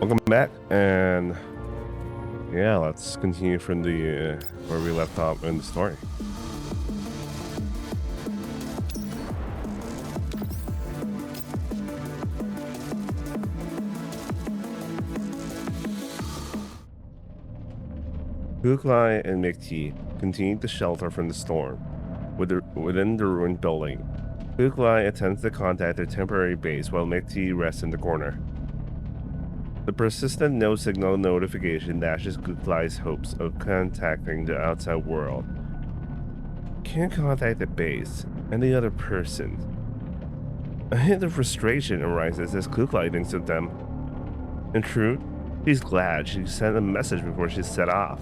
Welcome back, and yeah, let's continue from the where we left off in the story. Kuklai and Mikti continued to shelter from the storm within the ruined building. Kuklai attempts to contact their temporary base while Mikti rests in the corner. The persistent no signal notification dashes Kuklai's hopes of contacting the outside world. Can't contact the base and the other person. A hint of frustration arises as Kuklai thinks of them. In truth, she's glad she sent a message before she set off.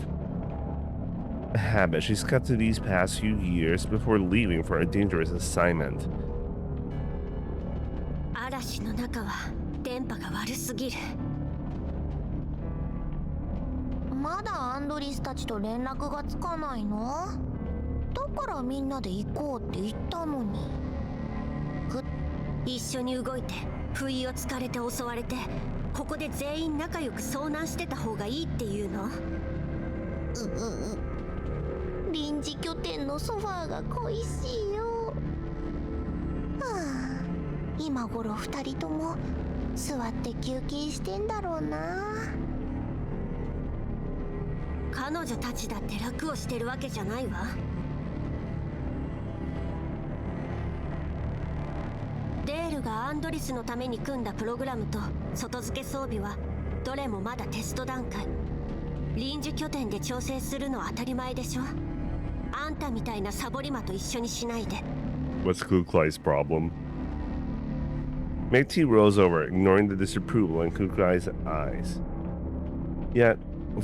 A habit she's cut to these past few years before leaving for a dangerous assignment. 嵐の中は電波が悪すぎる。まだアンドリスたちと連絡がつかないの？だからみんなで行こうって言ったのに。一緒に動いて不意をつかれて襲われて、ここで全員仲良く遭難してた方がいいっていうの？臨時拠点のソファーが恋しいよ。はあ、今頃二人とも座って休憩してんだろうな。彼女たちだって楽をしてるわけじゃないわ。デールがアンドリスのために組んだプログラムと外付け装備はどれもまだテスト段階。臨時拠点で調整するのは当たり前でしょ。あんたみたいなサボり魔と一緒にしないで。What's Kuklai's problem? Mikti rolls over, ignoring the disapproval in Kuklai's eyes. Yet,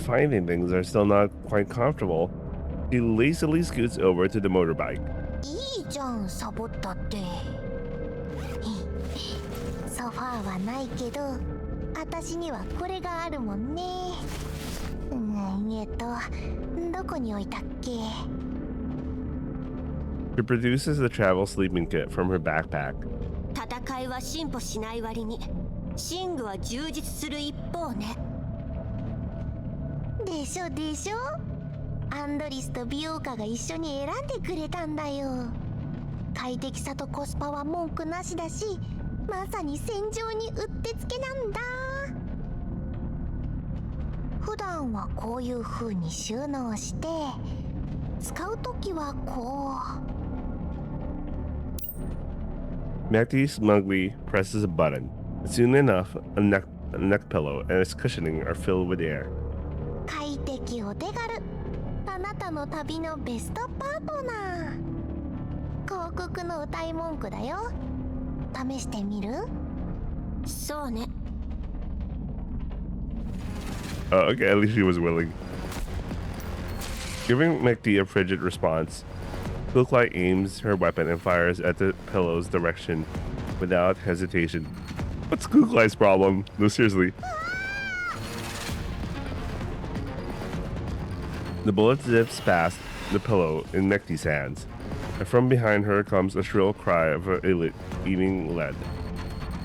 finding things are still not quite comfortable, she lazily scoots over to the motorbike. いいじゃん、サボったって。ソファーはないけど、私にはこれがあるもんね。どこに置いたっけ？ She produces the travel sleeping kit from her backpack. 戦いは進歩しない割に、寝具は充実する一方ね。でしょでしょ？アンドリスと美容家が一緒に選んでくれたんだよ。快適さとコスパは文句なしだし、まさに戦場にうってつけなんだ。普段はこういう風に収納して、使うときはこう。Mikti smugly presses a button. Soon enough, a neck pillow and its cushioning are filled with air. 快適お手軽。あなたの旅のベストパートナー。広告の歌い文句だよ。試してみる？そうね。Okay, at least she was willing. Giving Mikti a frigid response, Kuklai aims her weapon and fires at the pillow's direction without hesitation. What's Kuklai's problem? No, seriously. The bullet zips past the pillow in Mikti's hands, and from behind her comes a shrill cry of an eland eating lead.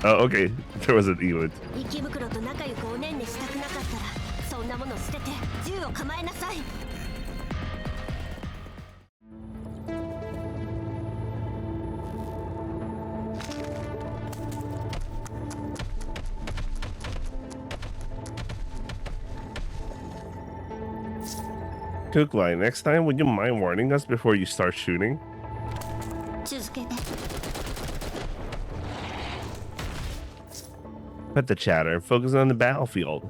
Oh, okay, there was an eland. Kuklai, next time, would you mind warning us before you start shooting? Cut the chatter and focus on the battlefield.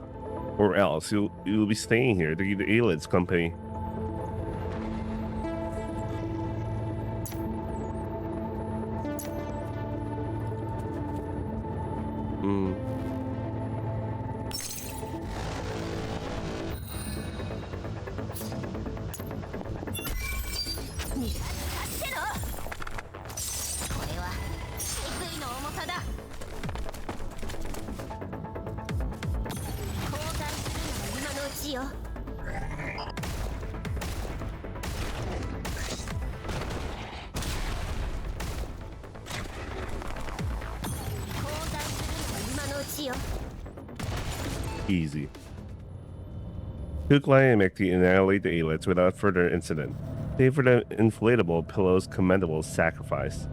Or else you'll be staying here to keep the Aylid's company. Easy. Kuklai and Mekti annihilate the Aelids without further incident, save for the inflatable pillow's commendable sacrifice.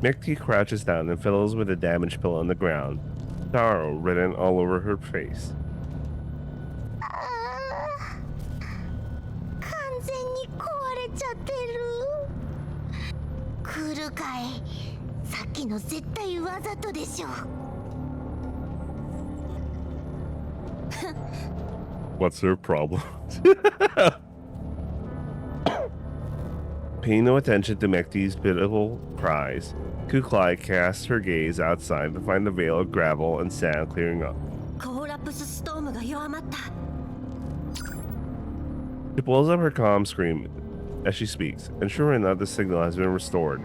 Mekti crouches down and fiddles with the damaged pillow on the ground, sorrow written all over her face. 完全に壊れちゃってる。来るかい。さっきの絶対わざとでしょ。What's her problem? Paying no attention to Mekti's pitiful cries, Kuklai casts her gaze outside to find the veil of gravel and sand clearing up. コーラプスストームが弱まった。 She pulls up her comm screen as she speaks, and sure enough, the signal has been restored.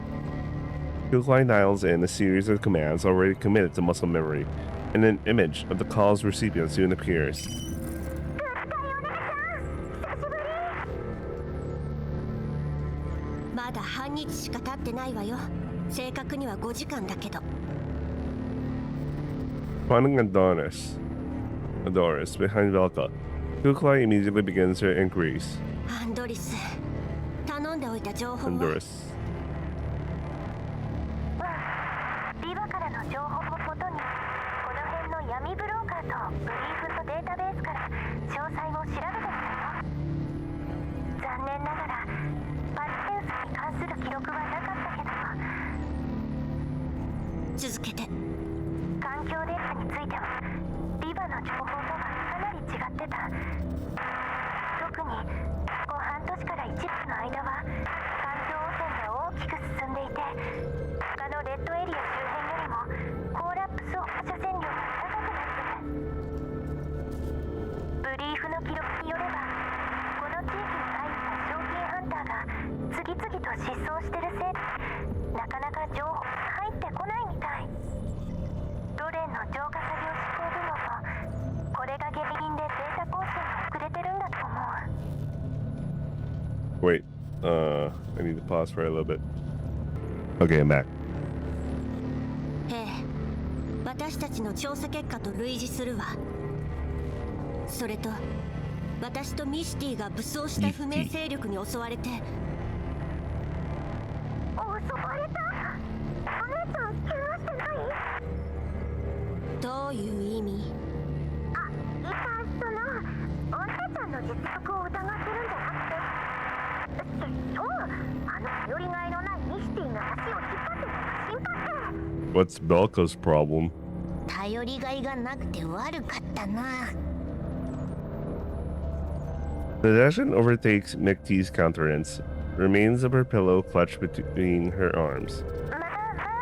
Kuklai dials in a series of commands already committed to muscle memory, and an image of the call's recipient soon appears. まだ半日しか経ってないわよ。正確には5時間だけど。 Finding Adonis behind Velka, Kuklai immediately begins her inquiries. アンドリス、頼んでおいた情報を。Adonis. リバからの情報をもとに、この辺の闇ブローカーとブリーフのデータベースから詳細を調べてみたよ。残念ながらパリセンスに関する記録はなかったけど。続けて。環境データについてはリバの情報とはかなり違ってた。特にここ半年から1年の間は環境汚染が大きく進んでいて、他のレッドエリア周辺よりもコーラップス放射線量が高くなってる。ブリーフの記録によれば、この地域に入った賞金ハンターが次々と失踪してるせいで、なかなか情報が入ってこないみたい。ロレンの浄化作業執行部門もこれが原因でデータ更新が遅れてるんだと思う。 Wait, I need to pause for a little bit. Okay, I'm back. ええ、私たちの調査結果と類似するわ。それと私とミスティが武装した不明勢力に襲われて。襲われた？お姉ちゃん怪我してない？どういう意味？あ、そのお姉ちゃんの実力を疑ってるんじゃなくて、そう、頼りがいのないミスティが足を引っ張ってるのが心配で。 What's Belka's problem? 頼りがいがなくて悪かったな。 The Dashan overtakes Mekti's countenance, remains of her pillow clutched between her arms. まあまあ、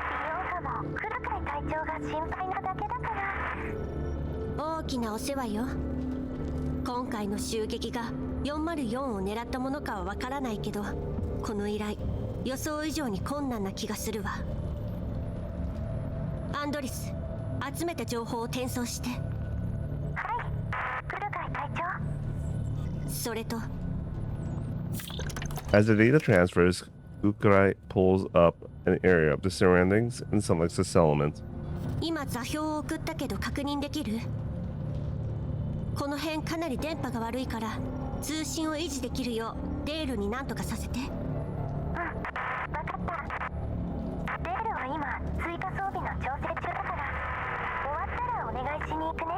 美容家も黒海隊長が心配なだけだから。大きなお世話よ。今回の襲撃が404を狙ったものかはわからないけど、この依頼予想以上に困難な気がするわ。アンドリス、集めた情報を転送して。はい、黒海隊長。それと As the data transfers, Kuklai pulls up an area of the surroundings and selects a settlement. 今座標を送ったけど確認できる？この辺かなり電波が悪いから通信を維持できるようデールに何とかさせて。うん、分かった。デールは今追加装備の調整中だから終わったらお願いしに行くね。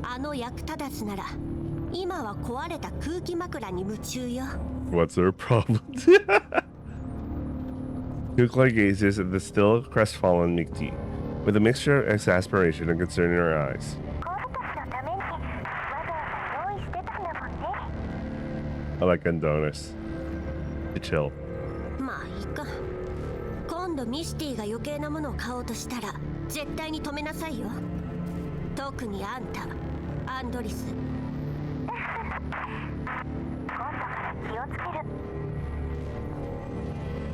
あの役立たずなら今は壊れた空気枕に夢中よ。 What's her problem? Kuklai gazes at the still crestfallen Mikti, with a mixture of exasperation and concern in her eyes. この時のためにわざわざ用意してたんだもんね。 I like Adonis. To chill. まあいいか。今度ミスティが余計なものを買おうとしたら絶対に止めなさいよ。特にあんた、アンドリス。今度から気をつける。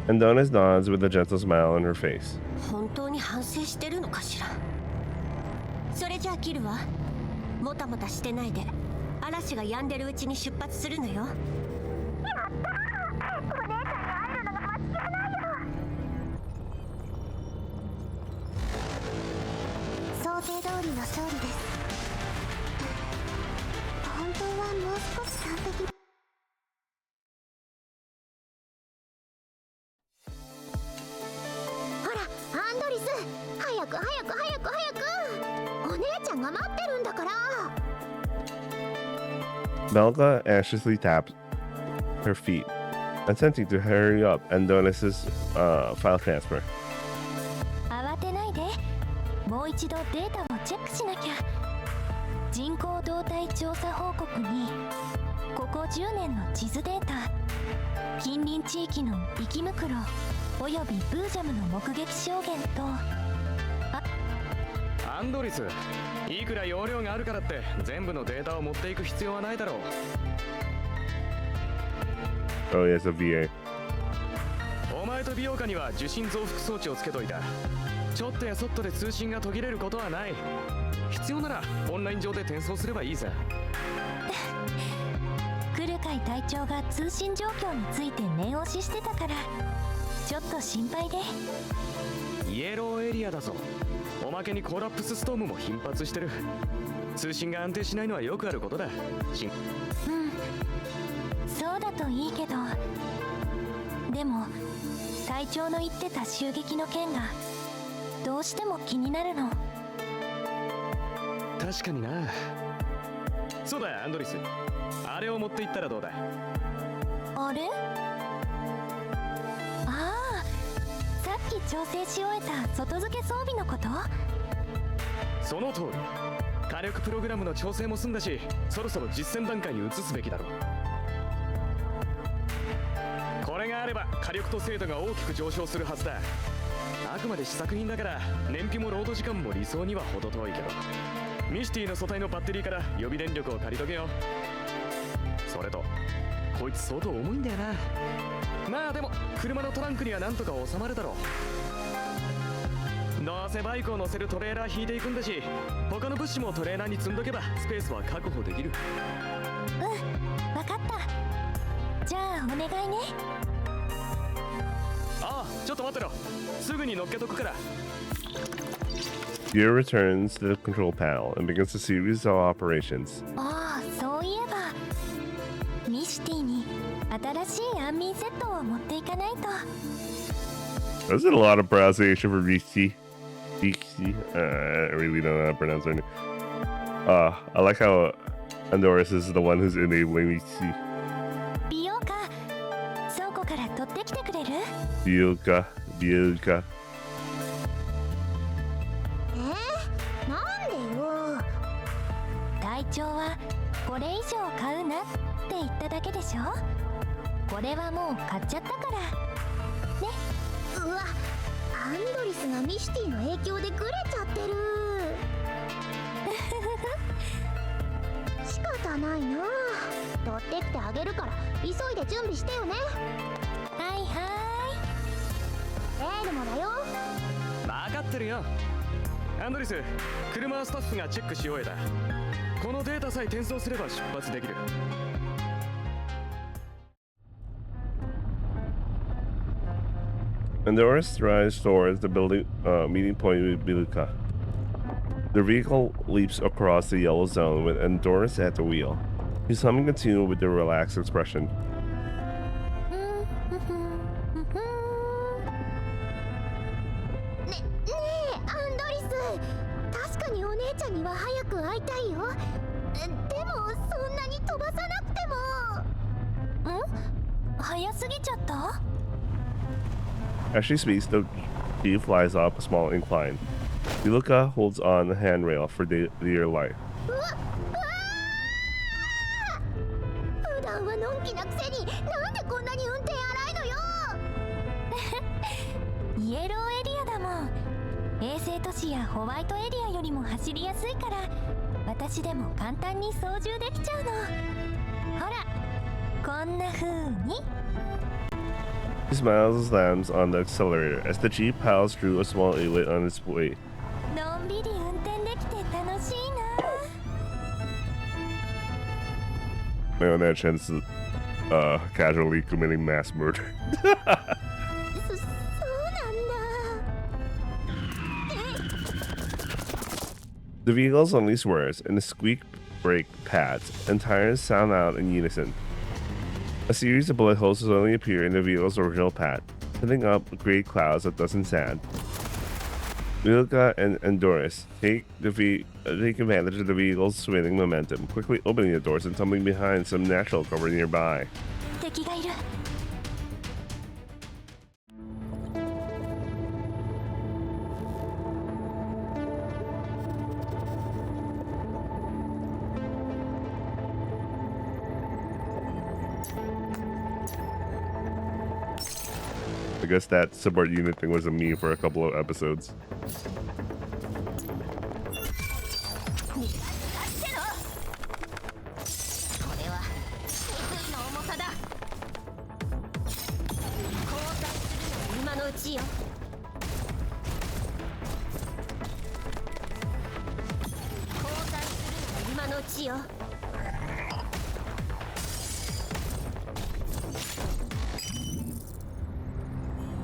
Adonis nods with a gentle smile on her face. 本当に反省してるのかしら。それじゃあ切るわ。もたもたしてないで嵐が止んでるうちに出発するのよ。やったー、お姉ちゃんに会えるのが待ちきれないよ。通りの勝利です。本当はもう少し完璧。ほらアンドリス、早く早く早く早く、お姉ちゃんが待ってるんだから。 Belga anxiously taps her feet, attempting to hurry up Adonis's file transfer. 慌てないで、もう一度データをチェックしなきゃ。人口動態調査報告にここ10年の地図データ、近隣地域の生きムクロおよびブージャムの目撃証言と、アンドリス、いくら容量があるからって全部のデータを持っていく必要はないだろう。 Oh, yes, a VA. お前と美容家には受信増幅装置をつけといた。ちょっとやそっとで通信が途切れることはない。必要ならオンライン上で転送すればいいさ。クルカイ隊長が通信状況について念押ししてたからちょっと心配で。イエローエリアだぞ。おまけにコラプスストームも頻発してる。通信が安定しないのはよくあることだ。そうだといいけど、でも隊長の言ってた襲撃の件がどうしても気になるの。確かにな。そうだアンドリス、あれを持って行ったらどうだ。あれ、ああ、さっき調整し終えた外付け装備のこと？その通り。火力プログラムの調整も済んだし、そろそろ実践段階に移すべきだろう。これがあれば火力と精度が大きく上昇するはずだ。あくまで試作品だから燃費もロード時間も理想には程遠いけど、ミシティの素体のバッテリーから予備電力を借りとけよ。それとこいつ相当重いんだよな。まあでも車のトランクにはなんとか収まるだろう。どうせバイクを乗せるトレーラー引いていくんだし、他の物資もトレーナーに積んどけばスペースは確保できる。わかった。じゃあお願いね。ああ、ちょっと待ってろ。すぐに乗っけとくから。Gear returns to the control panel and begins a series of operations. ああ、そういえばミシティに新しい安眠セットを持っていかないと。There's a lot of pronunciation for Rishi. Rishi. I really don't know how to pronounce her name. I like how Andoris is the one who's enabling Rishi. 美容家、倉庫から取ってきてくれる？ Bielka. なんでよ。隊長はこれ以上買うなって言っただけでしょ。これはもう買っちゃったからね。うわ、アンドリスがミシティの影響でグレちゃってる。仕方ないな。取ってきてあげるから急いで準備してよね。はいはーい。エールもだよ。分かってるよ。アンドリス、車はスタッフがチェックし終えた。このデータさえ転送すれば出発できる。Andoris drives towards the building meeting point with Bielka. The vehicle leaps across the yellow zone with Andoris at the wheel. He's humming a tune with a relaxed expression. ねえアンドリス、確かにお姉ちゃんには早く会いたいよ。でもそんなに飛ばさなくても。早すぎちゃった？ As she speaks, the jeep flies up a small incline. Bielka holds on the handrail for dear life. 普段はのんきなくせになんでこんなに運転荒いのよ。イエローエリアだもん。衛星都市やホワイトエリアよりも走りやすいから私でも簡単に操縦できちゃうの。ほらこんな風に。 He smiles and slams on the accelerator as the jeep piles through a small inlet on its way. のんびり運転できて楽しいな。My own chance casually committing mass murder. そうなんだ。The vehicles only swears, and the squeak brake pads and tires sound out in unison. A series of bullet holes suddenly appear in the vehicle's original pad, sending up great clouds of dust and sand. Milka and Doris take advantage of the vehicle's swinging momentum, quickly opening the doors and tumbling behind some natural cover nearby. 敵がいる。 I guess that support unit thing was a meme for a couple of episodes.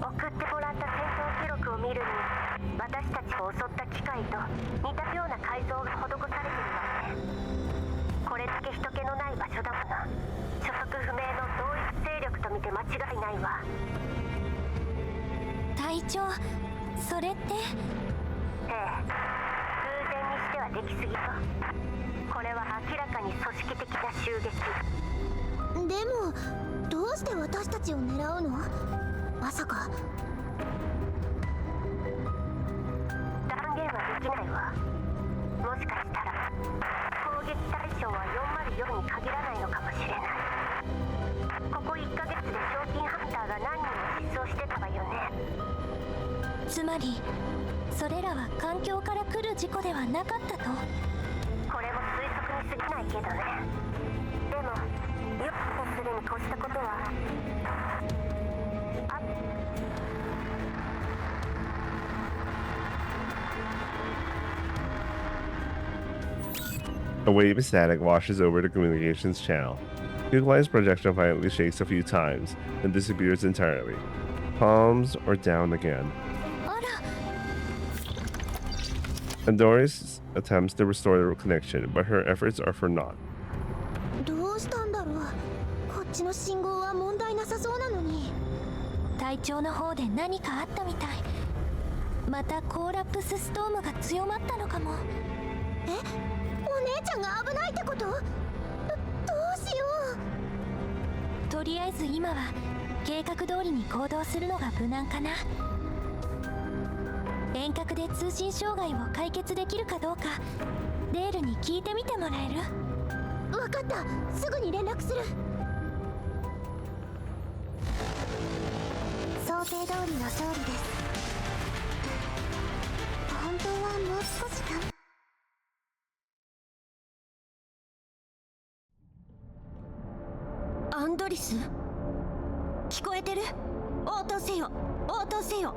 送ってもらった戦闘記録を見るに私たちを襲った機械と似たような改造が施されているわね。これだけ人気のない場所だもの。所属不明の同一勢力と見て間違いないわ。隊長、それって？ええ、偶然にしてはできすぎよ。これは明らかに組織的な襲撃。でもどうして私たちを狙うの？まさか断言はできないわ。もしかしたら攻撃対象は404に限らないのかもしれない。ここ1ヶ月で賞金ハンターが何人も失踪してたわよね。つまりそれらは環境から来る事故ではなかったと。これも推測に過ぎないけどね。でもよくするに越したことはA wave of static washes over the communications channel. Kuglai's projection violently shakes a few times and disappears entirely. Palms are down again. And Doris attempts to restore the connection, but her efforts are for naught. どうしたんだろう。こっちの信号は問題なさそうなのに。隊長の方で何かあったみたい。またコーラプスストームが強まったのかも。え、お姉ちゃんが危ないってこと？どうしよう。とりあえず今は計画通りに行動するのが無難かな。遠隔で通信障害を解決できるかどうかレールに聞いてみてもらえる？分かった、すぐに連絡する。想定通りの勝利です。本当はもう少しか。アンドリス、聞こえてる？応答せよ、応答せよ。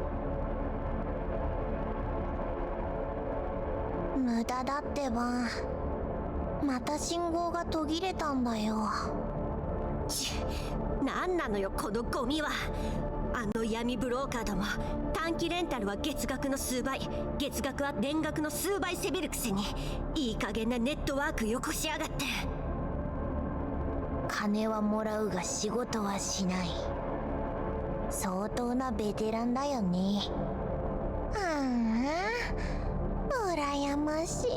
無駄だってば。また信号が途切れたんだよ。なんなのよこのゴミは。あの闇ブローカーども、短期レンタルは月額の数倍、月額は年額の数倍せびるくせにいい加減なネットワークよこしやがって。金はもらうが仕事はしない。相当なベテランだよね。羨ましい。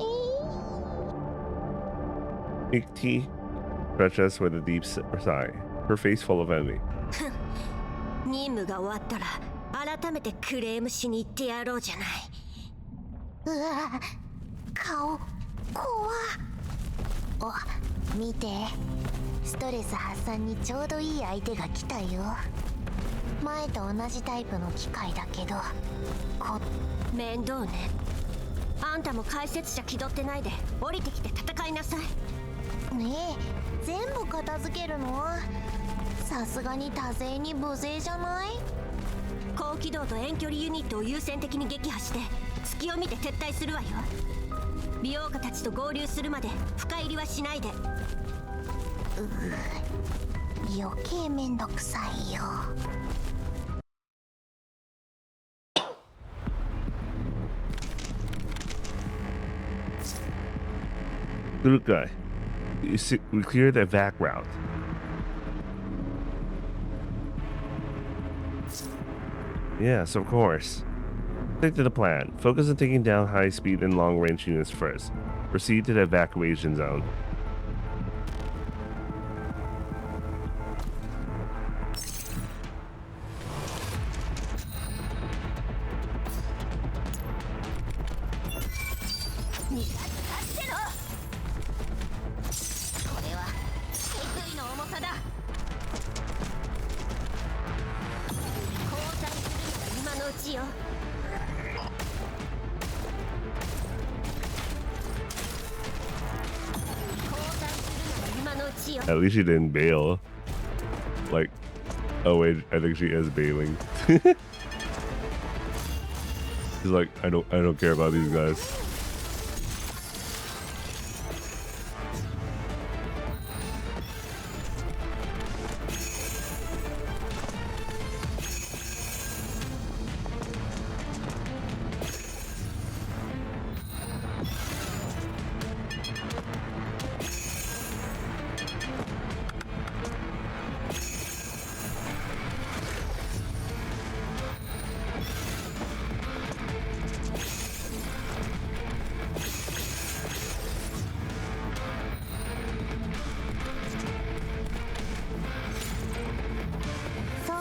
Mickey stretches with a deep sigh, her face full of envy. 任務が終わったら改めてクレームしに行ってやろうじゃない。うわ、顔怖。お、見て、ストレス発散にちょうどいい相手が来たよ。前と同じタイプの機械だけど面倒ね。あんたも解説者気取ってないで降りてきて戦いなさい。ねえ、全部片付けるの？さすがに多勢に無勢じゃない？高機動と遠距離ユニットを優先的に撃破して隙を見て撤退するわよ。美容家たちと合流するまで深入りはしないで。余計めんどくさいよ。Good guy. We cleared the vac route. Yes, of course. Stick to the plan. Focus on taking down high-speed and long-range units first. Proceed to the evacuation zone. At least she didn't bail. Like, oh wait, I think she is bailing. She's like, I don't care about these guys.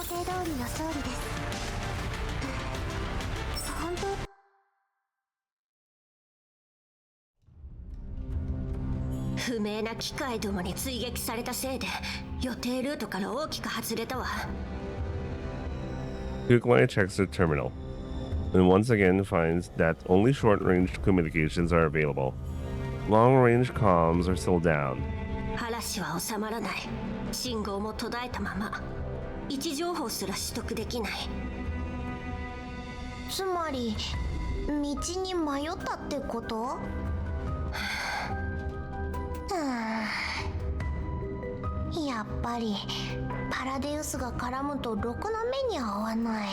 Quickly 不明な機械どもに追撃されたせいで予定ルートから大きく外れたわ。checks the terminal and once again finds that only short-range communications are available. Long-range comms are still down. 話は収まらない。信号も途絶えたまま。位置情報すら取得できない。つまり道に迷ったってこと？やっぱりパラデウスが絡むとろくな目に合わない。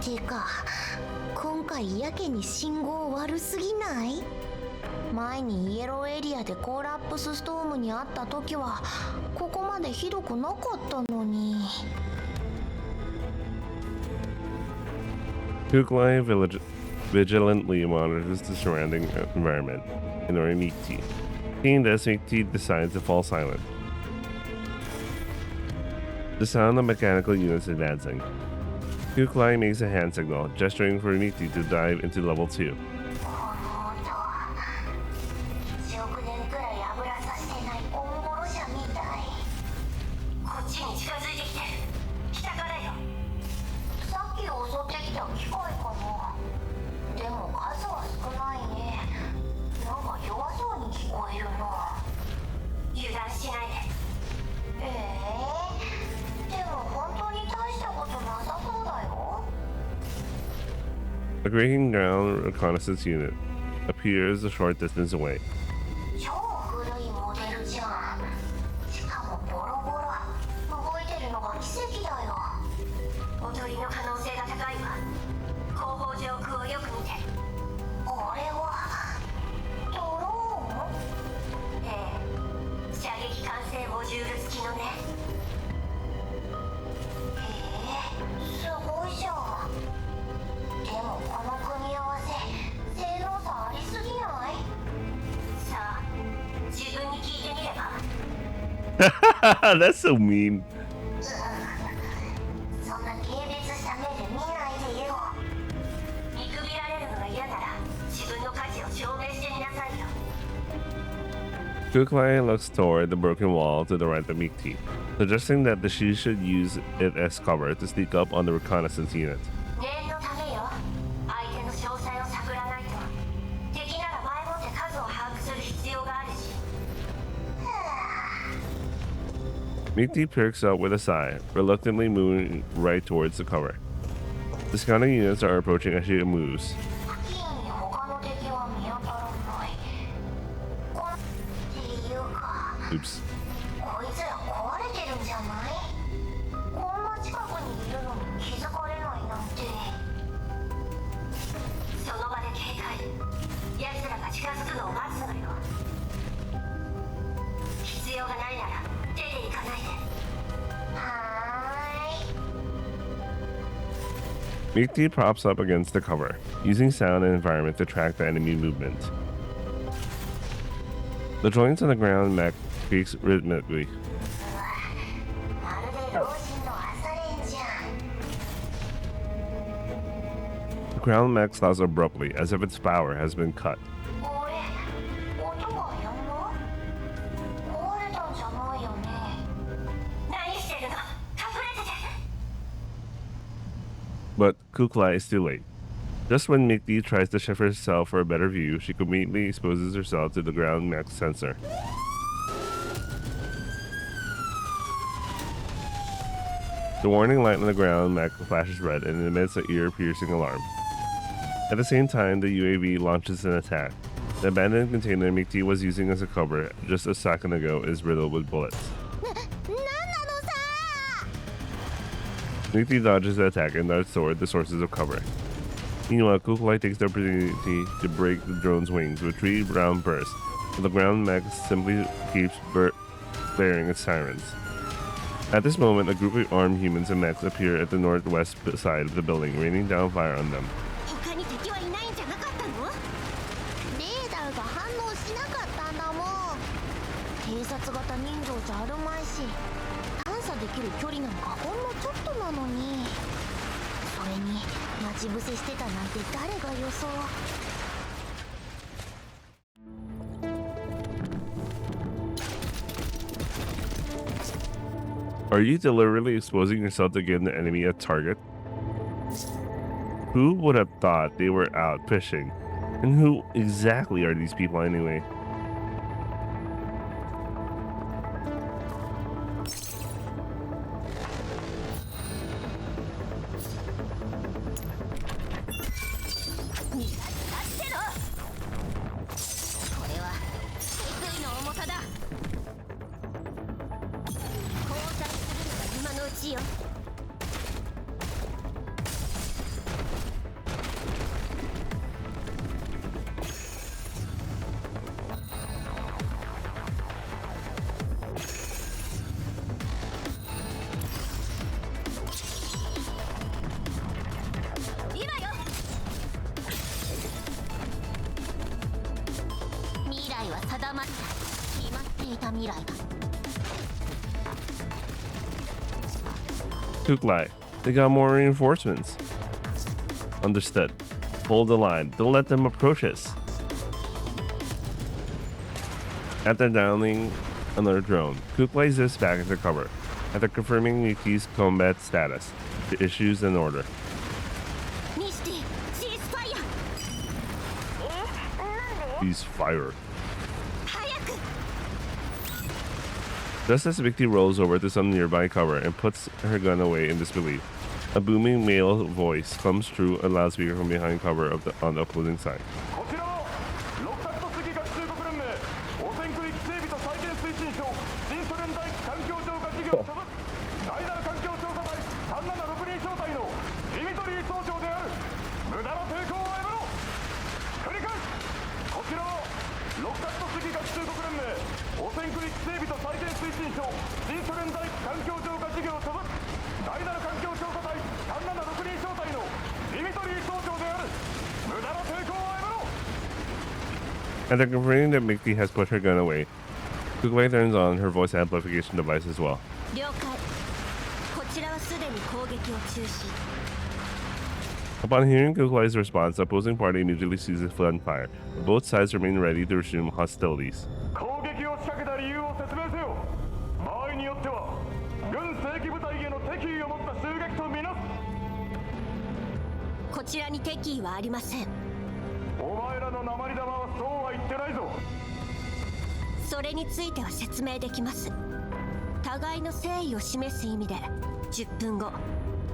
てか今回やけに信号悪すぎない？前にイエローエリアでコーラップスストームにあった時はここまでひどくなかったのに。Kuklai vigilantly monitors the surrounding environment in order to meet T. Seeing this, T decides to fall silent. The sound of mechanical units advancing. Kuklai makes a hand signal, gesturing for Miti to dive into level 2. A breaking ground reconnaissance unit appears a short distance away. That's so mean. Kuklai looks toward the broken wall to the right of Mikti, suggesting that she should use it as cover to sneak up on the reconnaissance unit. Mikti perks up with a sigh, reluctantly moving right towards the cover. The scouting units are approaching as she moves. Oops. Mikti props up against the cover, using sound and environment to track the enemy movement. The joints on the ground mech creaks rhythmically. まるで老人の朝練じゃん。 The ground mech stops abruptly, as if its power has been cut. あれ、音がやんだ？壊れたんじゃないよね。何してるの？隠れてて。 But Kuklai is too late. Just when Mikti tries to shift herself for a better view, she conveniently exposes herself to the ground mech's sensor. The warning light on the ground mech flashes red and emits an ear-piercing alarm. At the same time, the UAV launches an attack. The abandoned container Mikti was using as a cover just a second ago is riddled with bullets. なんなのさ。 Mikti dodges the attack and darts toward the sources of cover. Meanwhile, Kukulai takes the opportunity to break the drone's wings with 3 round bursts, but the ground mech simply keeps blaring its sirens. At this moment, a group of armed humans and mechs appear at the northwest side of the building, raining down fire on them. 他に敵はいないんじゃなかったの？レーダーが反応しなかったんだもん。偵察型人情じゃあるまいし、探査できる距離なんかほんのちょっとなのに。それに待ち伏せしてたなんて誰が予想。 Are you deliberately exposing yourself to give the enemy a target? Who would have thought they were out fishing? And who exactly are these people anyway? Kuklai, they got more reinforcements. Understood. Hold the line. Don't let them approach us. After downing another drone, Kuklai zips back into cover. After confirming Yuki's combat status, the issues an order. Cease fire. Just as Vicky rolls over to some nearby cover and puts her gun away in disbelief, a booming male voice comes through a loudspeaker from behind cover on the opposing side. After confirming that Mickey has put her gun away, Kukulai turns on her voice amplification device as well. Upon hearing Kukulai's response, the opposing party immediately seizes gunfire, but both sides remain ready to resume hostilities. こちらに敵意はありません。お前らの鉛玉はそうは言ってないぞ。それについては説明できます。互いの誠意を示す意味で10分後、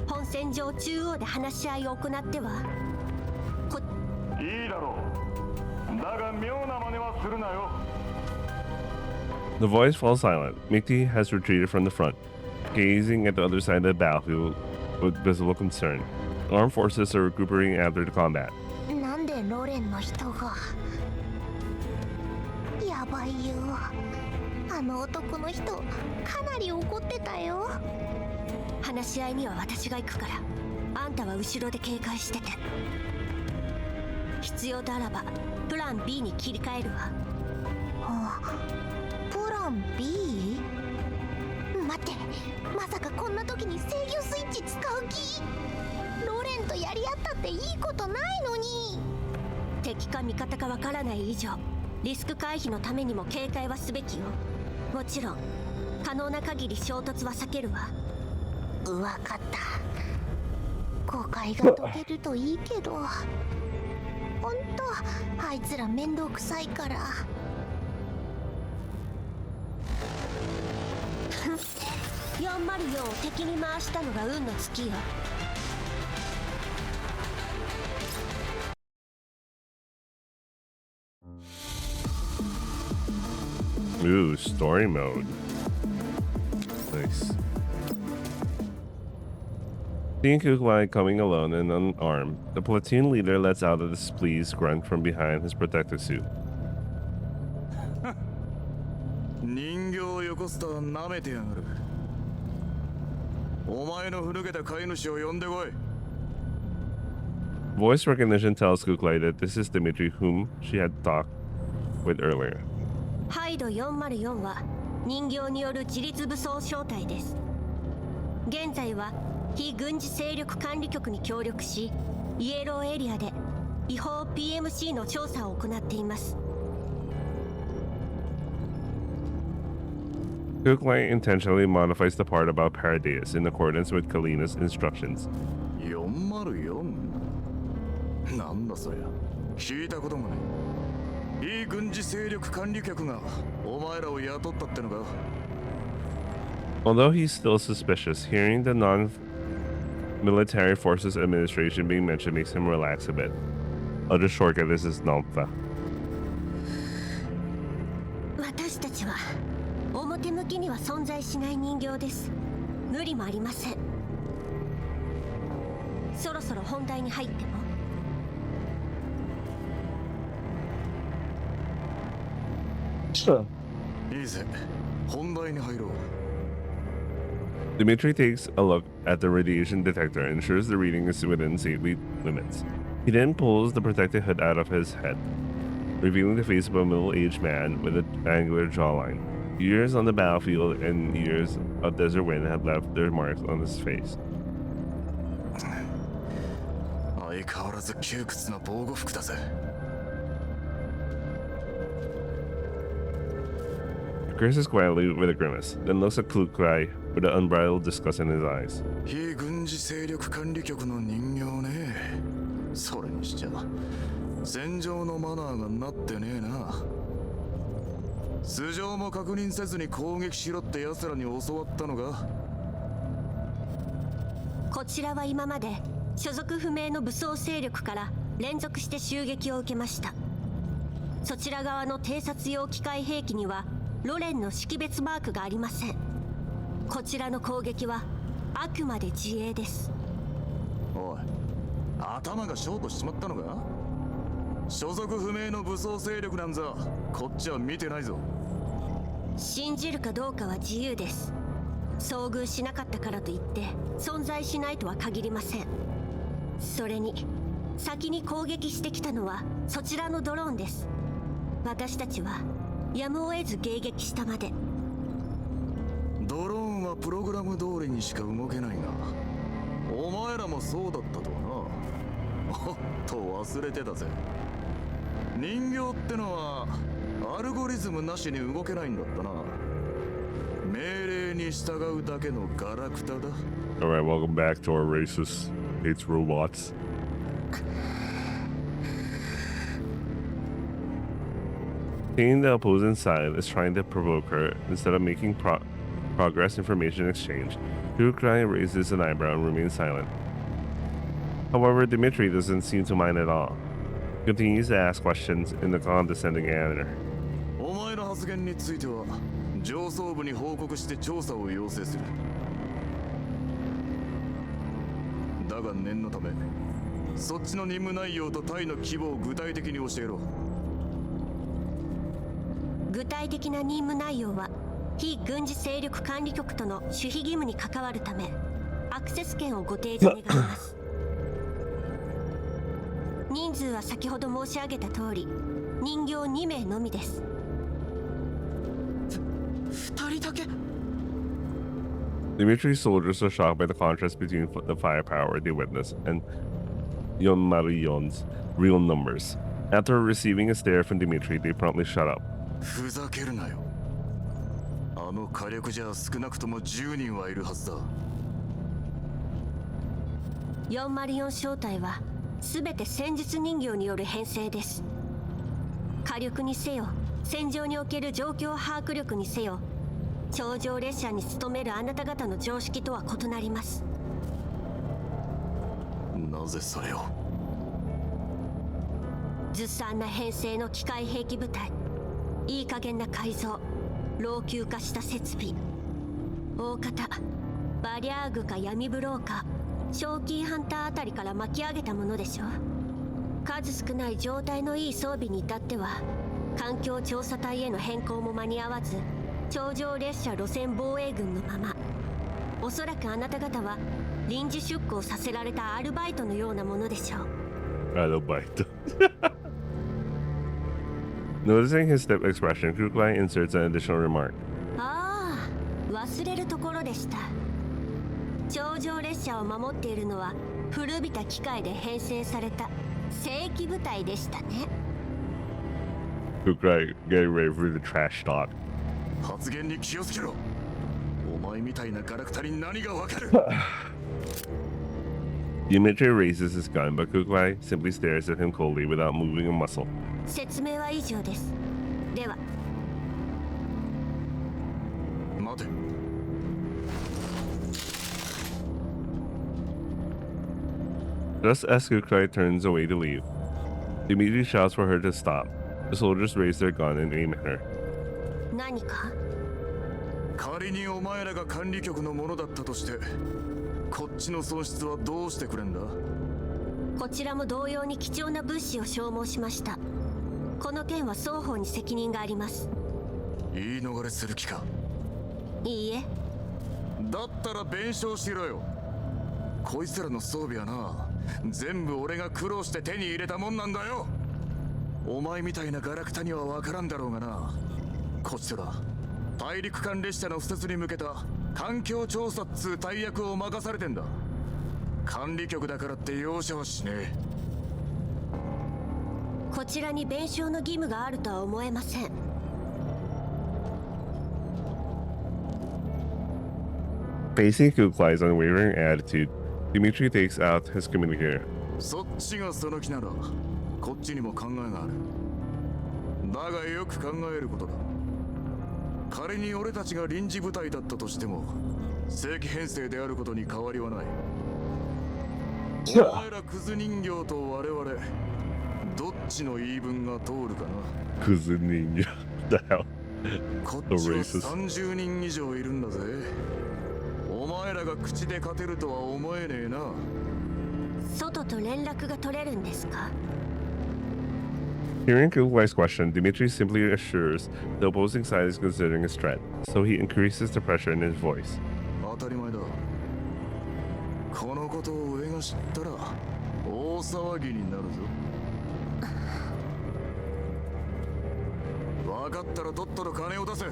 本戦場中央で話し合いを行ってはいいだろう。だが妙な真似はするなよ。 The voice falls silent. Mickey has retreated from the front, gazing at the other side of the battlefield with visible concern. Armed forces are recuperating after the combat. なんでロレンの人が。やばいよ。あの男の人、かなり怒ってたよ。話し合いには私が行くから、あんたは後ろで警戒してて。必要ならばプラン B に切り替えるわ。プラン B？ 待って、まさかこんな時に制御スイッチ使う気？ロレンとやり合ったっていいことないのに。敵か味方かわからない以上、リスク回避のためにも警戒はすべきよ。もちろん可能な限り衝突は避けるわ。分かった。誤解が解けるといいけど、ほんとあいつら面倒くさいから。404を敵に回したのが運の尽きよ。Ooh, story mode. Nice. Seeing Kukulai coming alone and unarmed, the platoon leader lets out a displeased grunt from behind his protective suit. 人形をよこすとは舐めてやがる。お前のふぬけた飼い主を呼んでこい。 Voice recognition tells Kukulai that this is Dimitri, whom she had talked with earlier. ハイド404は人形による自立武装小隊です。現在は非軍事勢力管理局に協力し、イエローエリアで違法 PMC の調査を行っています。Kukulai intentionally modifies the part about Paradeus in accordance with Kalina's instructions. 404？ なんだそりゃ。聞いたこともない。いい軍事勢力管理局がお前らを雇ったってのか。 Although he's still suspicious, hearing the non-military forces administration being mentioned makes him relax a bit. I'll just shortcut this as NOMFA. 私たちは表向きには存在しない人形です。無理もありません。そろそろ本題に入っても。いいぜ、本題に入ろう。 Dimitri takes a look at the radiation detector and ensures the reading is within safety limits. He then pulls the protective hood out of his head, revealing the face of a middle-aged man with an angular jawline. Years on the battlefield and years of desert wind have left their marks on his face. 相変わらず窮屈な防護服だぜ。 He curses quietly with a grimace, then looks at Kukulai with an unbridled disgust in his eyes. 非軍事勢力管理局の人形ね。それにしちゃ戦場のマナーがなってねえな。素性も確認せずに攻撃しろって奴らに教わったのか。こちらは今まで所属不明の武装勢力から連続して襲撃を受けました。そちら側の偵察用機械兵器にはロレンの識別マークがありません。こちらの攻撃はあくまで自衛です。おい、頭がショートしちまったのか。所属不明の武装勢力なんざこっちは見てないぞ。信じるかどうかは自由です。遭遇しなかったからといって存在しないとは限りません。それに先に攻撃してきたのはそちらのドローンです。私たちはやむを得ず迎撃したまで。ドローンはプログラム通りにしか動けないが、お前らもそうだったとはな。おっと忘れてたぜ。人形ってのはアルゴリズムなしに動けないんだったな。命令に従うだけのガラクタだ。 Alright, welcome back to our racist hates robots. Seeing the opposing side is trying to provoke her instead of making progress information exchange, Kukulai raises an eyebrow and remains silent. However, Dimitri doesn't seem to mind at all. He continues to ask questions in a condescending manner. お前の発言については上層部に報告して調査を要請する。だが念のためそっちの任務内容と隊の規模を具体的に教えろ。具体的な任務内容は非軍事勢力管理局との守秘義務に関わるためアクセス権をご提示願います。人数は先ほど申し上げた通り人形2名のみです。2人だけ。 Dimitri's soldiers are shocked by the contrast between the firepower they witness and Yonmarion's real numbers. After receiving a stare from Dimitri, they promptly shut up. ふざけるなよ。あの火力じゃ少なくとも10人はいるはずだ。404正体は全て戦術人形による編成です。火力にせよ、戦場における状況把握力にせよ、頂上列車に勤めるあなた方の常識とは異なります。なぜそれを。ずさんな編成の機械兵器部隊、いい加減な改造、老朽化した設備、大方バリャーグか闇ブローカー、ショーキーハンターあたりから巻き上げたものでしょう。数少ない状態のいい装備に至っては環境調査隊への変更も間に合わず、頂上列車路線防衛軍のまま。おそらくあなた方は臨時出向させられたアルバイトのようなものでしょう。アルバイト。Noticing his stiff expression, Kuklai inserts an additional remark. ああ、忘れるところでした。頂上列車を守っているのは古びた機械で編成された正規部隊でしたね。Kuklai, getting ready for the trash talk. 発言に気をつけろ。お前みたいなガラクタに何がわかる。Dimitri raises his gun, but Kuklai simply stares at him coldly without moving a muscle. 説明は以上です。では。待て。Just as Kuklai turns away to leave, Dimitri shouts for her to stop. The soldiers raise their gun and aim at her. 何か？仮にお前らが管理局のものだったとして、こっちの損失はどうしてくれんだ？こちらも同様に貴重な物資を消耗しました。この件は双方に責任があります。言い逃れする気か？いいえ。だったら弁償しろよ。こいつらの装備はな、全部俺が苦労して手に入れたもんなんだよ。お前みたいなガラクタには分からんだろうがな。こちとら大陸間列車の敷設に向けた環境調査っつう大役を任されてんだ。管理局だからって容赦はしねえ。こちらに弁償の義務があるとは思えません。Facing Kuklai's unwavering attitude, Dimitri takes out his communicator. そっちがその気ならこっちにも考えがある。だがよく考えることだ。仮に俺たちが臨時部隊だったとしても正規編成であることに変わりはない。お前らクズ人形と我々どっちの言い分が通るかな。クズ人形。What the hell? こっちは30人以上いるんだぜ。お前らが口で勝てるとは思えねえな。外と連絡が取れるんですか？ Hearing Kuklai's question, Dimitri simply assures the opposing side is considering his threat, so he increases the pressure in his voice. 当たり前だ。このことを上が知ったら大騒ぎになるぞ。分かったらとっとと金を出せ。こ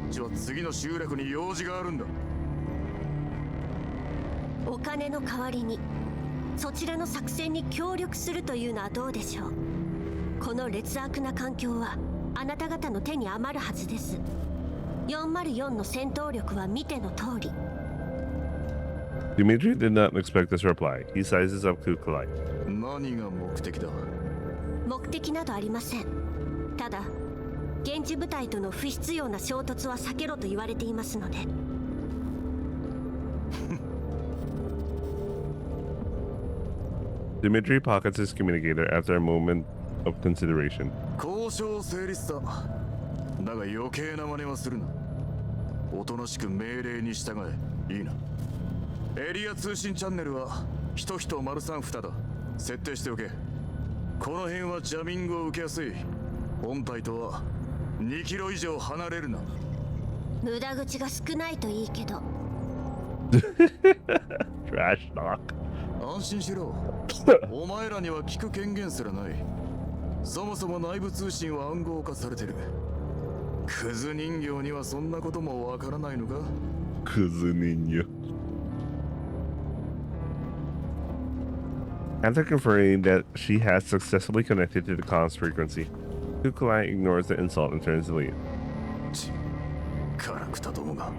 っちは次の集落に用事があるんだ。お金の代わりにそちらの作戦に協力するというのはどうでしょう。この劣悪な環境はあなた方の手に余るはずです。404の戦闘力は見ての通り。Dimitri did not expect this reply. He sizes up Kuklai. 何が目的だ？目的などありません。ただ現地部隊との不必要な衝突は避けろと言われていますので。Dimitri pockets his communicator after a moment of consideration. 交渉成立だ。だが余計な真似はするな。おとなしく命令に従え。いいな。エリア通信チャンネルは1人03蓋だ。設定しておけ。この辺はジャミングを受けやすい。本体とは2キロ以上離れるな。無駄口が少ないといいけど。Trash talk. 安心しろ。お前らには聞く権限すらない。そもそも内部通信は暗号化されてる。クズ人形にはそんなこともわからないのか？クズ人形。After confirming that she has successfully connected to the comms frequency, Kukulai ignores the insult and turns to leave. カラクタどもが。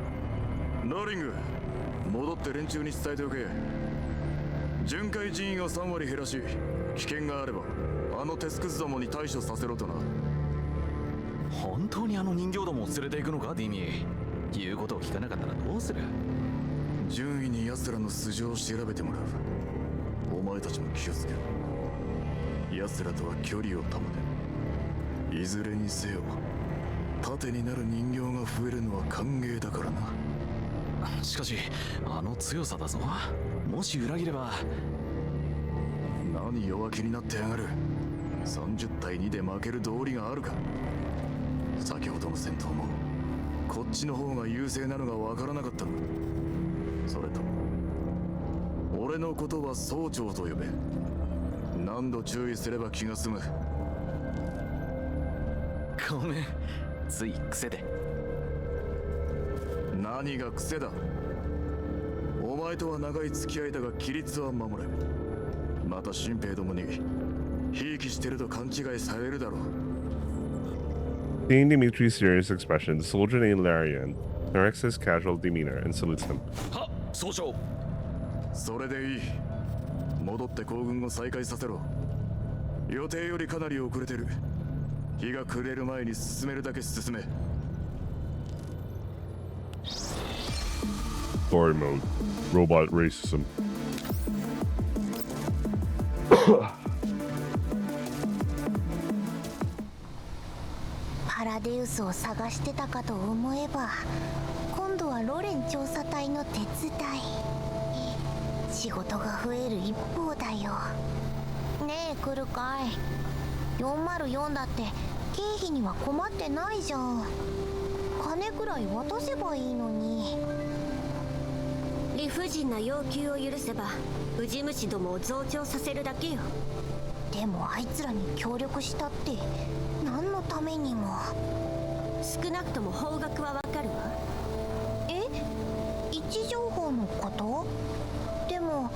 ローリング、戻って連中に伝えておけ。巡回人員を3割減らし、危険があればあのテスクスどもに対処させろとな。本当にあの人形どもを連れて行くのかディミー。言うことを聞かなかったらどうする？順位に奴らの素性を調べてもらう。お前たちも気をつけろ。奴らとは距離を保て。いずれにせよ盾になる人形が増えるのは歓迎だからな。しかしあの強さだぞ。もし裏切れば。何弱気になってやがる。30対2で負ける道理があるか。先ほどの戦闘もこっちの方が優勢なのが分からなかったの。それと俺のことは総長と呼べ。何度注意すれば気が済む。ごめん、つい癖で。何が癖だ。お前とは長い付き合いだが規律は守れ。また新兵どもにひいきしてると勘違いされるだろう。Seeing Dimitri's serious expression, the soldier named Larian corrects his casual demeanor and salutes him. は、総長。それでいい。戻って行軍を再開させろ。予定よりかなり遅れてる。日が暮れる前に進めるだけ進め。Story mode. Robot racism. パラデウスを探してたかと思えば、今度はロレン調査隊の手伝い。仕事が増える一方だよ。ねえ来るかい。404だって経費には困ってないじゃん。金くらい渡せばいいのに。理不尽な要求を許せばウジ虫どもを増長させるだけよ。でもあいつらに協力したって何のためにも。少なくとも方角はわかるわ。え、位置情報のこと？でも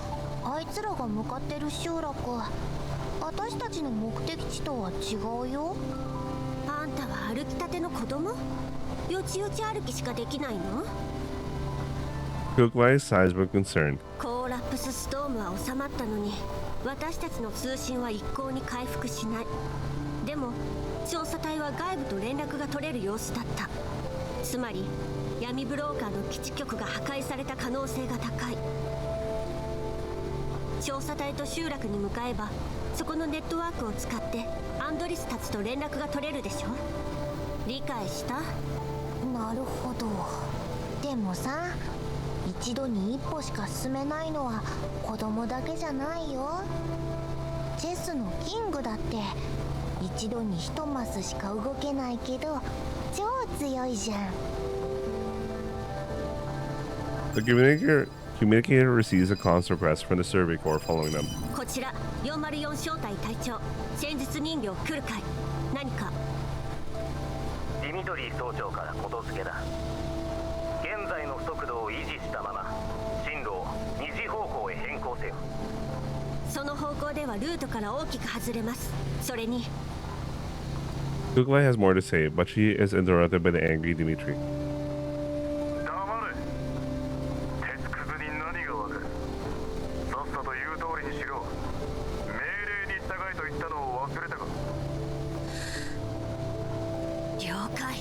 あいつらが向かってる集落、私たちの目的地とは違うよ。あんたは歩きたての子供？よちよち歩きしかできないのKukulai sighs with concern. コーラップスストームは収まったのに私たちの通信は一向に回復しない。でも調査隊は外部と連絡が取れる様子だった。つまり闇ブローカーの基地局が破壊された可能性が高い。調査隊と集落に向かえばそこのネットワークを使ってアンドリスたちと連絡が取れるでしょ。理解した？なるほど。でもさ、一度に一歩しか進めないのは子供だけじゃないよ。チェスのキングだって一度に一マスしか動けないけど超強いじゃん。 The communicator receives a comms request from the survey corps following them. こちら404小隊隊長、戦術人形来るかい。何か？ディミトリー総長からことづけだ。現在の速度を維持したまま進路を2時方向へ変更せよ。その方向ではルートから大きく外れます。それに Kukulai has more to say, but she is interrupted by the angry Dimitri. 黙れ。鉄くずに何がわかる。さっさと言う通りにしろ。命令に従えと言ったのを忘れたか。了解。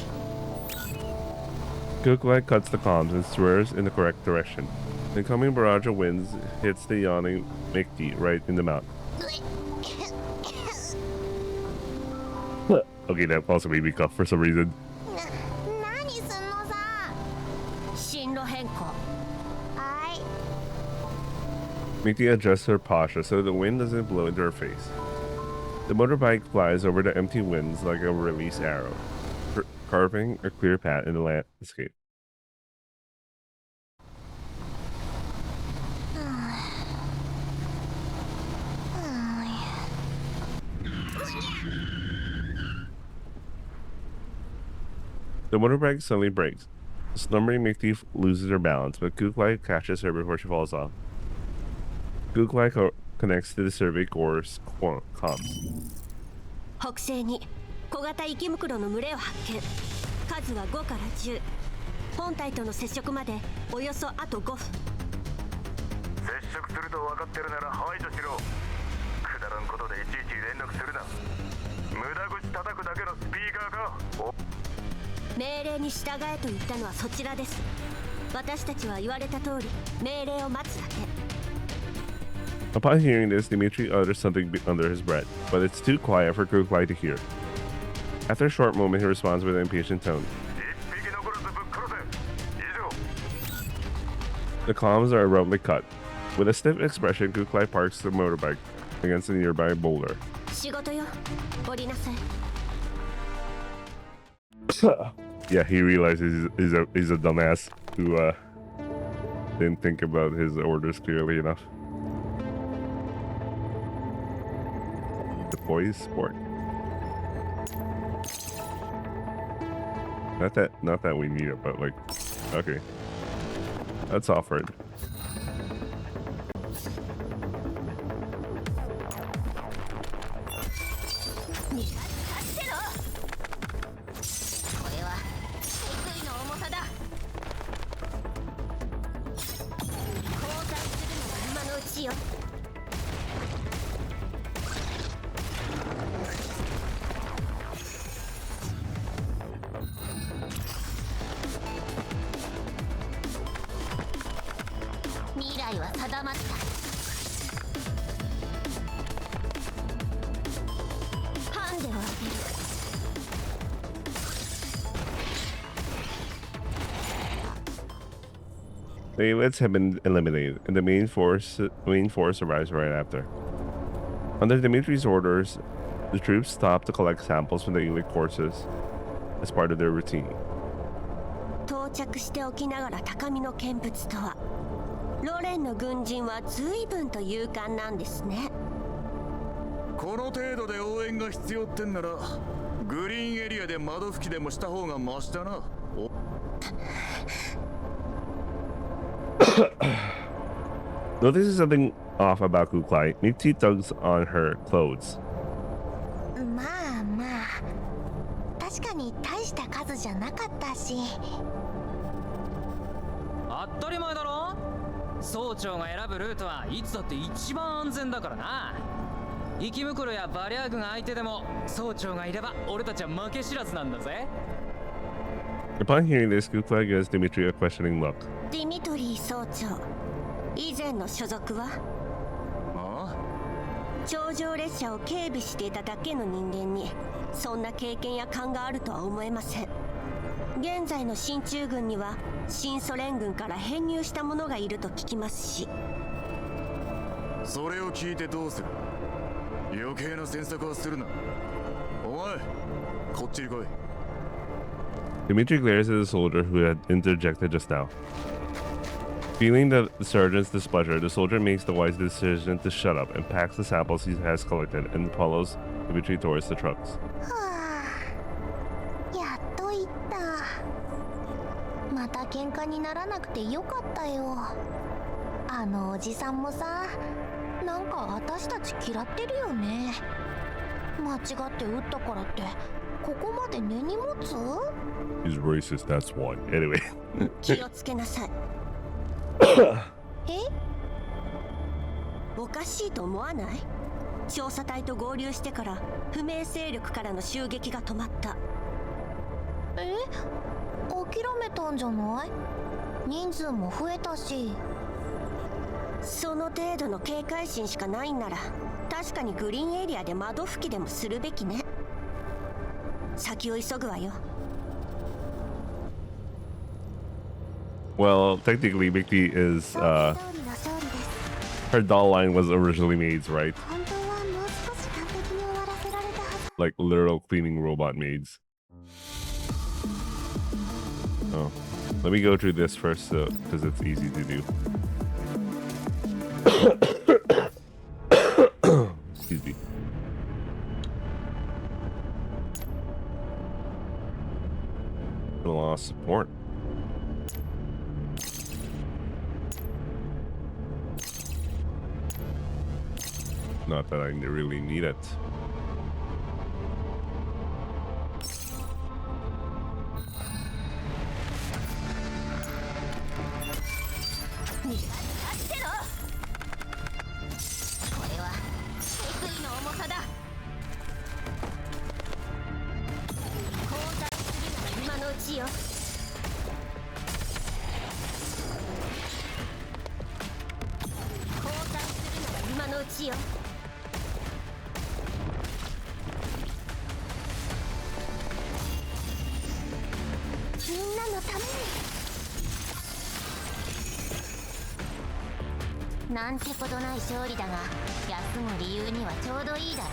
Kukulai cuts the comms and swerves in the correct direction. The incoming barrage of winds hits the yawning Mickey right in the mouth. Okay, that also made me cough for some reason. 何すんのさ。進路変更。はい。 Mickey adjusts her posture so the wind doesn't blow into her face. The motorbike flies over the empty winds like a released arrow, carving a clear path in the landscape. は The motorbike suddenly breaks. The slumbering McTee loses her balance, but Kuklai catches her before she falls off. Kuklai connects to the survey course comms. 北西に小型生き袋の群れを発見。数は5から10。本体との接触までおよそあと5分。接触すると分かってるなら排除しろ。くだらんことでいちいち連絡するな。無駄口叩くだけのスピーカーか。命令に従えと言ったのはそちらです。私たちは言われた通り命令を待つだけ。 Upon hearing this, Dimitri utters something under his breath, but it's too quiet for Kuklai to hear. After a short moment, he responds with an impatient tone. The comms are abruptly cut. With a stiff expression, Kuklai parks the motorbike against a nearby boulder. 仕事よ。降りなさい。Yeah, he realizes he's a dumbass who didn't think about his orders clearly enough. Deploy sport. Not that we need it, but like, okay, that's offered. 未来は定まった。ハンデを当てる。 The elites have been eliminated, and the main force arrives right after. Under Dimitri's orders, the troops stop to collect samples from the elite courses as part of their routine. 到着しておきながら高みの見物とは、ロレンの軍人は随分と勇敢なんですね。この程度で応援が必要ってんなら、グリーンエリアで窓拭きでもした方がマシだな。Noticing something off about Kuklai, Mikti tugs on her clothes. まあまあ、確かに大した数じゃなかったし。当たり前だろ。総長が選ぶルートはいつだって一番安全だからな。生き袋やバリアーグが相手でも総長がいれば俺たちは負け知らずなんだぜ。 Upon hearing this, Kuklai gives Dimitri a questioning look. ディミトリー総長、以前の所属は？ああ、頂上列車を警備していただけの人間にそんな経験や勘があるとは思えません。現在の進駐軍には新ソ連軍から編入した者がいると聞きますし。それを聞いてどうする？余計な詮索はするな。お前、こっちに来い。 Dimitri glares at the soldier who had interjected just now. Feeling the sergeant's displeasure, the soldier makes the wise decision to shut up and packs the samples he has collected and follows Dimitri towards the trucks. はあ、やっと言った。また喧嘩にならなくてよかったよ。あのおじさんもさ、なんか私たち嫌ってるよね。間違って撃ったからってここまで根に持つ？ He's racist, that's one. Anyway. 気をつけなさい。え？おかしいと思わない？調査隊と合流してから不明勢力からの襲撃が止まった。え？諦めたんじゃない？人数も増えたし。その程度の警戒心しかないんなら確かにグリーンエリアで窓拭きでもするべきね。先を急ぐわよ。 Well, technically, Mickey is, 勝利の勝利です。 her doll line was originally maids, right? 本当はもう少し完璧に終わらせられたはず。 Like literal cleaning robot maids. Oh, let me go through this first, because it's easy to do. Excuse me. support. Not that I really need it.なんてことない勝利だが、休む理由にはちょうどいいだろ。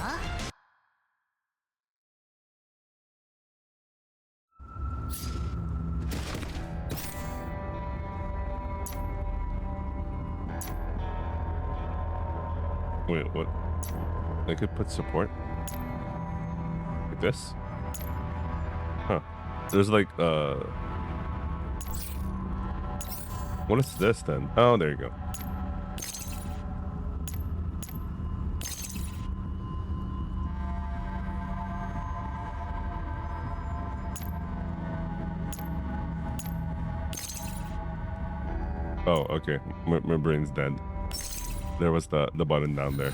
Wait, what? I could put support? Like this? Huh. There's like, what is this then? Oh, there you go. Oh, okay. My brain's dead. There was the button down there.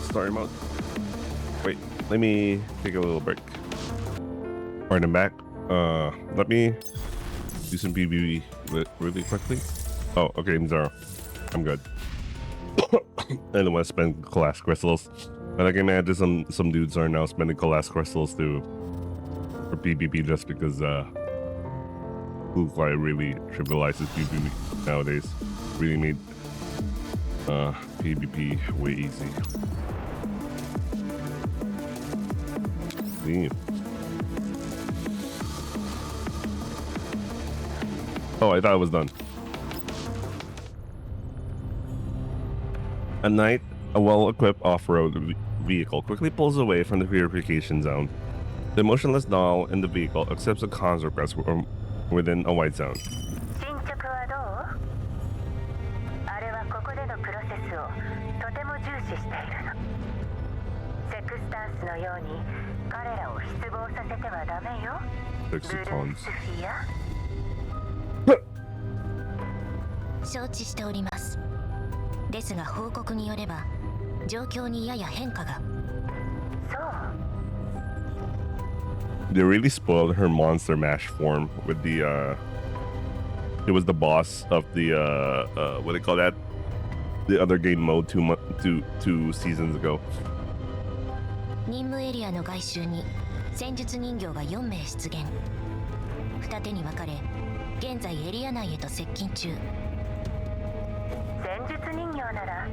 Story mode. Wait, let me take a little break. Alright, I'm back. Let me do some PvP really quickly. Oh, okay, I'm 0. I'm good. I don't want to spend class crystals. But I can imagine some dudes are now spending class crystals for PvP just because Blue really trivializes PvP nowadays. Really made PvP way easy. Damn. Oh, I thought it was done. At night, a well-equipped off-road vehicle quickly pulls away from the purification zone. The motionless doll in the vehicle accepts a comms request from within a white zone. 進捗はどう？あれはここでのプロセスをとても重視しているの。セクスタンスのように彼らを失望させてはダメよ。ブルースフィア。承知しております。ですが報告によれば状況にやや変化が。そう。 They really spoiled her monster mash form with the it was the boss of the what do they call that? The other game mode two seasons ago. 任務エリアの外周に戦術人形が4名出現。二手に分かれ現在エリア内へと接近中。戦術人形ならい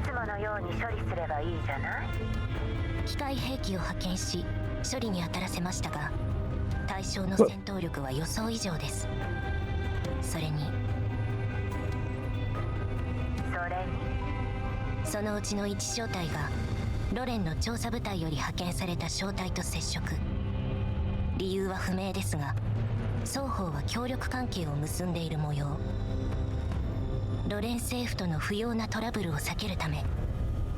つものように処理すればいいじゃない。機械兵器を派遣し処理に当たらせましたが、対象の戦闘力は予想以上です。それにそのうちの1小隊がロレンの調査部隊より派遣された小隊と接触。理由は不明ですが、双方は協力関係を結んでいる模様。ロレン政府との不要なトラブルを避けるため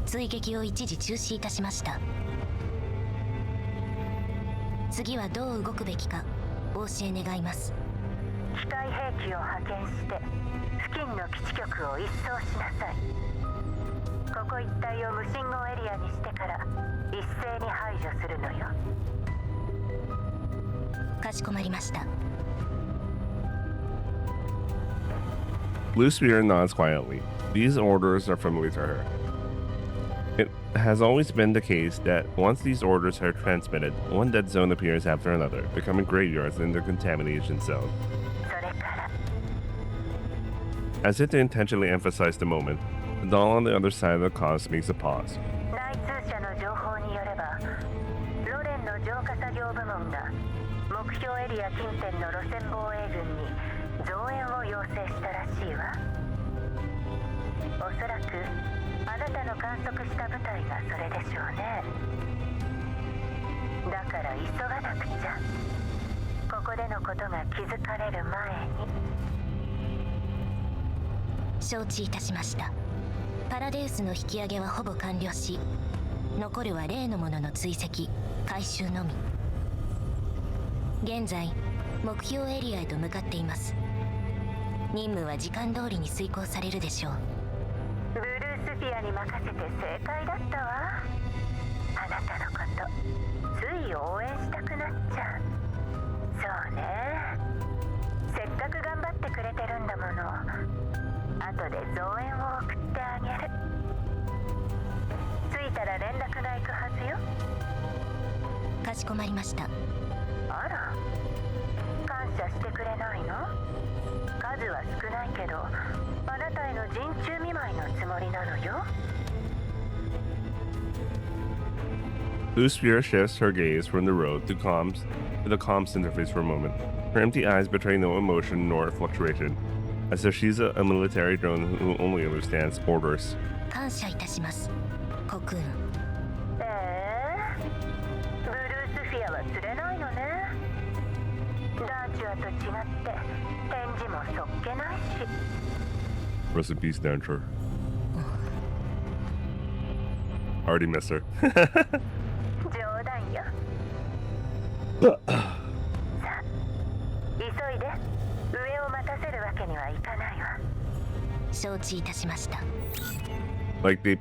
追撃を一時中止いたしました。次はどう動くべきかお教え願います。機械兵器を派遣して付近の基地局を一掃しなさい。ここ一帯を無信号エリアにしてから一斉に排除するのよ。かしこまりました。Blue Spear nods quietly. These orders are familiar to her. It has always been the case that once these orders are transmitted, one dead zone appears after another, becoming graveyards in the contamination zone. それから As if to intentionally emphasize the moment, the doll on the other side of the comms makes a pause. 内通者の情報によればロレンの浄化作業部門が目標エリア近辺の路線防衛軍に増援を要請したらしいわ。おそらくあなたの観測した部隊がそれでしょうね。だから急がなくちゃ。ここでのことが気づかれる前に。承知いたしました。パラデウスの引き上げはほぼ完了し、残るは例のものの追跡回収のみ。現在目標エリアへと向かっています。任務は時間通りに遂行されるでしょう。ブルースフィアに任せて正解だったわ。あなたのことつい応援したくなっちゃう。そうね、せっかく頑張ってくれてるんだもの。後で増援を送ってあげる。着いたら連絡が行くはずよ。かしこまりました。あら、感謝してくれないの？数は少ないけどあなたへの陣中見舞いのつもりなのよ。Blue Spear shifts her gaze from the road to the comms interface for a moment. Her empty eyes betray no emotion nor fluctuation, as if she's a military drone who only understands orders. 感謝いたします、コクーン。ブルースフィアは釣れないのね。ダーチュアと違って返事もそっけないし。 Rest in peace, Dancher. Already missed her. 冗談よ。さあ、急いで。上を待たせるわけにはいかないわ。承知いたしました。Like they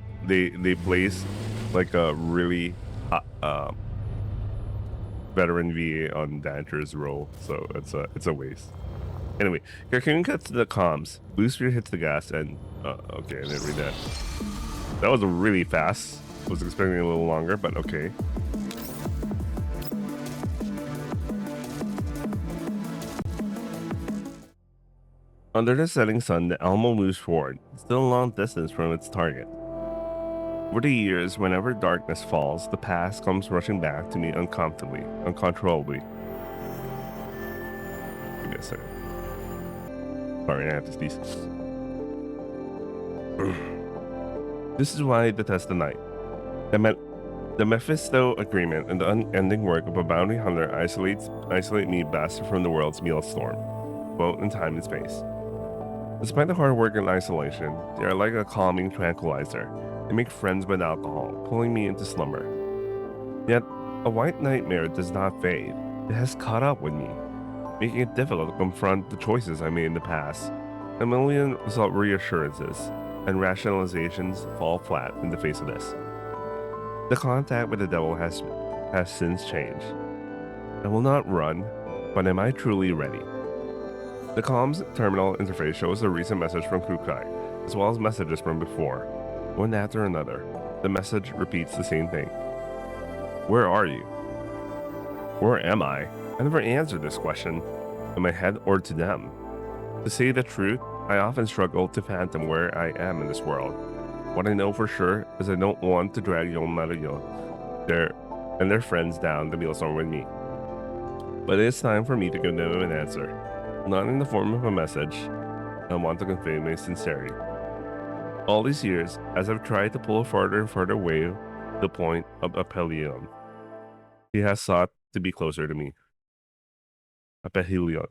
place like a really veteran VA on Dancher's role, so it's a waste. Anyway, Cocoon cuts to the comms. Blue Spear hits the gas and okay, I didn't read that. That was really fast. Was expecting a little longer, but okay. Under the setting sun, the Elmo moves forward, still a long distance from its target. Over the years, whenever darkness falls, the past comes rushing back to me uncontrollably. Give me a second. Sorry, I have to sneeze. This is why I detest the night. The Mephisto agreement and the unending work of a bounty hunter isolate me best from the world's maelstrom, both in time and space. Despite the hard work and isolation, they are like a calming tranquilizer. They make friends with alcohol, pulling me into slumber. Yet, a white nightmare does not fade. It has caught up with me, making it difficult to confront the choices I made in the past. A million reassurances, and rationalizations fall flat in the face of this. The contact with the devil has since changed. I will not run, but am I truly ready? The comms terminal interface shows a recent message from Kukai, as well as messages from before. One after another, the message repeats the same thing. Where are you? Where am I? I never answered this question in my head or to them. To say the truth, I often struggle to fathom where I am in this world. What I know for sure is I don't want to drag Yon Mario and their friends down the Millstone with me. But it is time for me to give them an answer, not in the form of a message. I want to convey my sincerity. All these years, as I've tried to pull farther and farther away the point of Aphelion, he has sought to be closer to me. Aphelion.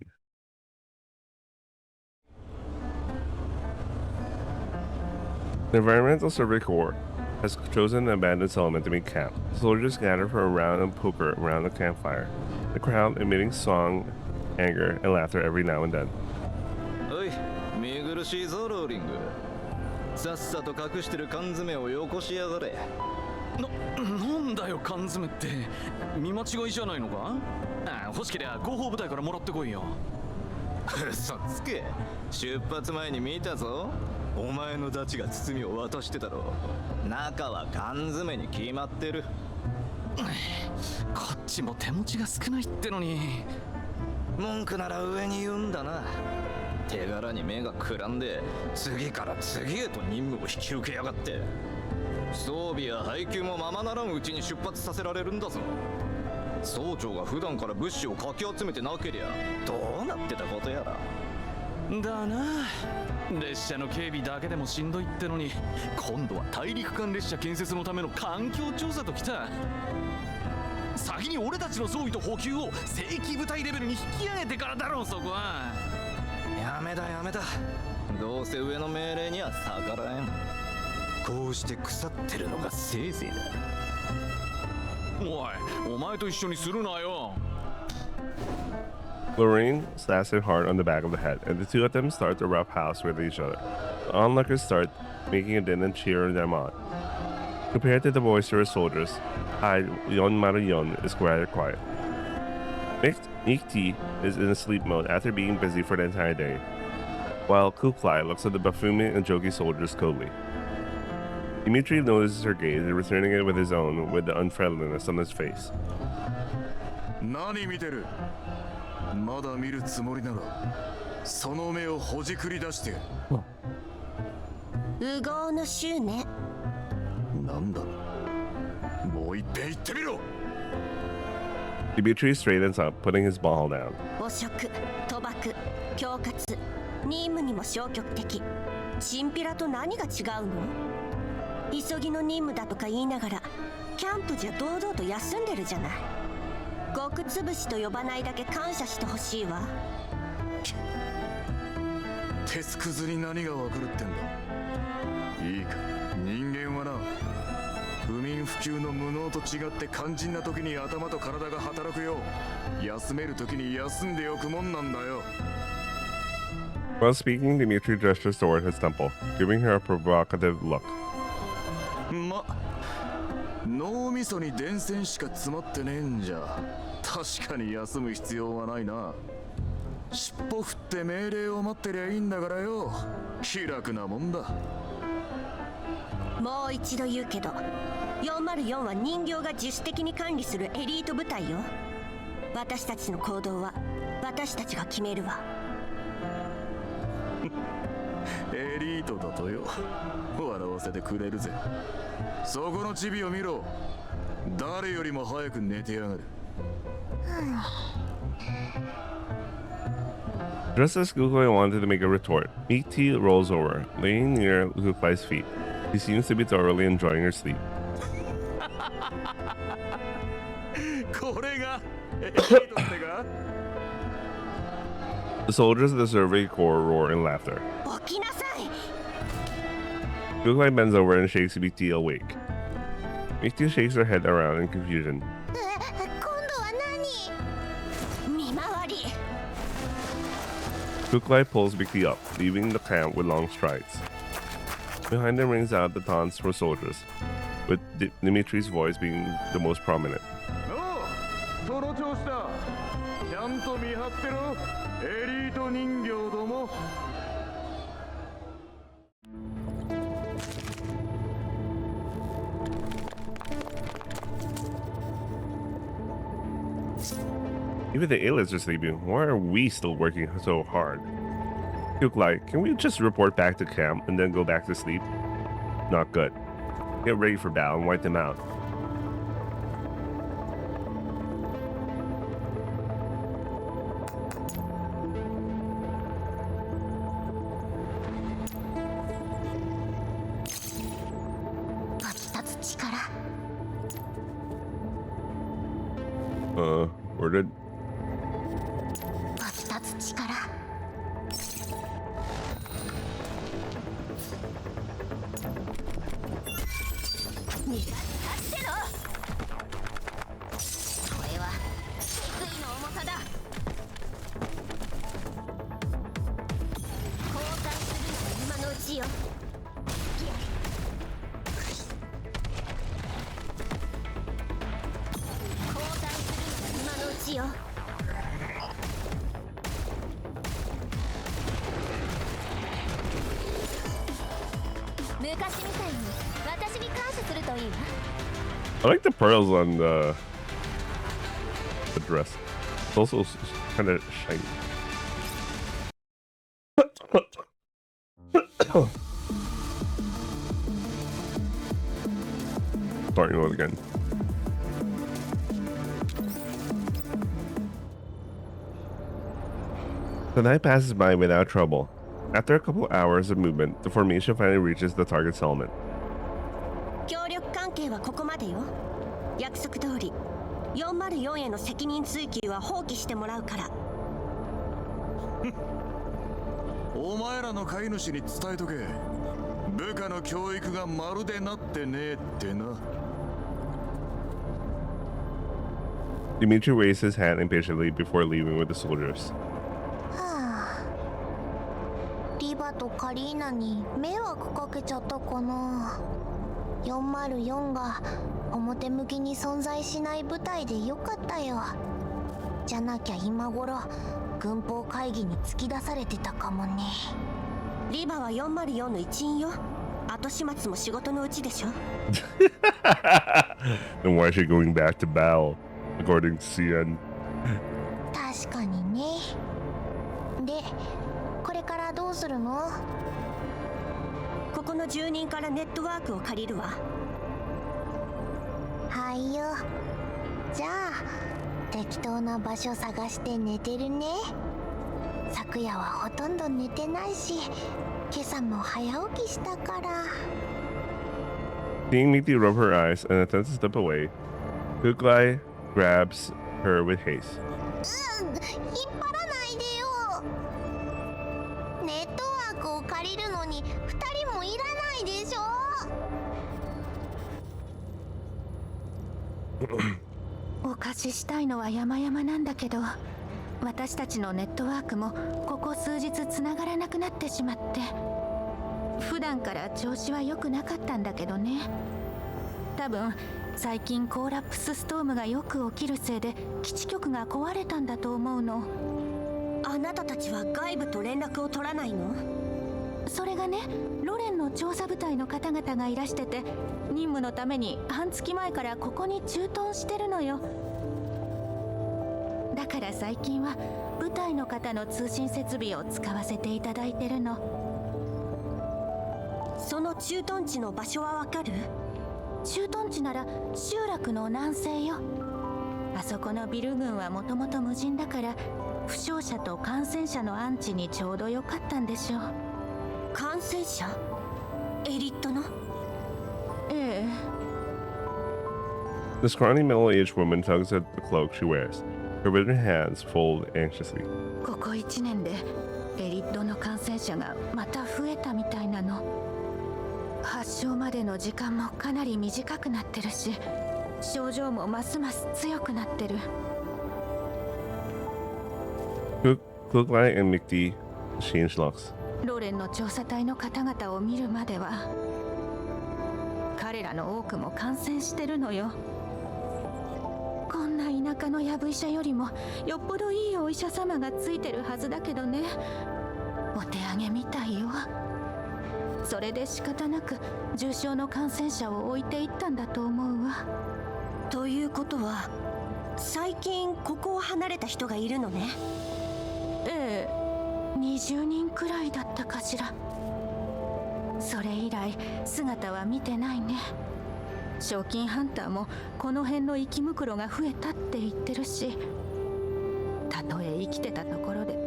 The Environmental Survey Corps has chosen an abandoned settlement to make camp. Soldiers gather for a round of poker around the campfire, the crowd emitting song, anger, and laughter every now and then. おい、見苦しいぞローリング。さっさと隠してる缶詰をよこしやがれ。なんだよ缶詰って、見間違いじゃないのか？欲しけりゃ広報部隊からもらってこいよ。嘘つけ。出発前に見たぞ。お前のダチが包みを渡してたろ。中は缶詰に決まってる。こっちも手持ちが少ないってのに。文句なら上に言うんだな。手柄に目がくらんで次から次へと任務を引き受けやがって。装備や配給もままならんうちに出発させられるんだぞ。総長が普段から物資をかき集めてなけりゃどうなってたことやら。だな。列車の警備だけでもしんどいってのに、今度は大陸間列車建設のための環境調査ときた。先に俺たちの装備と補給を正規部隊レベルに引き上げてからだろう。そこはやめだやめだ。どうせ上の命令には逆らえん。こうして腐ってるのがせいぜいだ。おい、お前と一緒にするなよ。Lorraine slaps him hard on the back of the head, and the two of them start to rough house with each other. The onlookers start making a din and cheering them on. Compared to the boisterous soldiers, Yon Marion is rather quiet. Nikti is in a sleep mode after being busy for the entire day, while Kuklai looks at the buffooning and jokey soldiers coldly. Dimitri notices her gaze and returning it with his own with the unfriendliness on his face. 何見てる？まだ見るつもりならその目をほじくり出して。右合の衆ね。なんだ？もう一遍言ってみろ。Dimitri straightens up, putting his ball down. 汚職、賭博、恐喝、任務にも消極的。チンピラと何が違うの？急ぎの任務だとか言いながらキャンプじゃ堂々と休んでるじゃない。極つぶしと呼ばないだけ感謝してほしいわ。鉄くずに何がわかるってんだ。いいか、人間はな、不眠不休の無能と違って肝心な時に頭と体が働くよ。休める時に休んでおくもんなんだよ。While speaking, Dimitri gestures toward his temple, giving her a provocative look. 脳みそに電線しか詰まってねえんじゃ確かに休む必要はないな。尻尾振って命令を待ってりゃいいんだからよ。気楽なもんだ。もう一度言うけど、404は人形が自主的に管理するエリート部隊よ。私たちの行動は私たちが決めるわ。エリートだとよ。笑わせてくれるぜ。そこのチビを見ろ。誰よりも早く寝てやがる。Just as Kuklai wanted to make a retort, Nikti rolls over, laying near Kuklai's feet. He seems to be thoroughly enjoying her sleep. これがエリートってか？ The soldiers of the Survey Corps roar in laughter. 起きなさい。Kuklai bends over and shakes Nikti awake. Nikti shakes her head around in confusion. 今度は何？見回り。Kuklai pulls Nikti up, leaving the camp with long strides. Behind them rings out the taunts for soldiers, with Dimitri's voice being the most prominent. その調子だ。ちゃんと見張ってろ、エリート人形ども。Even the aliens are sleeping. Why are we still working so hard? Look like, can we just report back to camp and then go back to sleep? Not good. Get ready for battle and wipe them out. Where did... I like the pearls on the dress. It's also kind of shiny. Starting with again. The night passes by without trouble. After a couple hours of movement, the formation finally reaches the target settlement. 協力関係はここまでよ。約束通り404への責任追及は放棄してもらうから。お前らの飼い主に伝えとけ。部下の教育がまるでなってねえってな。Dimitri raised his hand impatiently before leaving with the soldiers. リバとカリーナに迷惑かけちゃったかな。404が表向きに存在しない部隊でよかったよ。じゃなきゃ今頃軍法会議に突き出されてたかもね。リバは404の一員よ。後始末も仕事のうちでしょ。Then why is she going back to battle, according to CN? 確かにね。で、これからどうするの？ここの住人からネットワークを借りるわ。はいよ。じゃあ適当な場所探して寝てるね。昨夜はほとんど寝てないし、今朝も早起きしたから。Seeing Mithy rub her eyes and attempts to step away, Kuklai grabs her with haste. 引っ張らないでよ。ネットワークを借りるのに2人もいらないでしょ。お貸ししたいのは山々なんだけど、私たちのネットワークもここ数日つながらなくなってしまって、普段から調子は良くなかったんだけどね。多分最近コーラプスストームがよく起きるせいで基地局が壊れたんだと思うの。あなたたちは外部と連絡を取らないの？それがね、ロレンの調査部隊の方々がいらしてて、任務のために半月前からここに駐屯してるのよ。だから最近は部隊の方の通信設備を使わせていただいてるの。その駐屯地の場所はわかる？駐屯地なら集落の南西よ。あそこのビル群はもともと無人だから、負傷者と感染者の安置にちょうどよかったんでしょう。感染者？エリットの？ええ。The scrawny middle-aged woman tugs at the cloak she wears. Her withered hands fold anxiously. ここ1年でエリットの感染者がまた増えたみたいなの。発症までの時間もかなり短くなってるし、症状もますます強くなってる。Kuklai and Mikti exchange looks. ロレンの調査隊の方々を見るまでは彼らの多くも感染してるのよ。こんな田舎のやぶ医者よりもよっぽどいいお医者様がついてるはずだけどね。お手上げみたいよ。それで仕方なく重症の感染者を置いていったんだと思うわ。ということは最近ここを離れた人がいるのね。ええ、20人くらいだったかしら。それ以来姿は見てないね。賞金ハンターもこの辺の生き袋が増えたって言ってるし、たとえ生きてたところで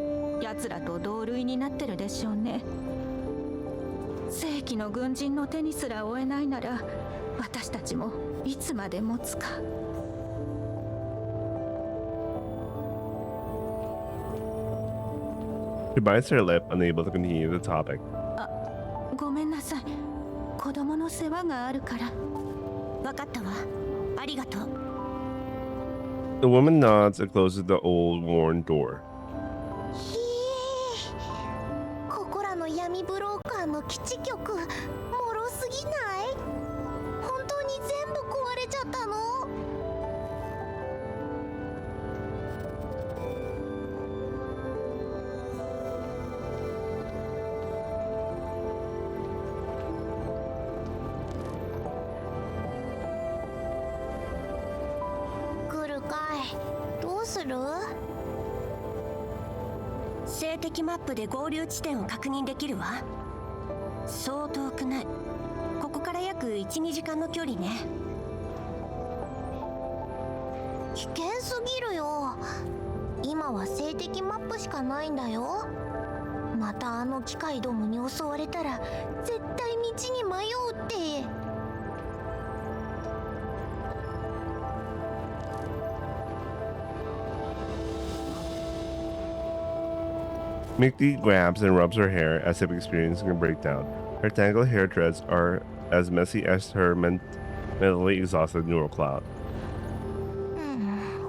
奴らと同類になってるでしょうね。正規の軍人の手にすら負えないなら私たちもいつまで持つか。She bites her lip, unable to continue the topic. ごめんなさい。子供の世話があるから。分かったわ。ありがとう。 The woman nods and closes the old, worn door. ひえ、ここらの闇ブローカーの基地局もろすぎない？本当に全部壊れちゃったの？来るかい？どうする？静的マップで合流地点を確認できるわ。そう遠くない。ここから約 1,2 時間の距離ね。危険すぎるよ。今は静的マップしかないんだよ。またあの機械どもに襲われたら絶対道に迷うって。Mickey grabs and rubs her hair as if experiencing a breakdown. Her tangled hair threads are as messy as her mentally exhausted neural cloud.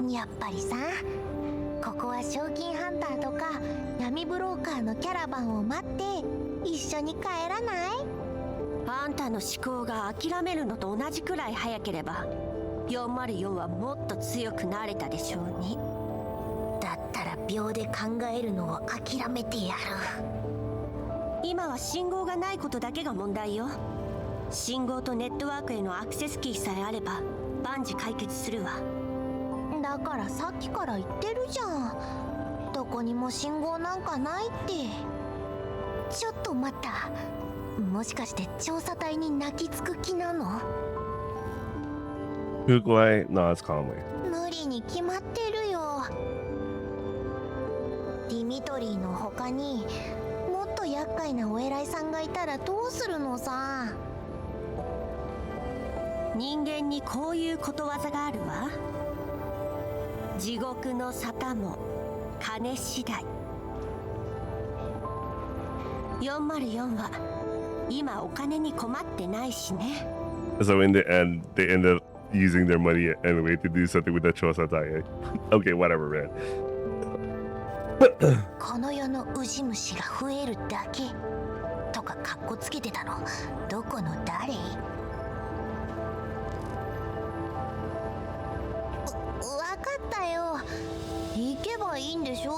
やっぱりさ、ここは賞金ハンターとか闇ブローカーのキャラバンを待って一緒に帰らない？あんたの思考が諦めるのと同じくらい早ければ404はもっと強くなれたでしょうに。だったら秒で考えるのを諦めてやる。今は信号がないことだけが問題よ。信号とネットワークへのアクセスキーさえあれば万事解決するわ。だからさっきから言ってるじゃん。どこにも信号なんかないって。ちょっと待った。もしかして調査隊に泣きつく気なの？ Kukulai nods calmly. 無理に決まってるよ。ディミトリーの他にもっと厄介なお偉いさんがいたらどうするのさ。人間にこういうことわざがあるわ。地獄の沙汰も金次第。404は今お金に困ってないしね。 So in the end, they end up using their money anyway to do something with the Chosatai. Okay, whatever, man. この世のウジ虫が増えるだけとかカッコつけてたのどこの誰？わかったよ。行けばいいんでしょ。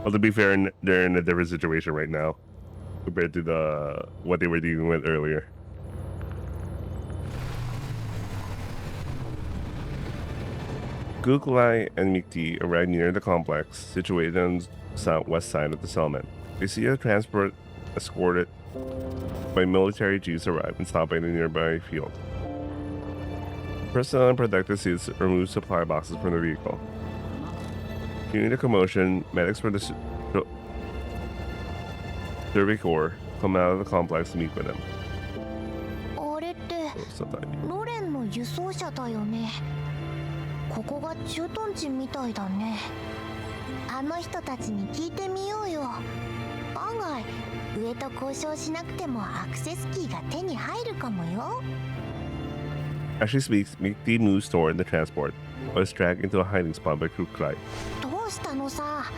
Well, to be fair, they're in a different situation right now compared to what they were dealing with earlier. Kukulai and Mikti arrive near the complex, situated on the southwest side of the settlement. They see a transport escorted by military jeeps arrive and stop by the nearby field. Personnel in protective suits remove supply boxes from the vehicle. Hearing the commotion, medics from the Survey Corps come out of the complex to meet with them. あれってロレンの輸送車だよね。ここが駐屯地みたいだね。あの人たちに聞いてみようよ。案外上と交渉しなくてもアクセスキーが手に入るかもよ。 As she speaks, Mikti moves toward the transport, but is dragged into a hiding spot by Kukulai. どうしたのさ。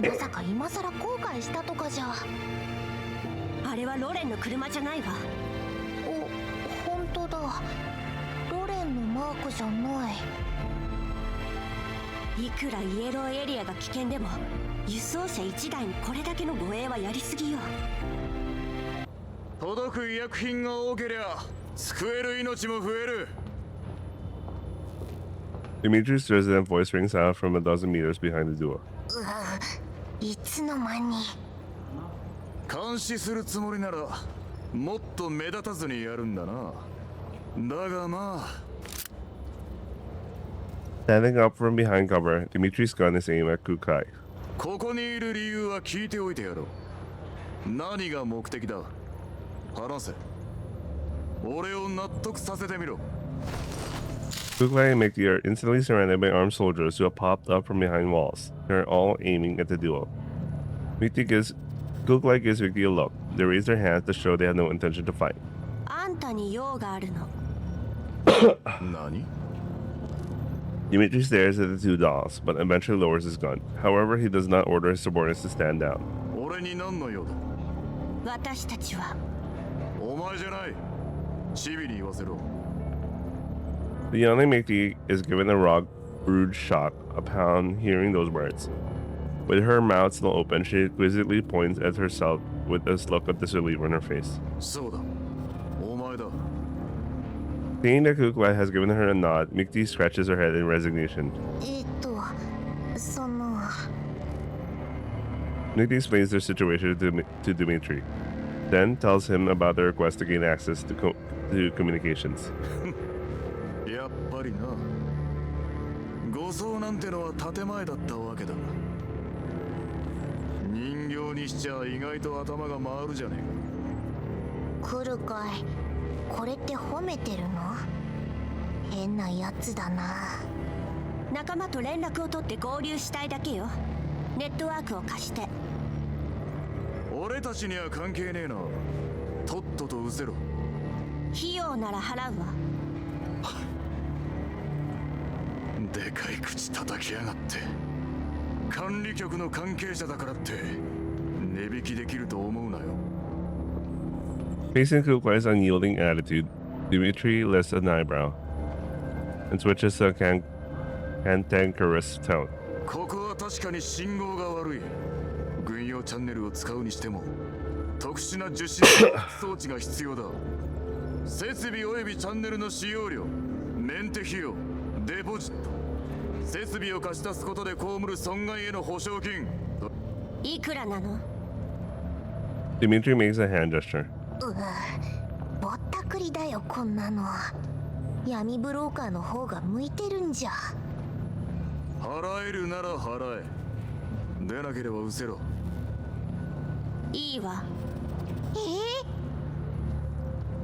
まさか今さら後悔したとかじゃ。あれはロレンの車じゃないわ。お、本当だ。ロレンのマークじゃない。いくらイエローエリアが危険でも輸送車1台にこれだけの護衛はやりすぎよ。届く医薬品が多けりゃ救える命も増える。 Dimitri's resonant voice rings out from a dozen meters behind the duo. いつの間に。監視するつもりならもっと目立たずにやるんだな。だがまあ。 Standing up from behind cover, Dimitri's gun is aimed at Kukai. ここにいる理由は聞いておいてやろう。何が目的だ。話せ。俺を納得させてみろ。 Kukai and Mickey are instantly surrounded by armed soldiers who have popped up from behind walls. They're all aiming at the duo. Kukai gives Mickey a look. They raise their hands to show they have no intention to fight. あんたに用があるの。何？ Dimitri stares at the two dolls, but eventually lowers his gun. However, he does not order his subordinates to stand down. 俺に何の用だ。私たちは。お前じゃない。チビに言わせろ。 The yelling Mickey is given a rude shock upon hearing those words. With her mouth still open, she exquisitely points at herself with a look of disbelief on her face. そうだ。お前だ。 Seeing that Kukai has given her a nod, Mickey scratches her head in resignation. その。 Mickey explains their situation to Dimitri, then tells him about their request to gain access to communications. やっぱりな。護送なんてのは建前だったわけだ。人形にしちゃ意外と頭が回るじゃねえか。来るかい。これって褒めてるの？変なやつだな。仲間と連絡を取って合流したいだけよ。ネットワークを貸して。俺たちには関係ねえな。とっとと失せろ。費用なら払うわ。でかい口叩きやがって。管理局の関係者だからって値引きできると思うなよ。 Facing Kukai's unyielding attitude, Dimitri lifts an eyebrow and switches to a cantankerous tone. ここは確かに信号が悪い。軍用チャンネルを使うにしても特殊な受信装置が必要だ。設備及びチャンネルの使用料、メンテ費用、デポジット、設備を貸し出すことで被る損害への保証金。いくらなの？ Dimitri makes a hand gesture. ぼったくりだよこんなの。闇ブローカーの方が向いてるんじゃ。払えるなら払え。出なければ失せろ。いいわ。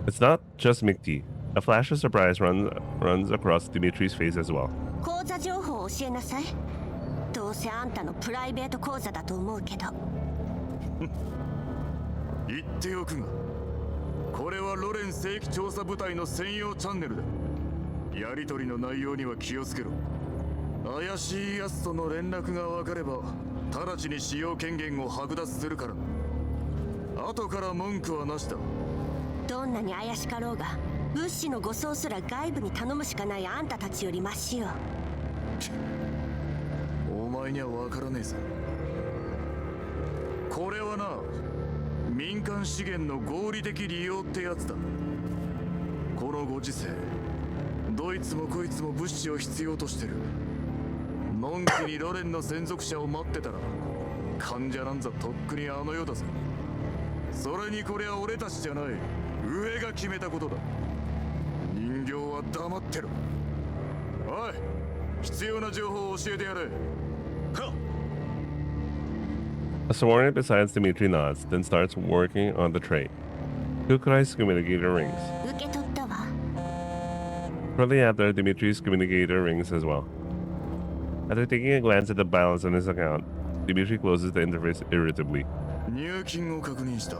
It's not just Mickey. A flash of surprise runs across Dimitri's face as well. 口座情報を教えなさい。どうせあんたのプライベート口座だと思うけど。言っておくが、これはロレン正規調査部隊の専用チャンネルだ。やり取りの内容には気をつけろ。怪しい奴との連絡が分かれば直ちに使用権限を剥奪するからな。後から文句はなしだ。どんなに怪しかろうが物資の護送すら外部に頼むしかないあんたたちよりマシよ。お前には分からねえさ。これはな、民間資源の合理的利用ってやつだ。このご時世、どいつもこいつも物資を必要としてる。のんきにロレンの専属者を待ってたら患者なんざとっくにあの世だぜ。それにこれは俺たちじゃない、上が決めたことだ。人形は黙ってろ。おい、必要な情報を教えてやれ。はっ。 A subordinate besides Dimitri nods, then starts working on the tray. Kukai's communicator rings. 受け取ったわ。 Shortly after, Dimitri's communicator rings as well. After taking a glance at the balance on his account, Dimitri closes the interface irritably. 入金を確認した。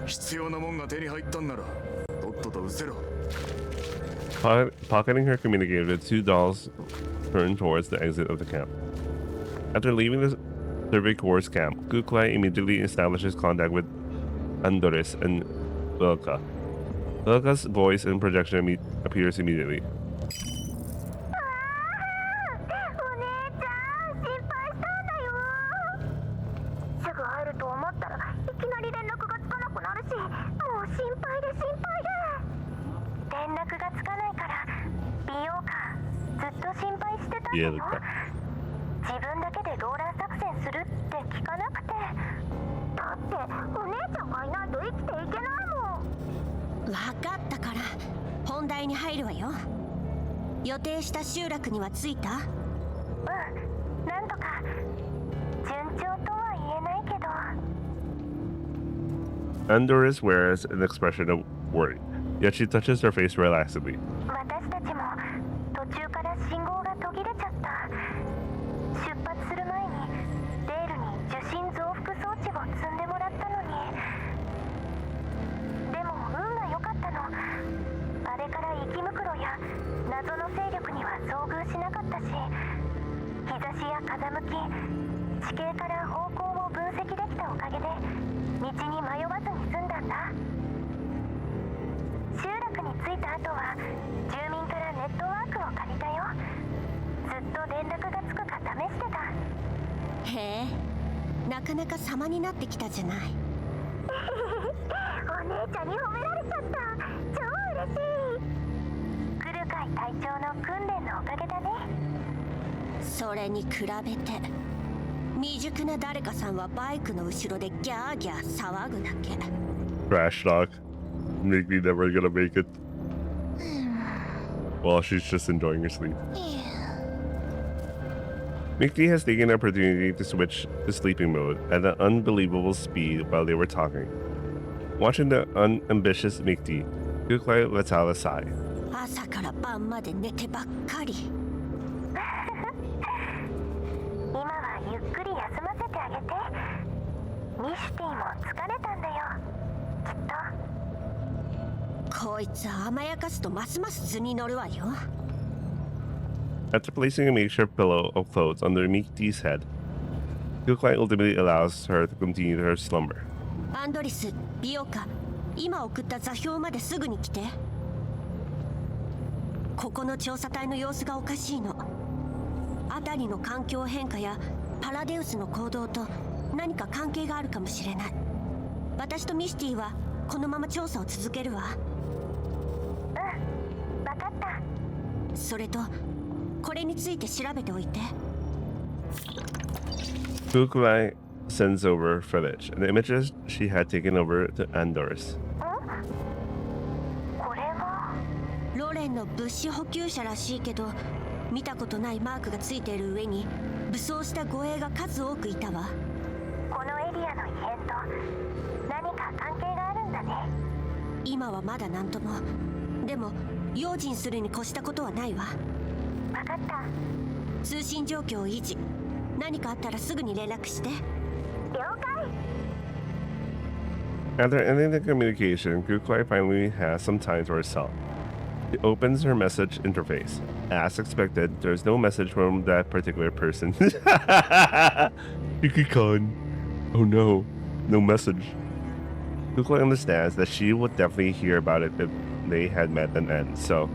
必要なもんが手に入ったんならとっとと失せろ。 Pocketing her communicator, the two dolls turn towards the exit of the camp. After leaving the Survey Corps camp, Kukai immediately establishes contact with Andores and Vilka. Vilka's voice and projection appears immediately. お姉ちゃん心配したんだよ。すぐ会えると思ったらいきなり連絡がつかなくなるし、もう心配で心配で。連絡がつかないから美容家ずっと心配してたんだよ。自分だけでローラー作戦するって聞かなくて。だってお姉ちゃんがいないと生きていけないもん。分かったから本題に入るわよ。予定した集落には着いた？うん、なんとか順調とは言えないけど。 Andores wears an expression of worry, yet she touches her face relaxedly. 私たちも途中から信号が途切れちゃった。出発する前にレールに受信増幅装置を積んでもらったのに。でも運が良かったの。あれから雪袋や謎の勢力には遭遇しなかったし、日差しや風向き、地形から方向を分析できたおかげで道に迷わずに済んだんだ。集落に着いた後は住民からネットワークを借りたよ。ずっと連絡がつくか試してた。へえ、なかなか様になってきたじゃない。お姉ちゃんに褒められちゃった。超嬉しい。クルカイ隊長の訓練のおかげだね。それに比べて未熟な誰かさんはバイクの後ろでギャーギャー騒ぐだけ。 Trash talk. Mickey never gonna make it. Well, she's just enjoying her sleep. Mickey has taken the opportunity to switch to sleeping mode at an unbelievable speed while they were talking. Watching the unambitious Mickey, Kuklai lets out a sigh. 朝から晩まで寝てばっかり。今はゆっくり休ませてあげて。ミシュティも疲れたんだよ、きっと。こいつ甘やかすとますます図に乗るわよ。 After placing a makeshift pillow of clothes under Mickey's head, Kuklai ultimately allows her to continue her slumber. アンドリス、ビオカ、今送った座標まですぐに来て。ここの調査隊の様子がおかしいの。辺りの環境変化やパラデウスの行動と何か関係があるかもしれない。私とミシティはこのまま調査を続けるわ。うん、分かった。それとこれについて調べておいて。 Kuklai sends over footage and the images she had taken over to Andores. これはロレンの物資補給車らしいけど、見たことないマークがついている上に武装した護衛が数多くいたわ。このエリアの異変と何か関係があるんだね。今はまだ何とも。でも用心するに越したことはないわ。分かった。通信状況を維持。何かあったらすぐに連絡して。了解。 After ending the communication, Kuklai finally has some time to herself. She opens her message interface. As expected, there's no message from that particular person. Yuki-kun. Oh no, no message. Kuklai understands that she would definitely hear about it if they had met an end, so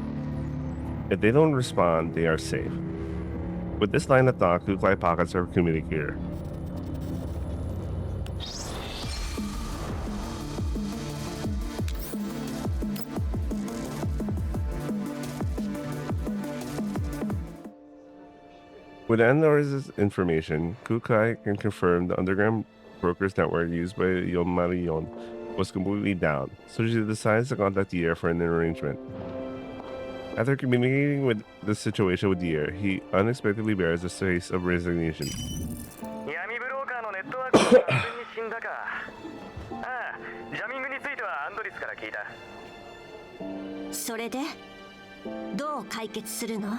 if they don't respond, they are safe. With this line of thought, Kuklai pockets her communicator. With Andor's information, Kuklai can confirm the underground brokers network used by Yomarion was completely down, so she decides to contact Dier for an arrangement. After communicating with the situation with Dier, he unexpectedly bears a face of resignation. 闇ブローカーのネットワークが完全に死んだか。ああ、ジャミングについてはアンドリスから聞いた。それでどう解決するの？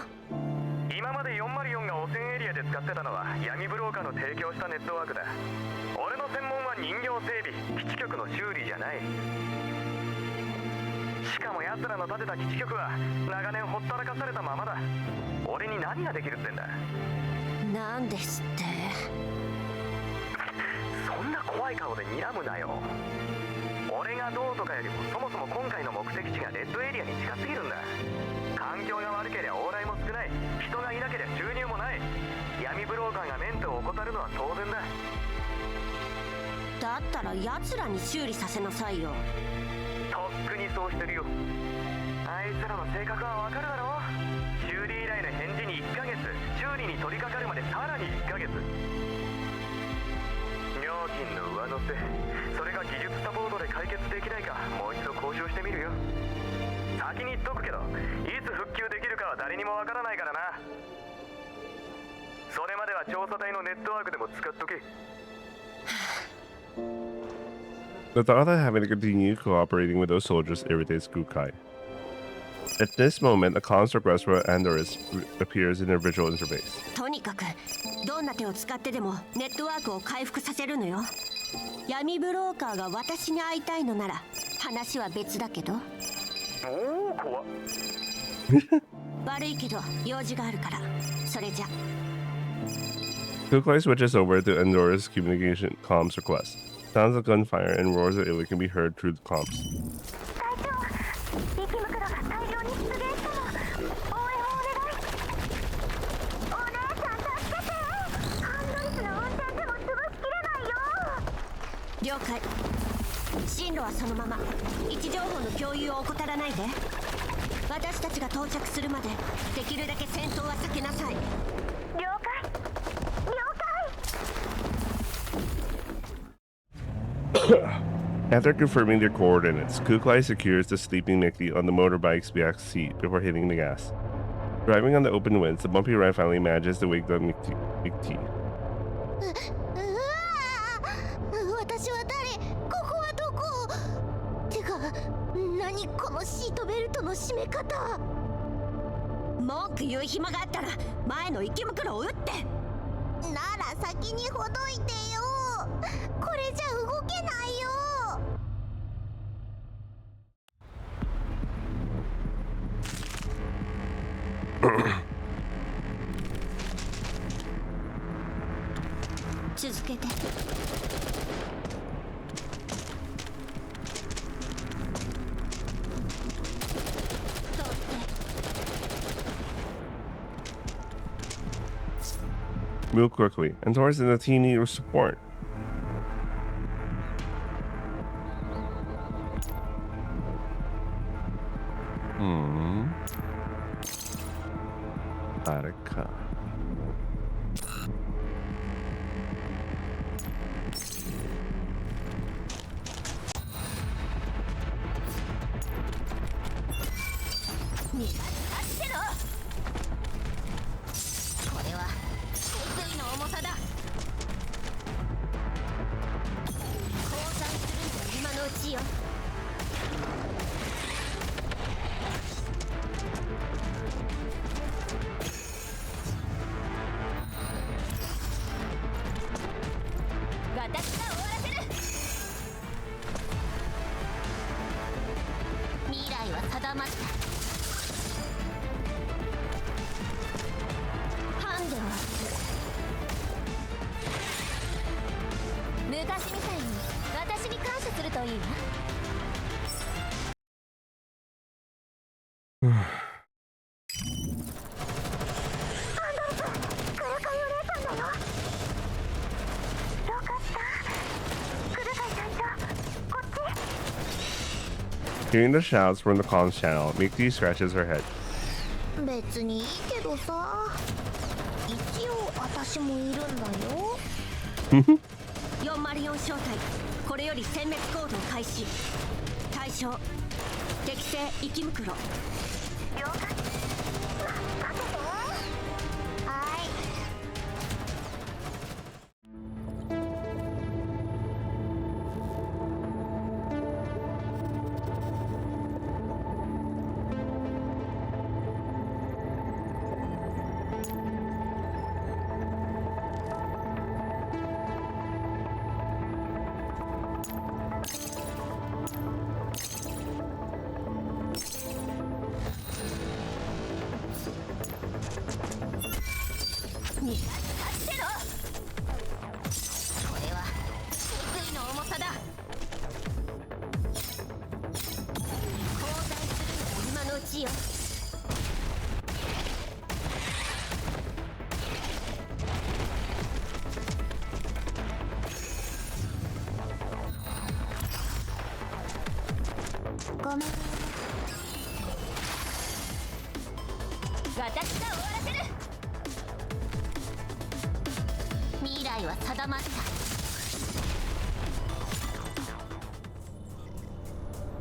今まで404が汚染エリアで使ってたのは闇ブローカーの提供したネットワークだ。俺の専門は人形整備、基地局の修理じゃない。しかも奴らの建てた基地局は長年ほったらかされたままだ。俺に何ができるってんだ。なんですって。そんな怖い顔で睨むなよ。それがどうとかよりも、そもそも今回の目的地がレッドエリアに近すぎるんだ。環境が悪ければ往来も少ない、人がいなければ収入もない。闇ブローカーがメンテを怠るのは当然だ。だったら奴らに修理させなさいよ。とっくにそうしてるよ。あいつらの性格はわかるだろ。修理依頼の返事に1ヶ月、修理に取り掛かるまでさらに1ヶ月。料金の上乗せ、それが技術サポートで解決できないか、もう一度交渉してみるよ。先に言っとくけど、いつ復旧できるかは誰にもわからないからな。それまでは調査隊のネットワークでも使っとけ。The thought of having to continue cooperating with those soldiers irritates Kukai. At this moment, a comms request for Andorus appears in their visual interface. とにかくどんな手を使ってでもネットワークを回復させるのよ。闇ブローカーが私に会いたいのなら話は別だけど。おお、怖っ。悪いけど用事があるから、それじゃ。Kukai switches over to Andorus communication comms request. Sounds of gunfire and roars of ill can be heard through the comms. 隊長、生き袋が大量に出現したの。応援をお願い。お姉ちゃん助けて。ハンドリスの運転でも潰しきれないよ。了解。進路はそのまま。位置情報の共有を怠らないで。私たちが到着するまでできるだけ戦闘は避けなさい。了解。了解。After confirming their coordinates, Kukai secures the sleeping Mickey on the motorbike's back seat before hitting the gas. Driving on the open winds, the bumpy ride finally manages to wake up Mickey. 私は誰？ここはどこ？てか、何このシートベルトの締め方？文句言う暇があったら前の池袋を撃って。なら先にほどいてよ。これじゃ動けないよ。続けて。Move quickly, and towards the team need your support. Araka. Hearing the shouts from the comms channel, Mickey scratches her head. 別にいいけどさ。一応私もいるんだよ。404小隊、これより殲滅行動開始。対象敵性池袋。了解。待ってて。はい。ごめん。私が終わらせる。未来は定まった。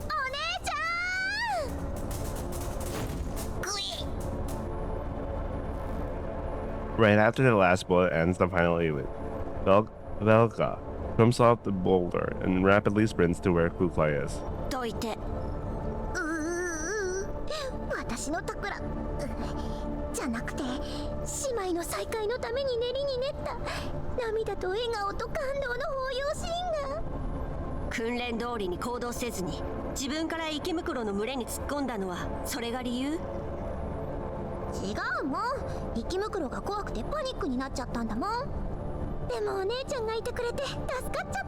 お姉ちゃん。グイ。 Right after the last bullet ends the final event, Velka jumps off the boulder and rapidly sprints to where Kuklai is. どいて。私の宝じゃなくて、姉妹の再会のために練りに練った涙と笑顔と感動の抱擁シーンが。訓練通りに行動せずに自分から池袋の群れに突っ込んだのはそれが理由？違うもん。池袋が怖くてパニックになっちゃったんだもん。でもお姉ちゃんがいてくれて助かっちゃっ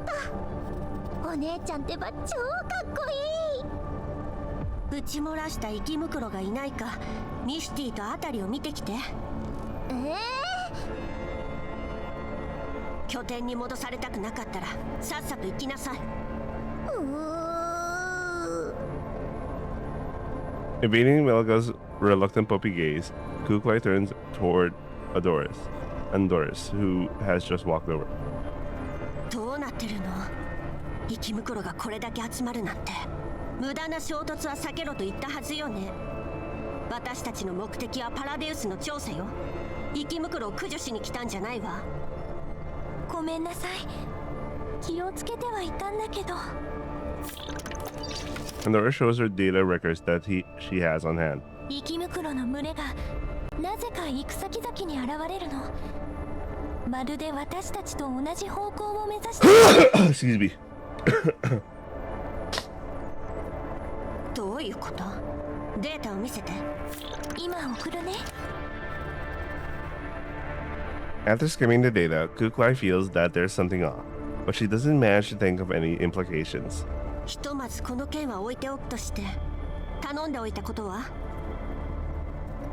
た。お姉ちゃんってば超かっこいい。打ち漏らした池袋がいないかミシティとあたりを見てきて。拠点に戻されたくなかったらさっさと行きなさい。Evading Velga's reluctant puppy gaze, Kuklai turns toward Andoris, who has just walked over. どうなってるの？池袋がこれだけ集まるなんて。無駄な衝突は避けろと言ったはずよね。私たちの目的はパラデウスの調査よ。池袋を駆除しに来たんじゃないわ。ごめんなさい。気をつけてはいたんだけど。Andoris shows her data records that she has on hand. 池袋の群れがなぜか行く先々に現れるの。まるで私たちと同じ方向を目指して。Excuse me. どういうこと？データを見せて。今送るね。After skimming the data, Kuklai feels that there's something off, but she doesn't manage to think of any implications. ひとまずこの件は置いておくとして頼んでおいたことは？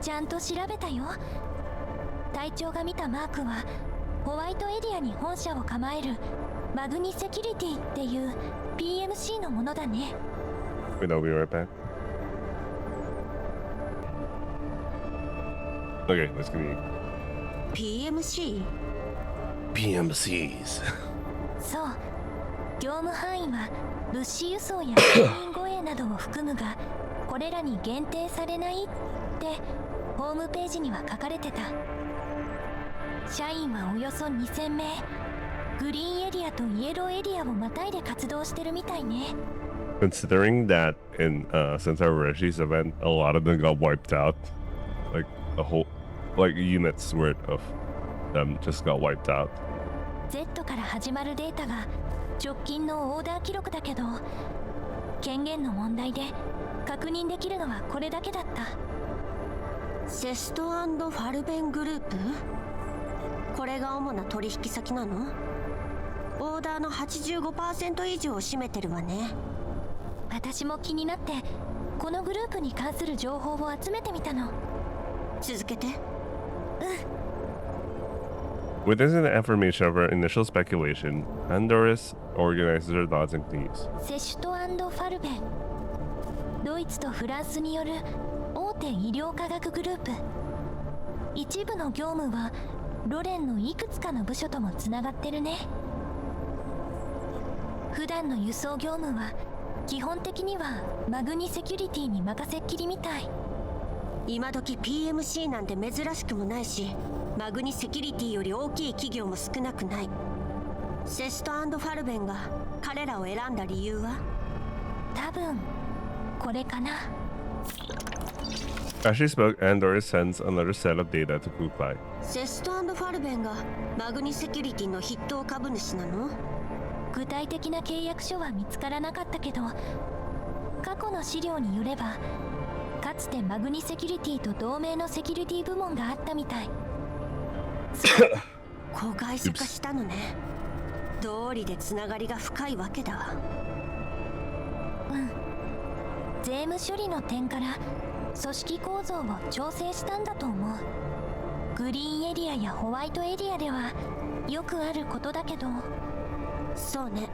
ちゃんと調べたよ。隊長が見たマークはホワイトエリアに本社を構えるマグニセキュリティっていう PMC のものだね。Wait, I'll be right back. Okay, let's continue. PMC？ PMCs. そう。業務範囲は物資輸送や人員護衛などを含むが、これらに限定されないってホームページには書かれてた。社員はおよそ2000名。グリーンエリアとイエローエリアをまたいで活動してるみたいね。Considering that in since our Regis event, a lot of them got wiped out. Like a whole, like units worth of them just got wiped out. Z から始まるデータが直近のオーダー記録だけど、権限の問題で確認できるのはこれだけだった。セスト&ファルベングループ？これが主な取引先なの？オーダーの 85% 以上を占めてるわね。私も気になってこのグループに関する情報を集めてみたの。続けて。With this an affirmation of her initial speculation, Andoris organizes her thoughts and clues. セシュト&ファルベン、ドイツとフランスによる大手医療科学グループ。一部の業務はロレンのいくつかの部署ともつながってるね。普段の輸送業務は基本的にはマグニセキュリティに任せっきりみたい。今時 PMC なんて珍しくもないし、マグニセキュリティより大きい企業も少なくない。セスト&ファルベンが彼らを選んだ理由は？多分これかな。As she spoke, Andoris sends another set of data to Kuklai. セスト&ファルベンがマグニセキュリティの筆頭株主なの？具体的な契約書は見つからなかったけど、過去の資料によればかつてマグニセキュリティと同盟のセキュリティ部門があったみたい。子会社化したのね。道理でつながりが深いわけだわ。うん。税務処理の点から組織構造を調整したんだと思う。グリーンエリアやホワイトエリアではよくあることだけど。そうね。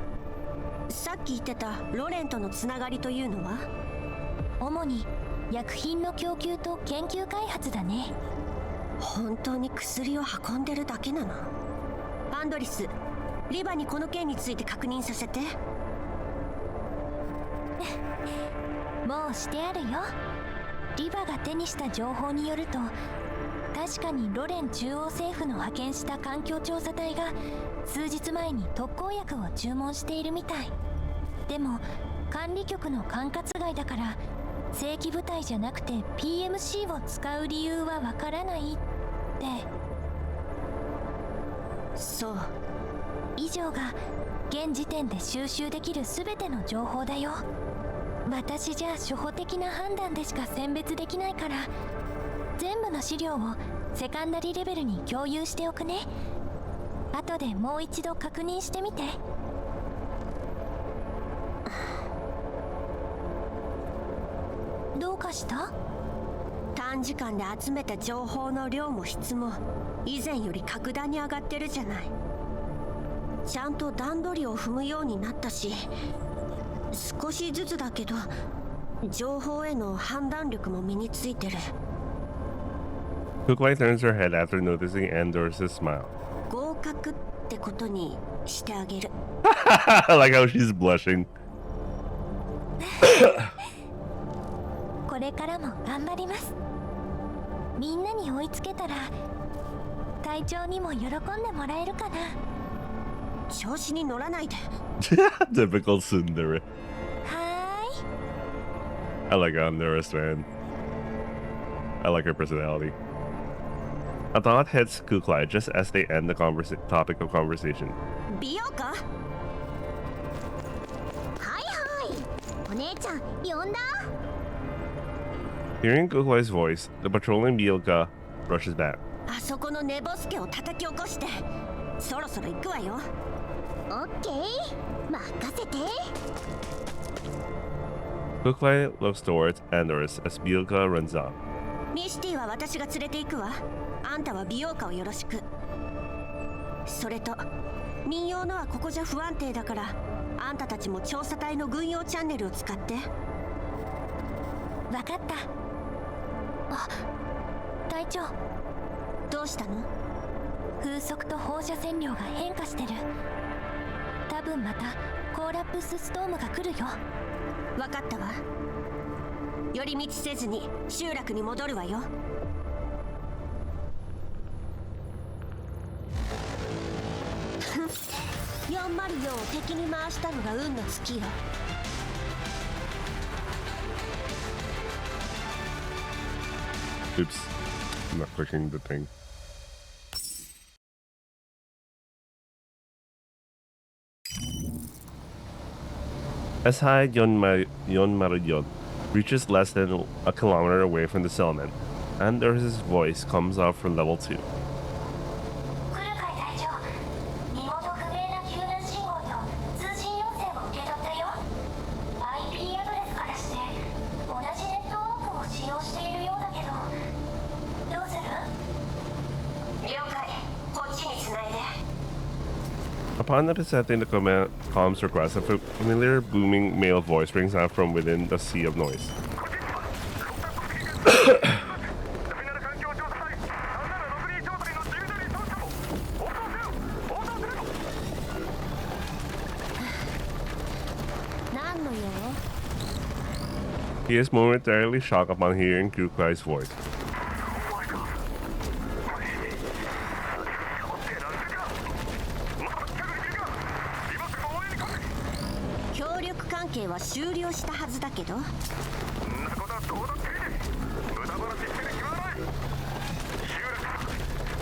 さっき言ってたロレンとのつながりというのは？主に薬品の供給と研究開発だね。本当に薬を運んでるだけなの？アンドリス、リバにこの件について確認させて。もうしてあるよ。リバが手にした情報によると、確かにロレン中央政府の派遣した環境調査隊が数日前に特効薬を注文しているみたい。でも管理局の管轄外だから正規部隊じゃなくて PMC を使う理由はわからないって。そう。以上が現時点で収集できる全ての情報だよ。私じゃ初歩的な判断でしか選別できないから、全部の資料をセカンダリレベルに共有しておくね。後でもう一度確認してみて。どうかした？短時間で集めた情報の量も質も以前より格段に上がってるじゃない。ちゃんと段取りを踏むようになったし、少しずつだけど情報への判断力も身についてる。Kuklai turns her head after noticing Andor's smile. 合格ってことにしてあげる。I like how she's blushing. これからも頑張ります。みんなに追いつけたら隊長にも喜んでもらえるかな。調子に乗らないで。Typical Tsundere. はーい。 I like Andor's, man. I like her personality. A thought hits Kuklai just as they end the topic of conversation. 美容か？はいはい、お姉ちゃん呼んだ？ Hearing Kuklai's voice, the patrolling Bielka rushes back. あそこの寝ぼすけを叩き起こして、そろそろ行くわよ。オッケー、任せて。 Kuklai looks towards Andor's as Bielka runs off. ミシティは私が連れて行くわ。あんたは美容家をよろしく。それと民謡のはここじゃ不安定だから、あんたたちも調査隊の軍用チャンネルを使って。わかった。あ、隊長。どうしたの？風速と放射線量が変化してる。多分またコーラプスストームが来るよ。わかったわ。寄り道せずに集落に戻るわよ。404を敵に回したのが運の尽きよ。Oops. I'm not clicking the thing. As high Yonmarayon reaches less than a kilometer away from the settlement, Anders' voice comes out from level 2. 'Upon accepting the comms request, a familiar booming male voice rings out from within the sea of noise. He is momentarily shocked upon hearing Kuklai's voice. 協力関係は終了したはずだけど。そんなことはどうだっていい。無駄話してる暇はない。集落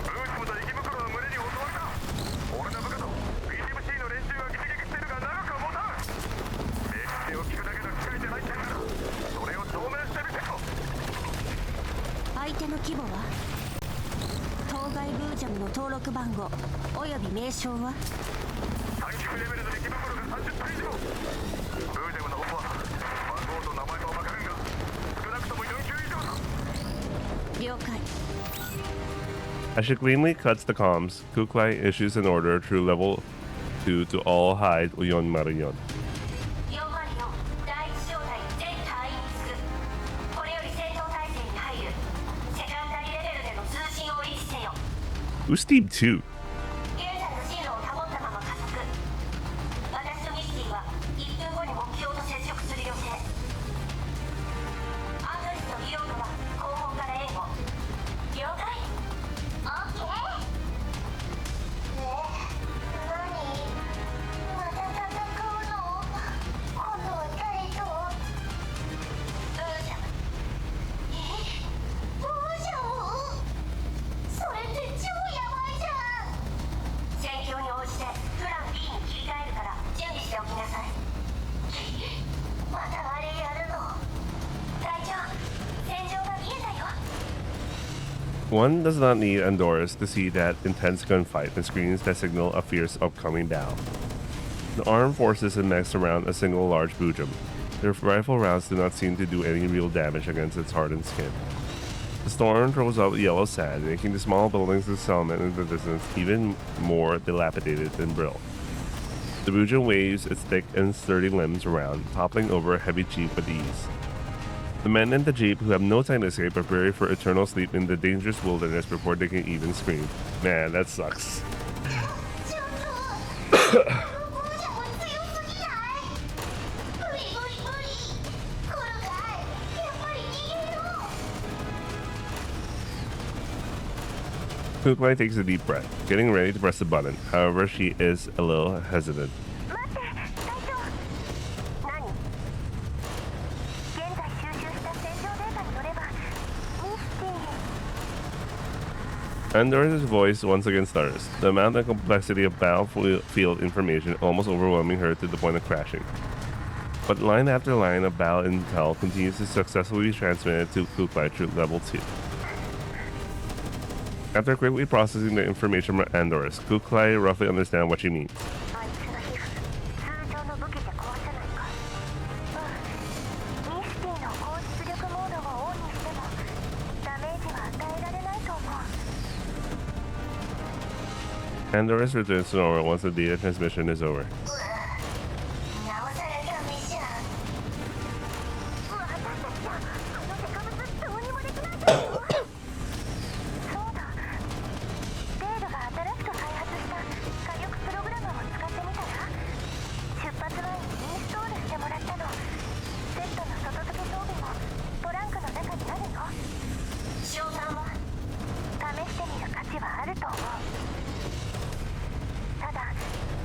ブーツムと池袋の群れに襲われた。俺の部下と PMC の連中が撃撃してるが長くは持たん。命令を聞くだけの機会じゃないってんだ。それを証明してみせろ。相手の規模は？当該ブージャムの登録番号および名称は？最終レベルの池袋が30体以上。ブージャムの方は番号と名前は分からんが、少なくとも4級以上だ。了解。 As she cleanly cuts the comms, Kuklai issues an order through level 2 to all hide Yonmarayon. 404第一小隊全隊員につく。Who's Team 2? 現在の進路を保ったまま加速。私とミスティは1分後に目標と接触する予定。アンドリスとリオーカは後方から援護。了解。オッケー。何また戦うの？今度は誰と？ブージャム。どうしよう？それって超やばいじゃん。戦況に応じてプラン B に切り替えるから準備しておきなさい。またあれやるの？隊長、戦場が見えたよ。One does not need Andorras to see that intense gunfight and screens that signal a fierce upcoming battle. The armed forces and mechs surround a single large boojum. Their rifle rounds do not seem to do any real damage against its hardened skin. The storm throws up yellow sand, making the small buildings and settlement in the distance even more dilapidated than Brill. The boojum waves its thick and sturdy limbs around, toppling over a heavy jeep with ease. The men in the jeep, who have no time to escape, are buried for eternal sleep in the dangerous wilderness before they can even scream. Man, that sucks. ちょっと。このボージャも強すぎない？無理。来るかい？やっぱり逃げよう。 Kuklai takes a deep breath, getting ready to press the button. However, she is a little hesitant. 待って隊長。何？現在収集した戦場データによればミスティ Andorra's voice once again stutters, the amount and complexity of battlefield information almost overwhelming her to the point of crashing. But line after line of battle intel continues to successfully be transmitted to Kuklai through level 2. After quickly processing the information from Andorras, Kuklai roughly understands what she means. あいつの皮膚通常の武器じゃ壊せないか。ミスティの高出力モードをオンにしてもダメージは与えられないと思う。 Andorras returns to normal once the data transmission is over. なおさらダメじゃん。私たちじゃあのデカブツどうにもできないだろ。そうだ。デールが新しく開発した火力プログラムを使ってみたら出発前にインストールしてもらったの。セットの外付け装備もトランクの中にあるよ。賞賛は試してみる価値はあると思う。ただ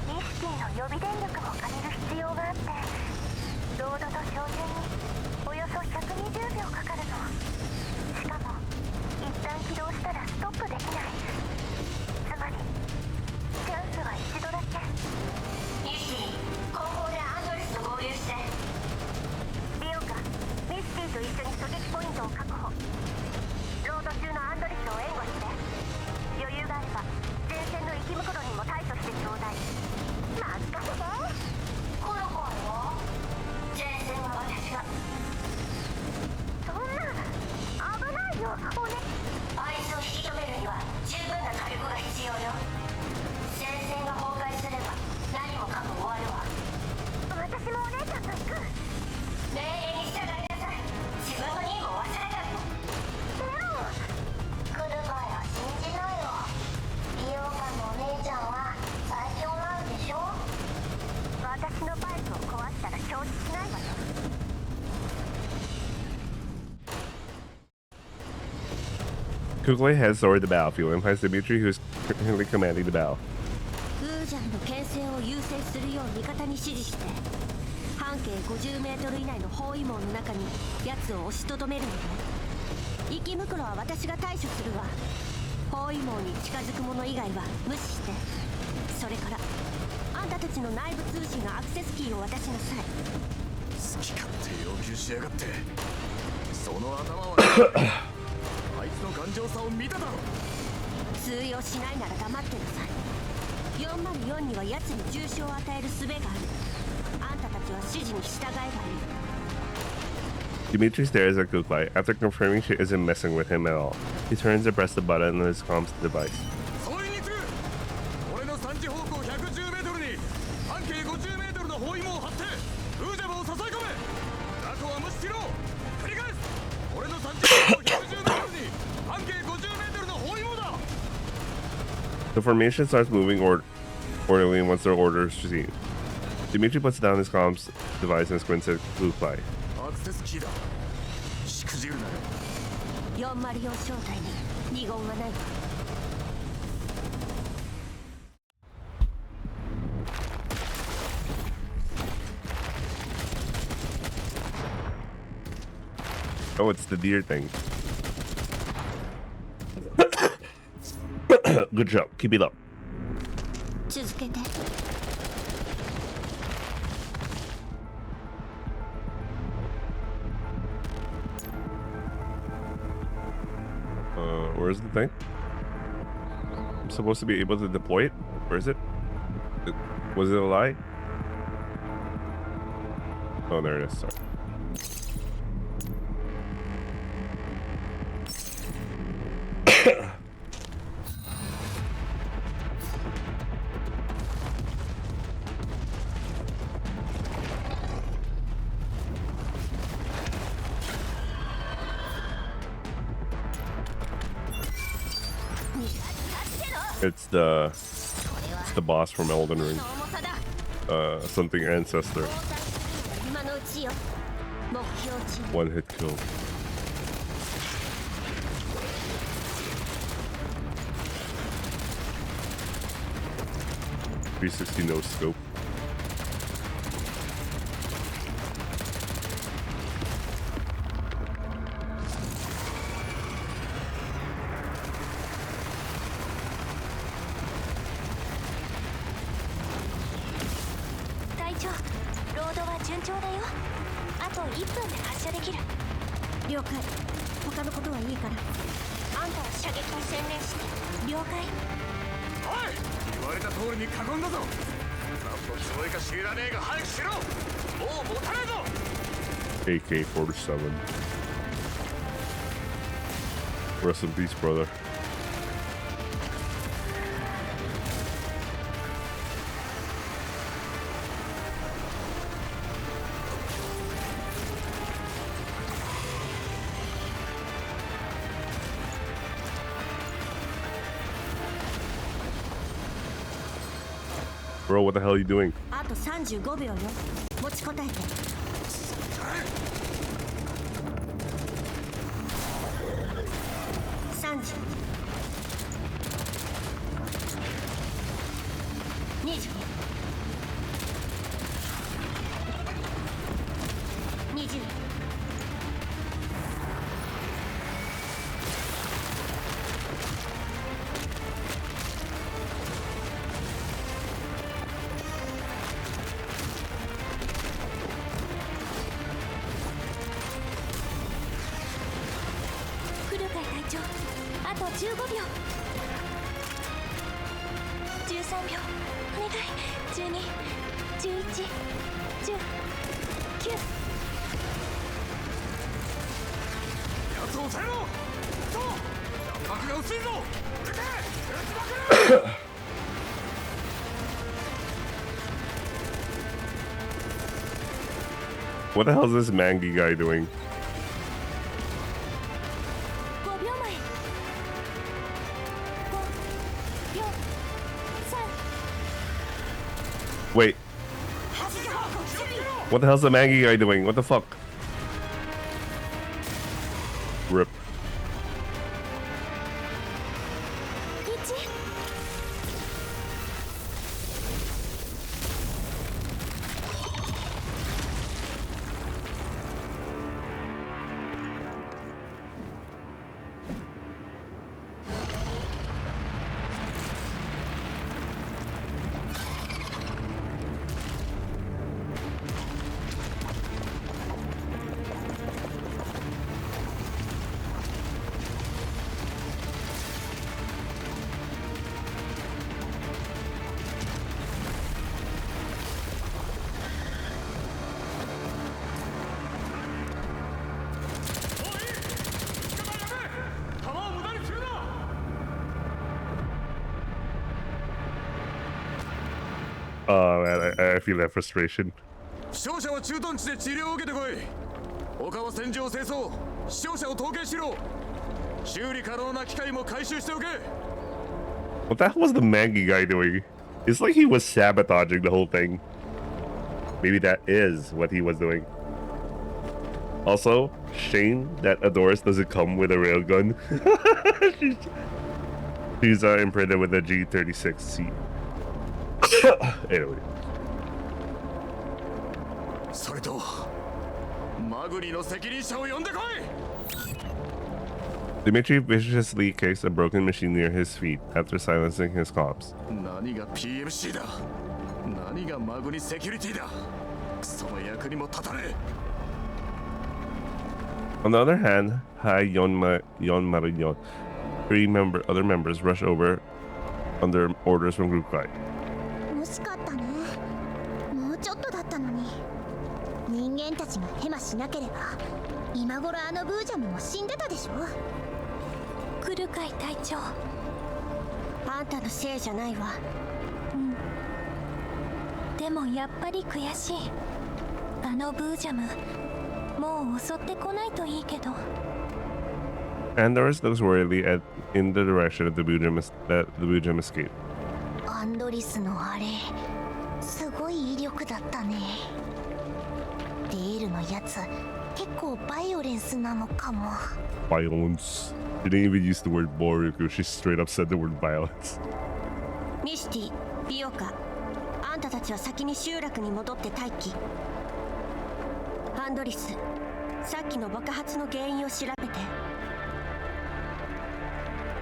ミスティの予備電力も借りる必要があってロードと照準におよそ120秒かかるの。しかも一旦起動したらストップできない。つまりチャンスは一度だけ。ミスティ、後方でアンドリスと合流して。リオカ、ミスティと一緒に狙撃ポイントを確保。ロード中のアンドリスを援護して余裕があれば前線の生き袋にも対処してちょうだい。任せて。コロコロ前線は私が。そんな危ないよおね。あいつを引き止めるには十分な火力が必要よ。戦線が崩壊すれば何もかも終わるわ。私もお姉ちゃんと行く。命令に従いなさい。自分の任務を忘れない。でも来る前は信じなよ。リオカのお姉ちゃんは最強なんでしょ？私のバイクを壊したら承知しないわよ。 Kuklai heads toward the battlefield and finds Dimitri, who is currently commanding the battle. ブージャムの牽制を優先するよう味方に指示して半径50メートル以内の包囲網の中に奴を押しとどめるのよ。生き袋は私が対処するわ。包囲網に近づく者以外は無視して。それからあんたたちの内部通信のアクセスキーを渡しなさい。好き勝手要求しやがって。その頭はあいつの頑丈さを見ただろ。通用しないなら黙ってなさい。404には奴に重傷を与える術がある。あんたたちは指示に従えばいい。 Dimitri stares at Kuklai. After confirming she isn't messing with him at all, he turns to press the button on his comms device. 総員に次ぐ。俺の3時方向110メートルに半径50メートルの包囲網を張ってブージャムを誘い込め。あとは無視しろ。繰り返す。俺の3時方向110メートルに半径50メートルの包囲網だ。The formation starts moving orderly once their order is received. Dimitri puts down his comms device and squints at Bluefly. アクセスキーだ。しくじるなよ。404正体に二言はない。Oh, it's the deer thing. Good job. Keep it up. 続けて。Where's the thing? I'm supposed to be able to deploy it? Where is it? Was it a lie? Oh, there it is. Sorry. It's the boss from Elden Ring. Something ancestor. One hit kill. .360 no scope. AK-47. Rest in peace, brother. Bro, what the hell are you doing? あと35秒よ。持ちこたえて。30、25、20。あと15秒。13秒。お願い。12、11、10、9。やつを抑えろ。そう。弾幕が薄いぞ。撃て。撃ちまくれ。What the hell is this Mangi guy doing? Wait. What the hell's the Mangi guy doing? What the fuck? Rip. Oh man, I feel that frustration. 負傷者は駐屯地で治療を受けてこい。他は戦場を清掃。死傷者を統計しろ。修理可能な機械も回収しておけ。What the hell was the Mangi guy doing? It's like he was sabotaging the whole thing. Maybe that is what he was doing. Also, shame that Adoris doesn't come with a railgun. she's imprinted with a G36C. Anyway. それとマグニの責任者を呼んでこい。 Dmitry viciously kicks a broken machine near his feet after silencing his cops. 何が PMC だ。何がマグニセキュリティだ。クソの役にも立たねえ。 On the other hand, Hai Yon three other members rush over under orders from Group Guy. 惜しかったね。もうちょっとだったのに。人間たちがヘマしなければ今頃あのブージャムも死んでたでしょ。クルカイ隊長。あんたのせいじゃないわ。でもやっぱり悔しい。あのブージャムもう襲ってこないといいけど。 Andorus looks worriedly in the direction of the Bujam escaped. アンドリスのあれすごい威力だったね。デールのやつ結構バイオレンスなのかも。 Violence. She didn't even use the word Boruku. She straight up said the word violence. ミシティ、ビオカ、あんたたちは先に集落に戻って待機。アンドリス、さっきの爆発の原因を調べて。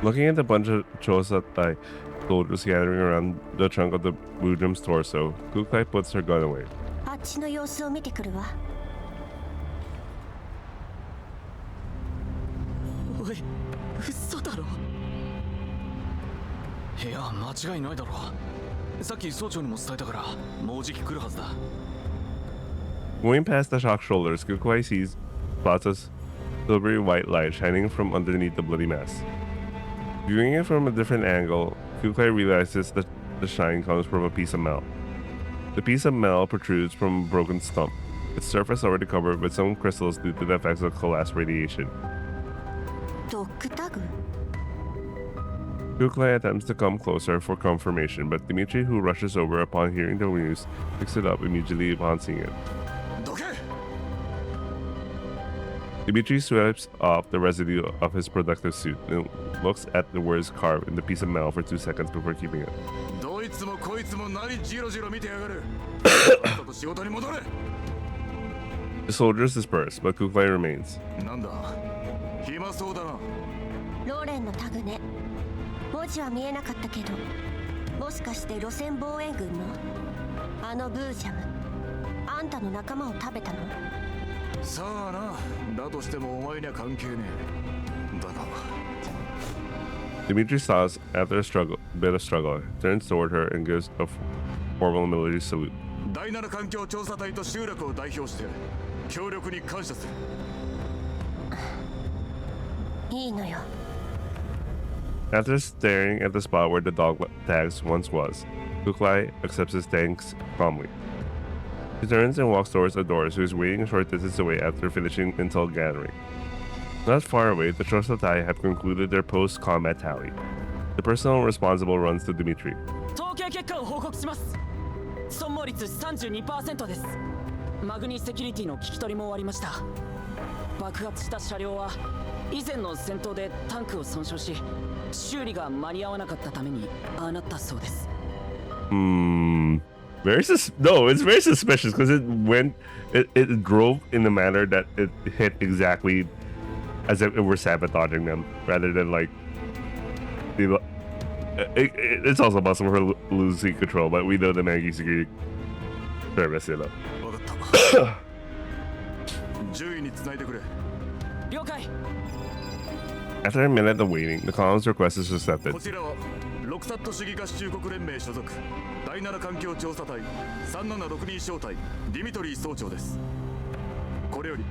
Looking at the bunch of Chosatai soldiers gathering around the trunk of the Bujam's torso, Kukai puts her gun away. あっちの様子を見てくるわ。おい、嘘だろ。いや、間違いないだろ。さっき総長にも伝えたから、もうじき来るはずだ。 Going past the shocked shoulders, Kukai sees Plaza's silvery white light shining from underneath the bloody mess. Viewing it from a different angle, Kukai realizes that the shine comes from a piece of metal. The piece of metal protrudes from a broken stump, its surface already covered with some crystals due to the effects of collapsed radiation. ドッグタグ？ Kukai attempts to come closer for confirmation, but Dmitry, who rushes over upon hearing the news, picks it up immediately upon seeing it. どけ。 Dmitry swipes off the residue of his protective suit and looks at the words carved in the piece of metal for 2 seconds before keeping it. どいつもこいつも何ジロジロ見てやがる。ちょっと仕事に戻れ。 The soldiers disperse, but Kukai remains. なんだ。暇そうだな。ローレンのタグね。文字は見えなかったけど、もしかして路線防衛軍のあのブージャム、あんたの仲間を食べたの？さあな。だとしてもお前には関係ねえ。だが。 Dmitry saws after a bit of struggle, turns toward her and gives a formal military salute. 第7環境調査隊と集落を代表して協力に感謝する。いいのよ。 After staring at the spot where the dog tags once was, Kukai accepts his thanks calmly. He turns and walks towards Adoris, who is waiting a short distance away after finishing intel gathering. Not far away, the Chosatai have concluded their post-combat tally. The person responsible runs to Dmitry. 統計結果を報告します。損耗率 32% です。マグニセキュリティの聞き取りも終わりました。爆発した車両は以前の戦闘でタンクを損傷し、修理が間に合わなかったためにああなったそうです。No, it's very suspicious because it drove in a manner that it hit exactly as if it were sabotaging them rather than like it's also possible for losing control, but we know the Mangi security service, you know. 分かった。獣医に繋いでくれ。了解。 After a minute of waiting, the column's request is accepted. こちらはロクサット主義合衆国連盟所属第7環境調査隊3762小隊ディミトリー総長です。これより。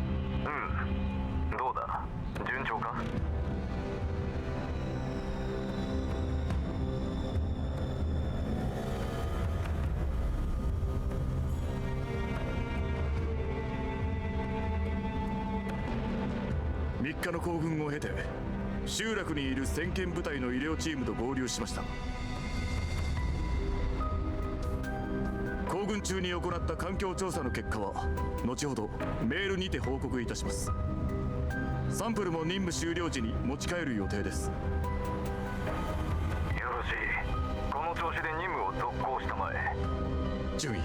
どうだ順調か。3日の行軍を経て集落にいる先遣部隊の医療チームと合流しました。行軍中に行った環境調査の結果は後ほどメールにて報告いたします。サンプルも任務終了時に持ち帰る予定です。よろしい。この調子で任務を続行したまえ。順位、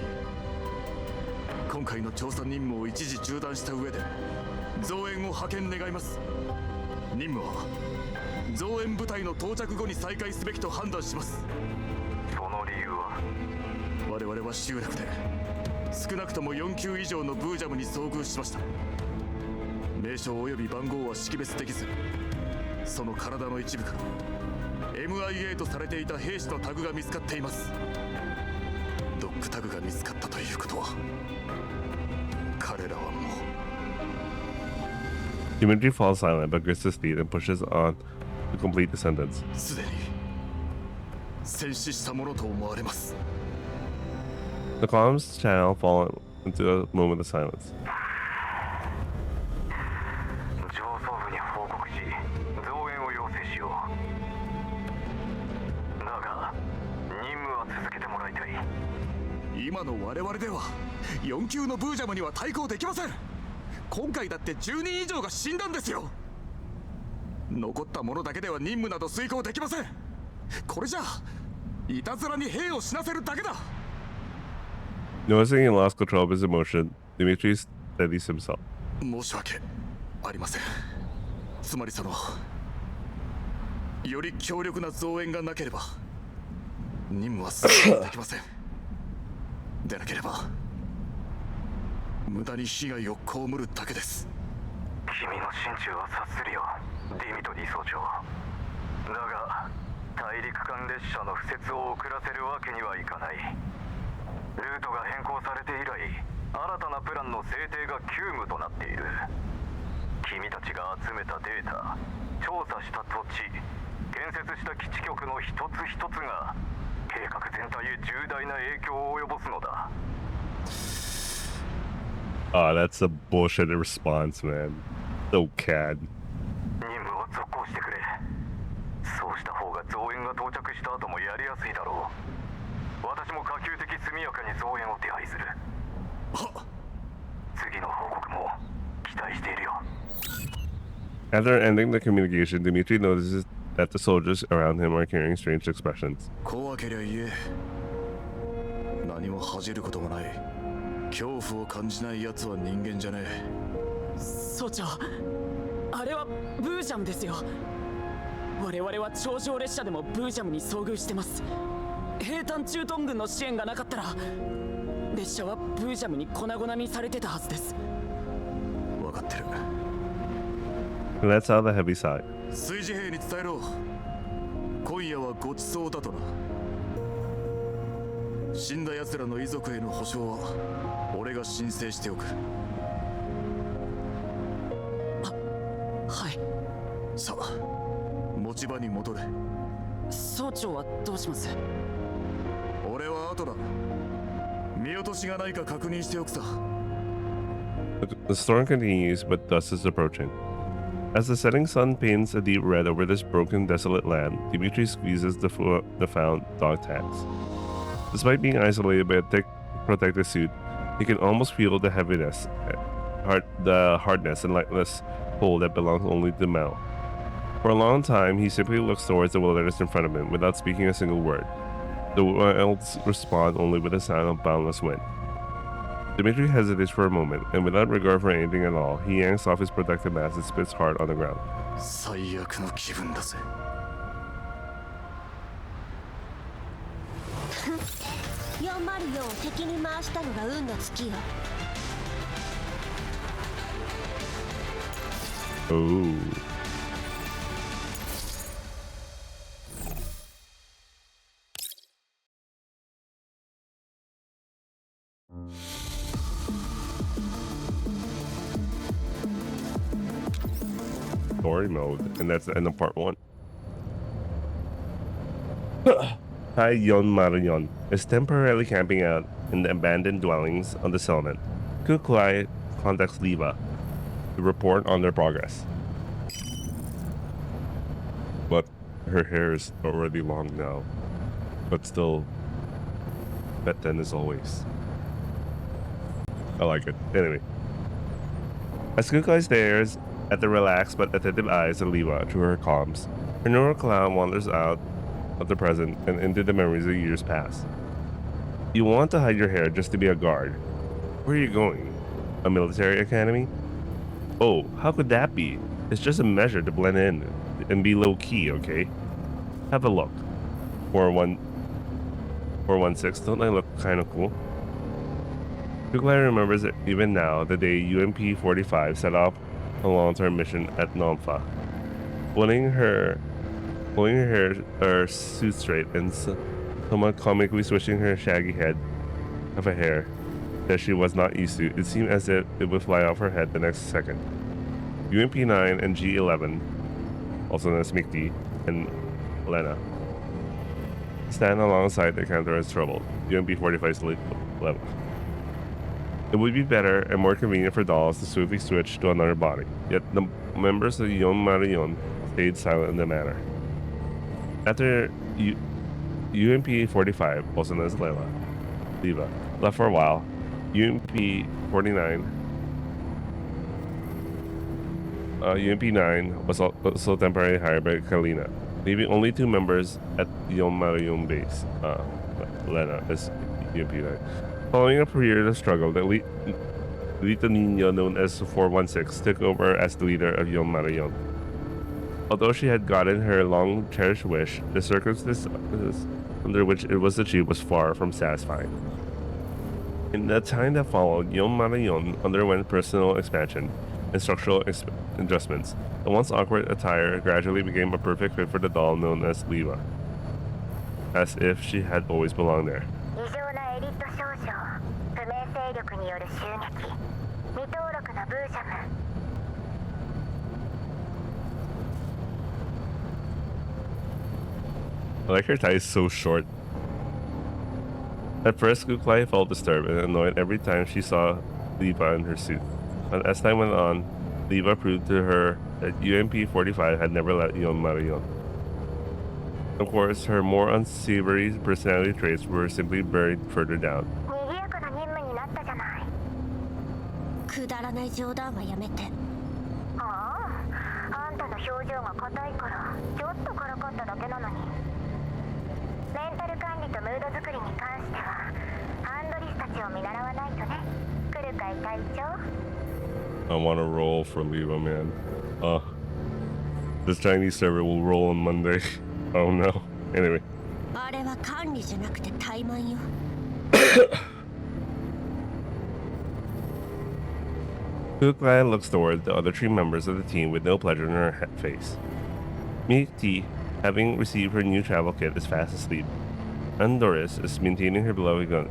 今回の調査任務を一時中断した上で増援を派遣願います。任務は増援部隊の到着後に再開すべきと判断します。その理由は？我々は集落で少なくとも4級以上のブージャムに遭遇しました。名称及び番号は識別できず、その体の一部から MIA とされていた兵士のタグが見つかっています。ドッグタグが見つかったということは、彼らはもう。 Dimitri falls silent but grits his teeth and pushes on to complete the sentence. すでに戦死したものと思われます。 The comms channel fall into a moment of silence. 上層部に報告し、増援を要請しよう。だが任務は続けてもらいたい。今の我々では4級のブージャムには対抗できません。今回だって10人以上が死んだんですよ。残った者だけでは任務など遂行できません。これじゃいたずらに兵を死なせるだけだ。 Noticing he lost control of his emotion, Dimitri steadies himself. 申し訳ありません。つまりより強力な増援がなければ任務は遂行できません。でなければ無駄に被害を被るだけです。君の心中は察するよ、ディミトリー総長。だが大陸間列車の敷設を遅らせるわけにはいかない。ルートが変更されて以来、新たなプランの制定が急務となっている。君たちが集めたデータ、調査した土地、建設した基地局の一つ一つが計画全体へ重大な影響を及ぼすのだ。Ah, that's a bullshit response, man. So cad. 任務を続行してくれ。そうした方が増援が到着した後もやりやすいだろう。私も可及的速やかに増援を手配する。次の報告も期待しているよ。 After ending the communication, Dimitri notices that the soldiers around him are carrying strange expressions. 怖けりゃ言え。何も恥じることもない。恐怖を感じない奴は人間じゃねえ。総長、あれはブージャムですよ。我々は頂上列車でもブージャムに遭遇してます。兵站駐屯軍の支援がなかったら列車はブージャムに粉々にされてたはずです。分かってる。 Let's out the heavy sigh. 炊事兵に伝えろ。今夜はごちそうだとな。死んだ奴らの遺族への保証は俺が申請しておく。はい。さあ、持ち場に戻れ。総長はどうします？俺は後だ。見落としがないか確認しておくさ。 The storm continues, but dusk is approaching. As the setting sun paints a deep red over this broken, desolate land, Dimitri squeezes the found dog tags. Despite being isolated by a thick protective suit, he can almost feel the heaviness, the hardness and lightless pull that belongs only to the metal. For a long time, he simply looks towards the wilderness in front of him without speaking a single word. The wilds respond only with the sound of boundless wind. Dimitri hesitates for a moment, and without regard for anything at all, he yanks off his protective mask and spits hard on the ground. 最悪の気分だぜ。404を敵に回したのが運の尽きよ。Oh. Story mode, and that's the end of part 1. Yon Marion is temporarily camping out in the abandoned dwellings on the settlement. Kuklai contacts Leva to report on their progress. But her hair is already long now, but still, bet then as always. I like it. Anyway. As Kukai stares at the relaxed but attentive eyes of Liva through her comms, her neural cloud wanders out of the present and into the memories of years past. You want to hide your hair just to be a guard. Where are you going? A military academy? Oh, how could that be? It's just a measure to blend in and be low key, okay? Have a look. 416, don't I look kind of cool? Kuklai remembers it even now, the day UMP-45 set off a long-term mission at Nomfa. Pulling her suit straight and somewhat comically swishing her shaggy head of a hair that she was not used to, it seemed as if it would fly off her head the next second. UMP-9 and G11, also known as Mikti, and Lena, stand alongside the counter as troubled. UMP-45's level. It would be better and more convenient for dolls to swiftly switch to another body, yet the members of Yon Marion stayed silent in the matter. After UMP-45, also known as Liva, left for a while, UMP-9 was also temporarily hired by Kalina, leaving only 2 members at Yon Marion base. Lena is UMP-9. Following a period of struggle, the Lita Nino, known as 416, took over as the leader of Yon Marion. Although she had gotten her long-cherished wish, the circumstances under which it was achieved was far from satisfying. In the time that followed, Yon Marion underwent personal expansion and structural adjustments. The once awkward attire gradually became a perfect fit for the doll known as Liva, as if she had always belonged there. I like her tie is so short. At first, Kuklai felt disturbed and annoyed every time she saw Liva in her suit. But as time went on, Liva proved to her that UMP-45 had never let Yon Marion. Of course, her more unsavory personality traits were simply buried further down. くだらない冗談はやめて。ああ、あんたの表情が硬いからちょっとからかっただけなのに。メンタル管理とムード作りに関してはアンドリスたちを見習わないとね。来るかい隊長。I want to roll for Liva, man. This Chinese server will roll on Monday. Oh no. Anyway. あれは管理じゃなくて怠慢よ。Kuklai looks toward the other 3 members of the team with no pleasure in her face. Mikti, having received her new travel kit, is fast asleep. Andoris is maintaining her beloved gun,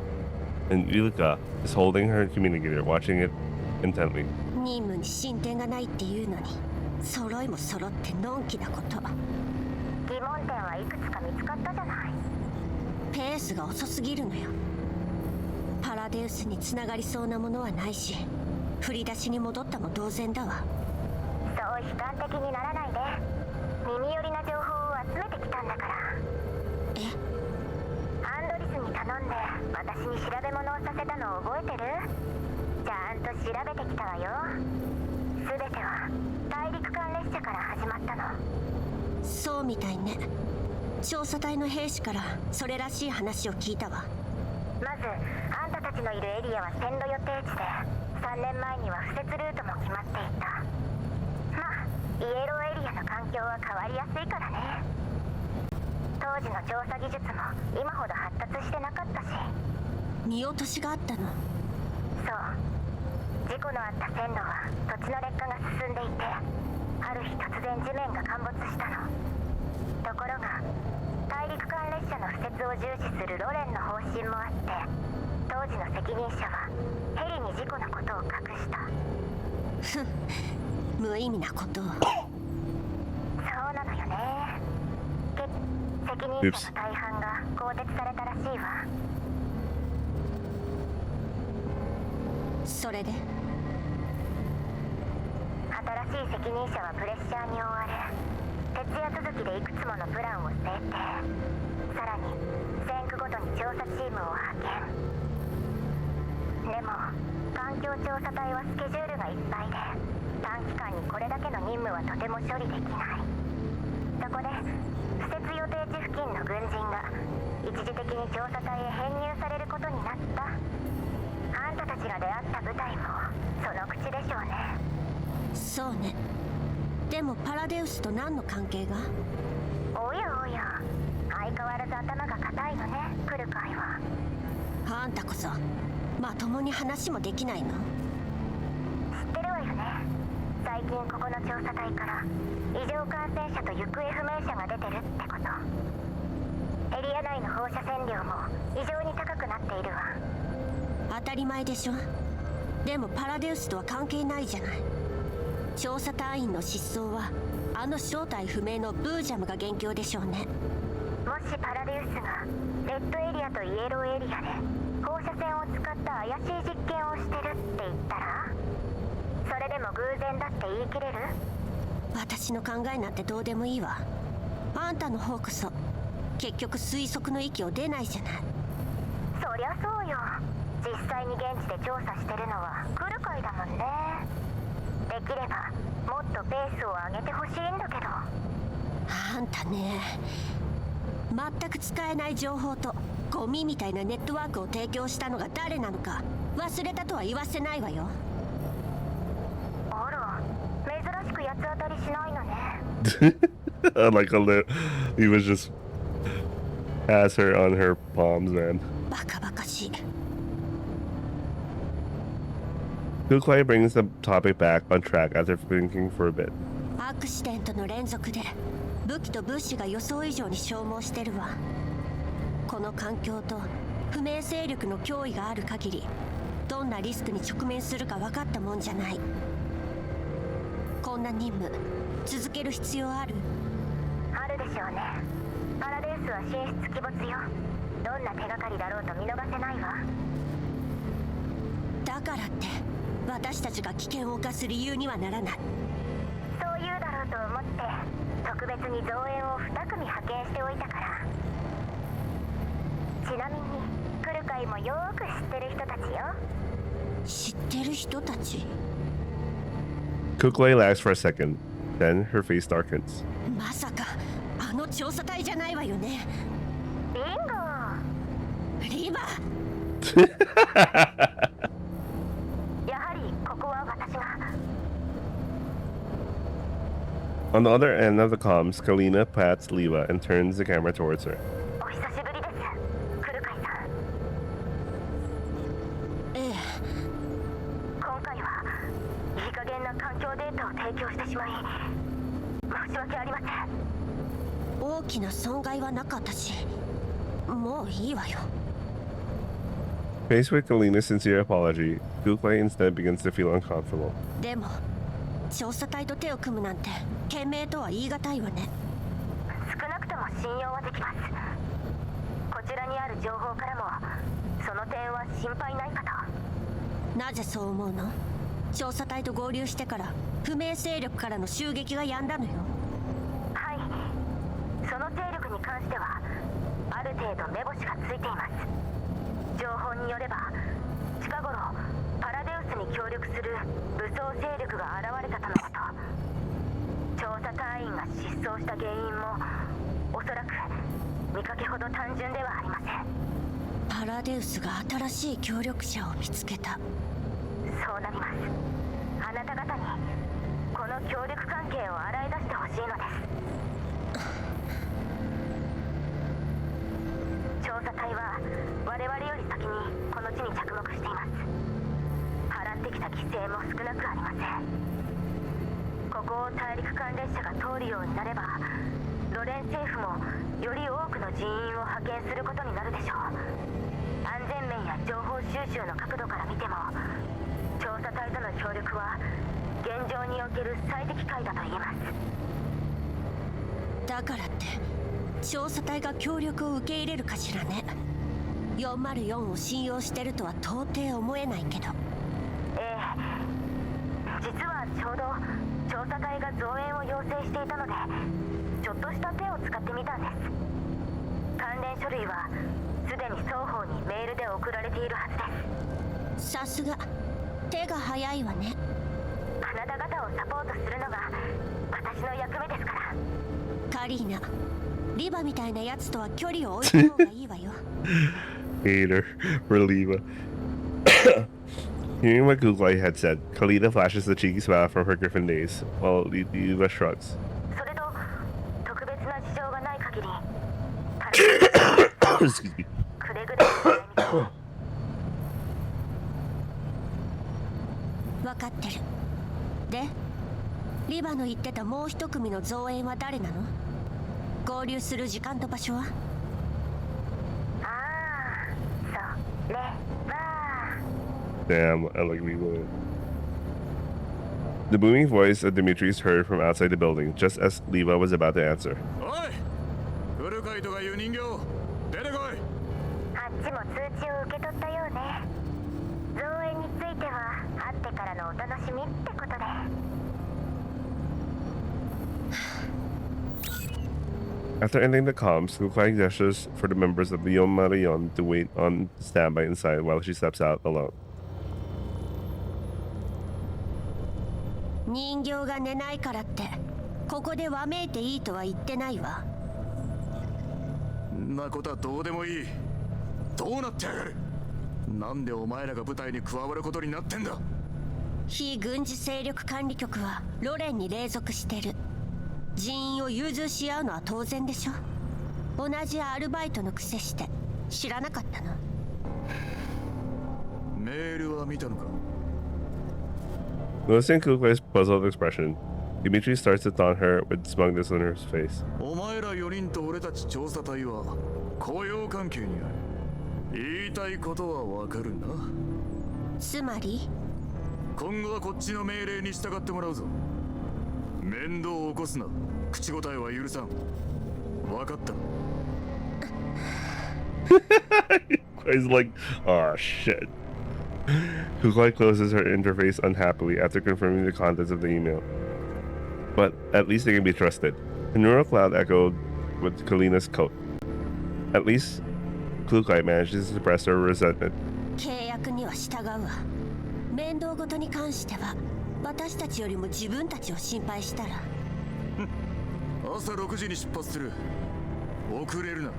and Yulika is holding her communicator, watching it intently. 任務に進展がないっていうのに、揃いも揃ってのんきなこと。疑問点はいくつか見つかったじゃない。ペースが遅すぎるのよ。パラデウスに繋がりそうなものはないし、振り出しに戻ったも同然だわ。そう悲観的にならないで。耳寄りな情報を集めてきたんだから。え？アンドリスに頼んで私に調べ物をさせたのを覚えてる？ちゃんと調べてきたわよ。すべては大陸間列車から始まったの。そうみたいね。調査隊の兵士からそれらしい話を聞いたわ。まずあんたたちのいるエリアは線路予定地で、3年前には敷設ルートも決まっていた。まあイエローエリアの環境は変わりやすいからね。当時の調査技術も今ほど発達してなかったし。見落としがあったの。そう、事故のあった線路は土地の劣化が進んでいて、ある日突然地面が陥没したの。ところが大陸間列車の敷設を重視するロレンの方針もあって、当時の責任者はヘリに事故のことを隠した。ふん、無意味なことを。そうなのよね。責任者の大半が更迭されたらしいわ。それで新しい責任者はプレッシャーに追われ、徹夜続きでいくつものプランを制定。さらに線区ごとに調査チームを派遣。でも管環境調査隊はスケジュールがいっぱいで短期間にこれだけの任務はとても処理できない。そこで施設予定地付近の軍人が一時的に調査隊へ編入されることになった。あんたたちが出会った部隊もその口でしょうね。そうね。でもパラデウスと何の関係が？おやおや、相変わらず頭が固いのね、来る会は。あんたこそまともに話もできないの？知ってるわよね。最近ここの調査隊から異常感染者と行方不明者が出てるってこと。エリア内の放射線量も異常に高くなっているわ。当たり前でしょ。でもパラデウスとは関係ないじゃない。調査隊員の失踪はあの正体不明のブージャムが元凶でしょうね。もしパラデウスがレッドエリアとイエローエリアで放射線を使った怪しい実験をしてるって言ったら、それでも偶然だって言い切れる？私の考えなんてどうでもいいわ。あんたの方こそ結局推測の域を出ないじゃない。そりゃそうよ。実際に現地で調査してるのは来る会だもんね。できればもっとペースを上げてほしいんだけど。あんたね、全く使えない情報とゴミみたいなネットワークを提供したのが誰なのか忘れたとは言わせないわよ。あら、珍しく八つ当たりしないのね。Like he was just has her on her palms, man. バカバカしい。Kuklai brings the topic back on track after thinking for a bit. アクシデントの連続で武器と物資が予想以上に消耗してるわ。この環境と不明勢力の脅威がある限りどんなリスクに直面するか分かったもんじゃない。こんな任務続ける必要ある？あるでしょうね。パラデウスは神出鬼没よ。どんな手がかりだろうと見逃せないわ。だからって私たちが危険を冒す理由にはならない。そう言うだろうと思って特別に増援を2組派遣しておいたから。ちなみに来る会もよーく知ってる人たちよ。知ってる人たち？ Kuklai laughs for a second, then her face darkens. まさかあの調査隊じゃないわよね。ビンゴ。リバやはりここは私が。 On the other end of the comms, Kalina pats Liva and turns the camera towards her. お久しぶりです、来る会さん。ええ。今回はいい加減な環境データを提供してしまい申し訳ありません。大きな損害はなかったしもういいわよ。 Faced with Kalina's sincere apology, Kuklai instead begins to feel uncomfortable. でも調査隊と手を組むなんて賢明とは言い難いわね。少なくとも信用はできます。こちらにある情報からもその点は心配ないかと。なぜそう思うの？調査隊と合流してから不明勢力からの襲撃が止んだのよ。はい、その勢力に関してはある程度目星がついています。情報によれば近頃パラデウスに協力する武装勢力が現れたとのこと。調査隊員が失踪した原因もおそらく見かけほど単純ではありません。パラデウスが新しい協力者を見つけた。そうなります。あなた方にこの協力関係を洗い出してほしいのです。調査隊は我々より先にこの地に着目しています。払ってきた犠牲も少なくありません。ここを大陸間列車が通るようになればロレン政府もより多くの人員を派遣することになるでしょう。安全面や情報収集の角度から見ても調査隊との協力は現状における最適解だと言えます。だからって調査隊が協力を受け入れるかしらね。404を信用してるとは到底思えないけど。ええ、実はちょうど調査隊が増援を要請していたのでちょっとした手を使ってみたんです。関連書類はすでに双方にメールで送られているはずです。さすが手が早いわね。あなた方をサポートするのが私の役目ですから。カリーナ、リバみたいなやつとは距離を置いた方がいいわよ。Hater for Leva. Hearing what Googlai had said, Kalita flashes a cheeky smile from her Griffin days, while Leva shrugs. それと特別な事情がない限り Excuse me. くれぐれもお願いみたい。分かってる。で、リバの言ってたもう一組の増援は誰なの？合流する時間と場所は？ああ、それは。Damn, I like Leva. The booming voice of Dimitri is heard from outside the building, just as Leva was about to answer. おい、フルカイトが言う人形、出てこい。あっちも通知を受け取ったようね。増援については会ってからのお楽しみってことで。After ending the comms, Kukai gestures for the members of the Yomarion to wait on standby inside while she steps out alone. 人形が寝ないからってここでわめいていいとは言ってないわ。んなことはどうでもいい。どうなってやがる。なんでお前らが部隊に加わることになってんだ。非軍事勢力管理局はロレンに隷属してる。人員を融通し合うのは当然でしょ。同じアルバイトのくせして知らなかったの？メールは見たのか。 Noticing Kukai's puzzled expression, Dimitri starts to taunt her with smugness on her face. お前ら4人と俺たち調査隊は雇用関係にある。言いたいことはわかるな。つまり今後はこっちの命令に従ってもらうぞ。面倒を起こすな。口答えは許さん。わかった。Kukai's like, oh shit. Kukai closes her interface unhappily after confirming the contents of the email. But at least they can be trusted. The neural cloud echoed with Kalina's coat. At least Kukai manages to suppress her resentment. 契約には従うわ。面倒ごとに関しては私たちよりも自分たちを心配したら。朝6時に出発する。遅れるな。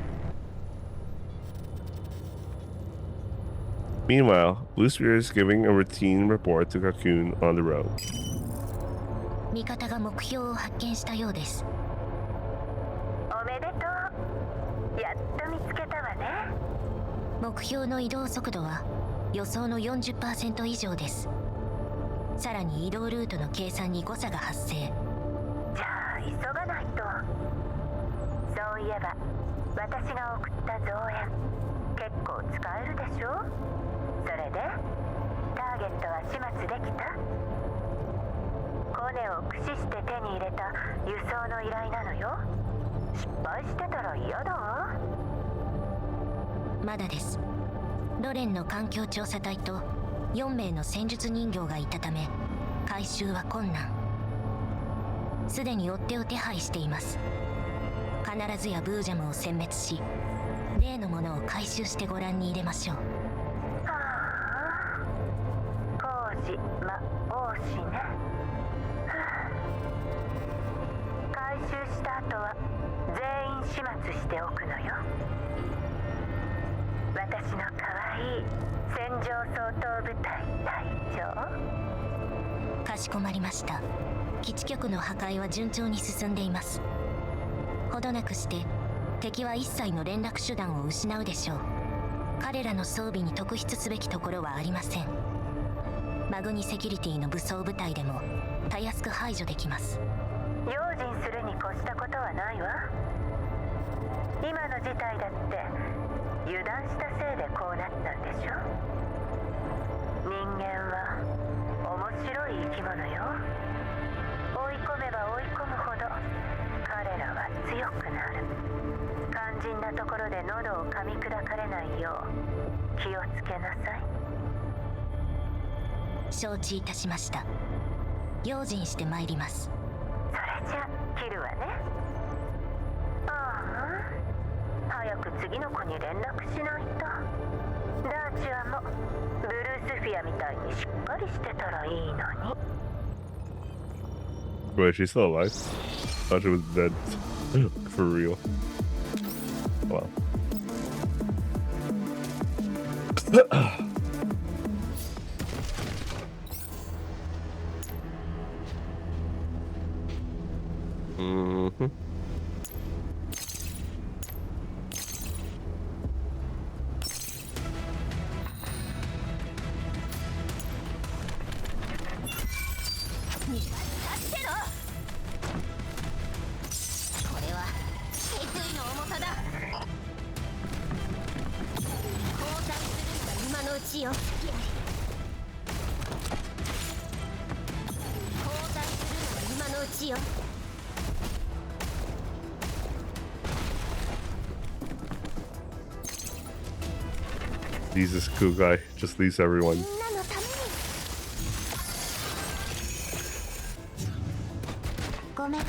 Meanwhile, Blue Spear is giving a routine report to Cocoon on the road. 味方が目標を発見したようです。おめでとう。やっと見つけたわね。目標の移動速度は予想の 40% 以上です。さらに移動ルートの計算に誤差が発生。じゃあ急がないと。そういえば私が送った増援結構使えるでしょ。それでターゲットは始末できた。コネを駆使して手に入れた輸送の依頼なのよ。失敗してたら嫌だわ。まだです。ロレンの環境調査隊と4名の戦術人形がいたため回収は困難。すでに追っ手を手配しています。必ずやブージャムを殲滅し例のものを回収してご覧に入れましょう。はあ、工事魔王子ね。回収した後は全員始末しておくのよ。私の可愛い戦場相当部隊隊長。かしこまりました。基地局の破壊は順調に進んでいます。ほどなくして敵は一切の連絡手段を失うでしょう。彼らの装備に特筆すべきところはありません。マグニセキュリティの武装部隊でもたやすく排除できます。用心するに越したことはないわ。今の事態だって油断したせいでこうなったんでしょ。人間は面白い生き物よ。追い込めば追い込むほど彼らは強くなる。肝心なところで喉を噛み砕かれないよう気をつけなさい。承知いたしました。用心してまいります。それじゃ切るわね。ああ、早く次の子に連絡しないと。ダーチュアもブルースフィアみたいにしっかりしてたらいいのに。 Wait, she's still alive? Thought she was dead. For real. Wow. Mm-hmm. Jesus, cool guy just leaves everyone. ごめん。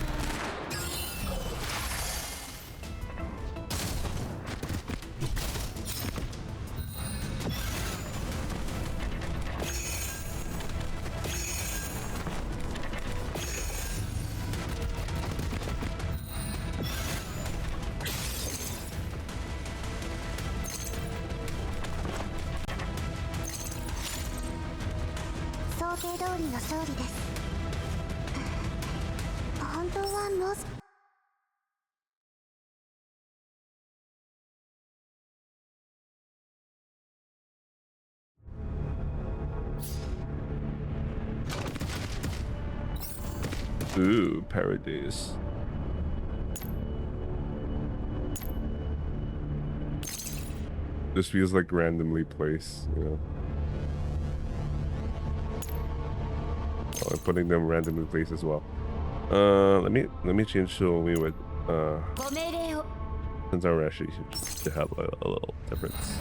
想定通りの勝利です。本当はもうOoh, paradise. This feels like randomly placed, you know. Oh, I'm putting them randomly placed as well. Let me change Shulmi with since our actually should have a little difference.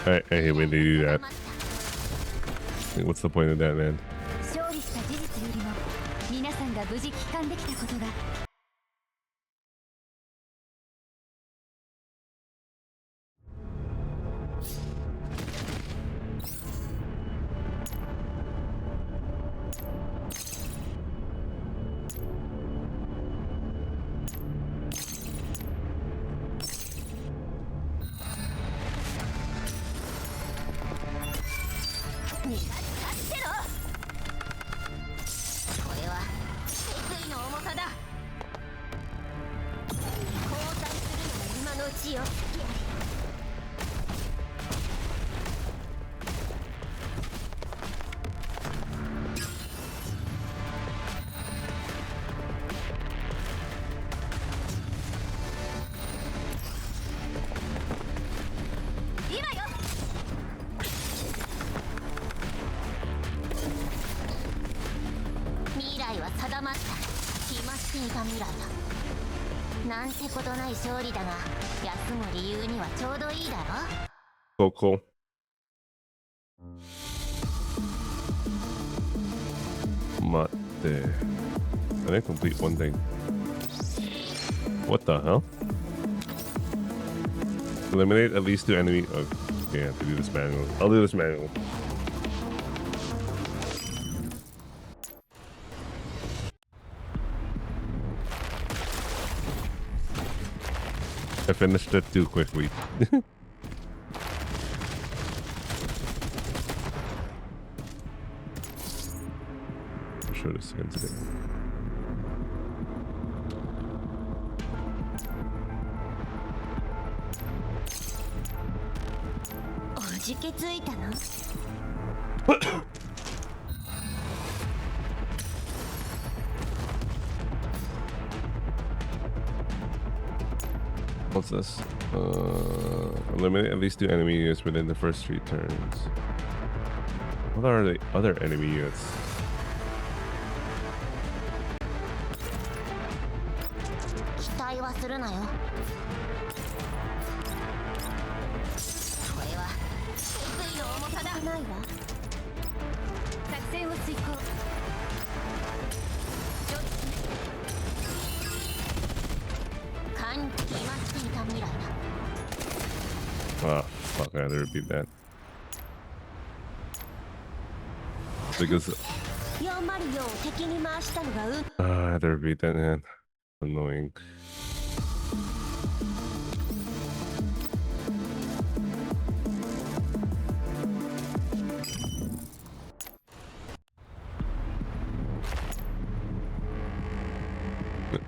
I hate when they do that. Like, what's the point of that, man? 勝利した事実よりも皆さんが無事帰還できたことが定まった決まっていた未来だ。なんてことない勝利だが休む理由にはちょうどいいだろ。So cool. Mate. I didn't complete one thing. What the hell? Eliminate at least 2 enemy. Oh, okay, I have to do this manually. I'll do this manually. I finished it too quickly. I'll show this again today. じけついたの？ What's this? Eliminate at least 2 enemy units within the first 3 turns. What are the other enemy units? 期待はするなよ。これは決意の重さだ。ないわ。作戦を遂行。勘に決まっていた未来だ。 Ah, fuck, I had to repeat that. Because 404を敵に回したのがI had to repeat that, man. Annoying.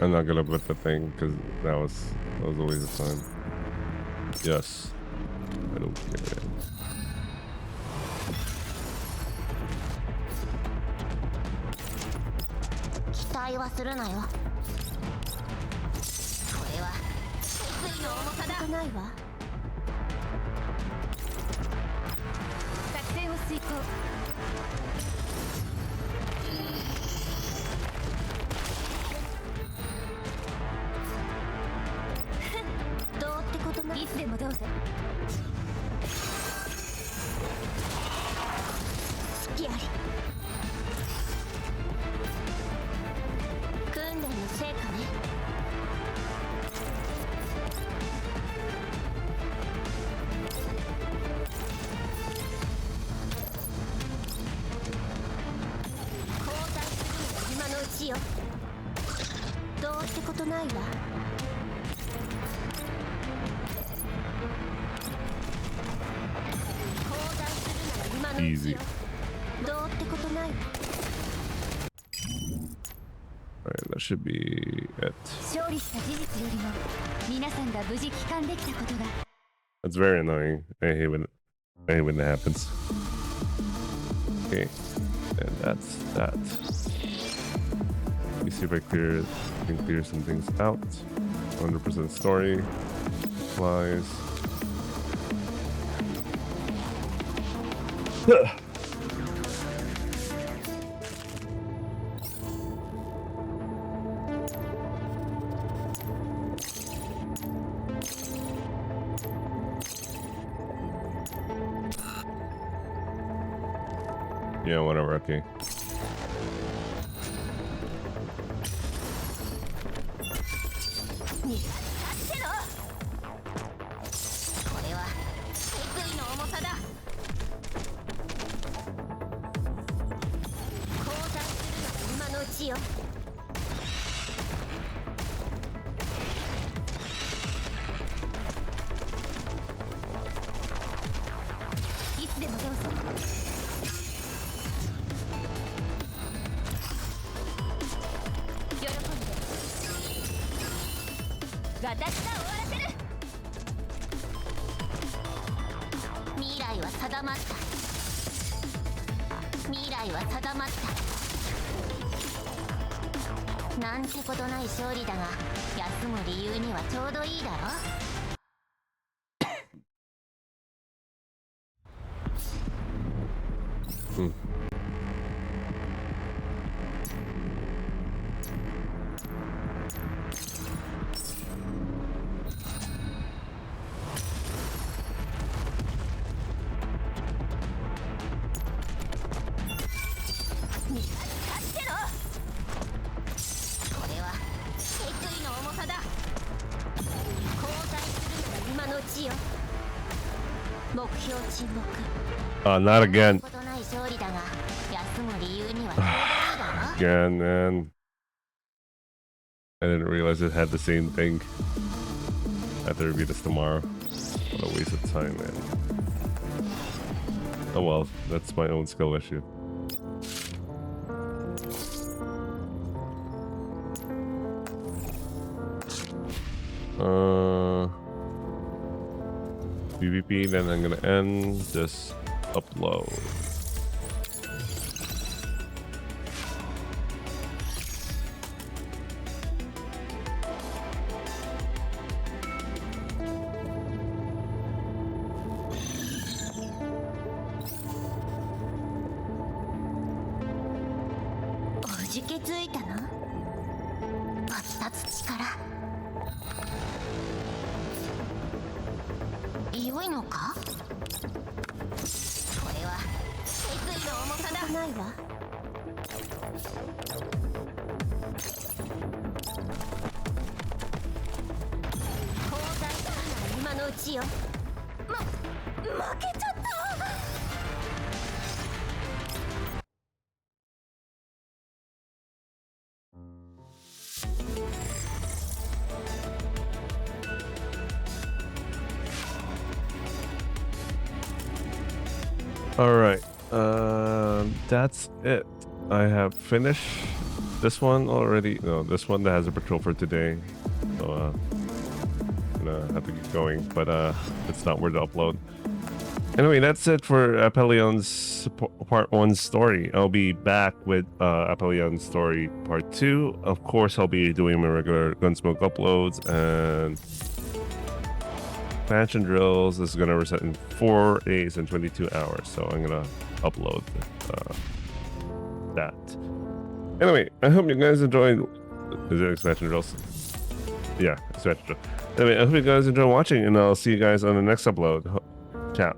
I'm not gonna put the thing because that was a waste of time. Yes. I don't care. 期待はするなよ。これは決意の重さだ。ないわ。作戦を遂行。どうってことない。いつでもどうぞ。好きあり。訓練の成果ね。交代するのが今のうちよ。どうってことないわ。交代するのが今のうち Easy. よ。どうってことないわ。 Alright, that should be it. 勝利した事実よりも皆さんが無事帰還できたことが That's very annoying. I hate when that happens. Okay, and that's that. Let me see if I can clear some things out. 100% story. Flies. Yeah, whatever, okay. これは決意の重さだ。交代するのが今のうちよ。いつでもどうぞ。喜んで私が終わらせる。未来は定まった。未来は定まった。なんてことない勝利だが、休む理由にはちょうどいいだろ。Hmm. Not again. Again, man. I didn't realize it had the same thing. I have to review this tomorrow. What a waste of time, man. Oh well, that's my own skill issue. PvP, then I'm gonna end this upload. All right, that's it. I have finished this one already. No, this one that has a patrol for today. So I'm gonna have to get going, but it's not worth the upload. Anyway, that's it for Aphelion's part 1 story. I'll be back with Aphelion's story part 2. Of course, I'll be doing my regular Gunsmoke uploads, and expansion drills is gonna reset in 4 days and 22 hours. So I'm gonna upload that. Anyway, I hope you guys enjoyed. Is it expansion drills? Yeah, expansion drills. Anyway, I hope you guys enjoy watching, and I'll see you guys on the next upload. Ciao.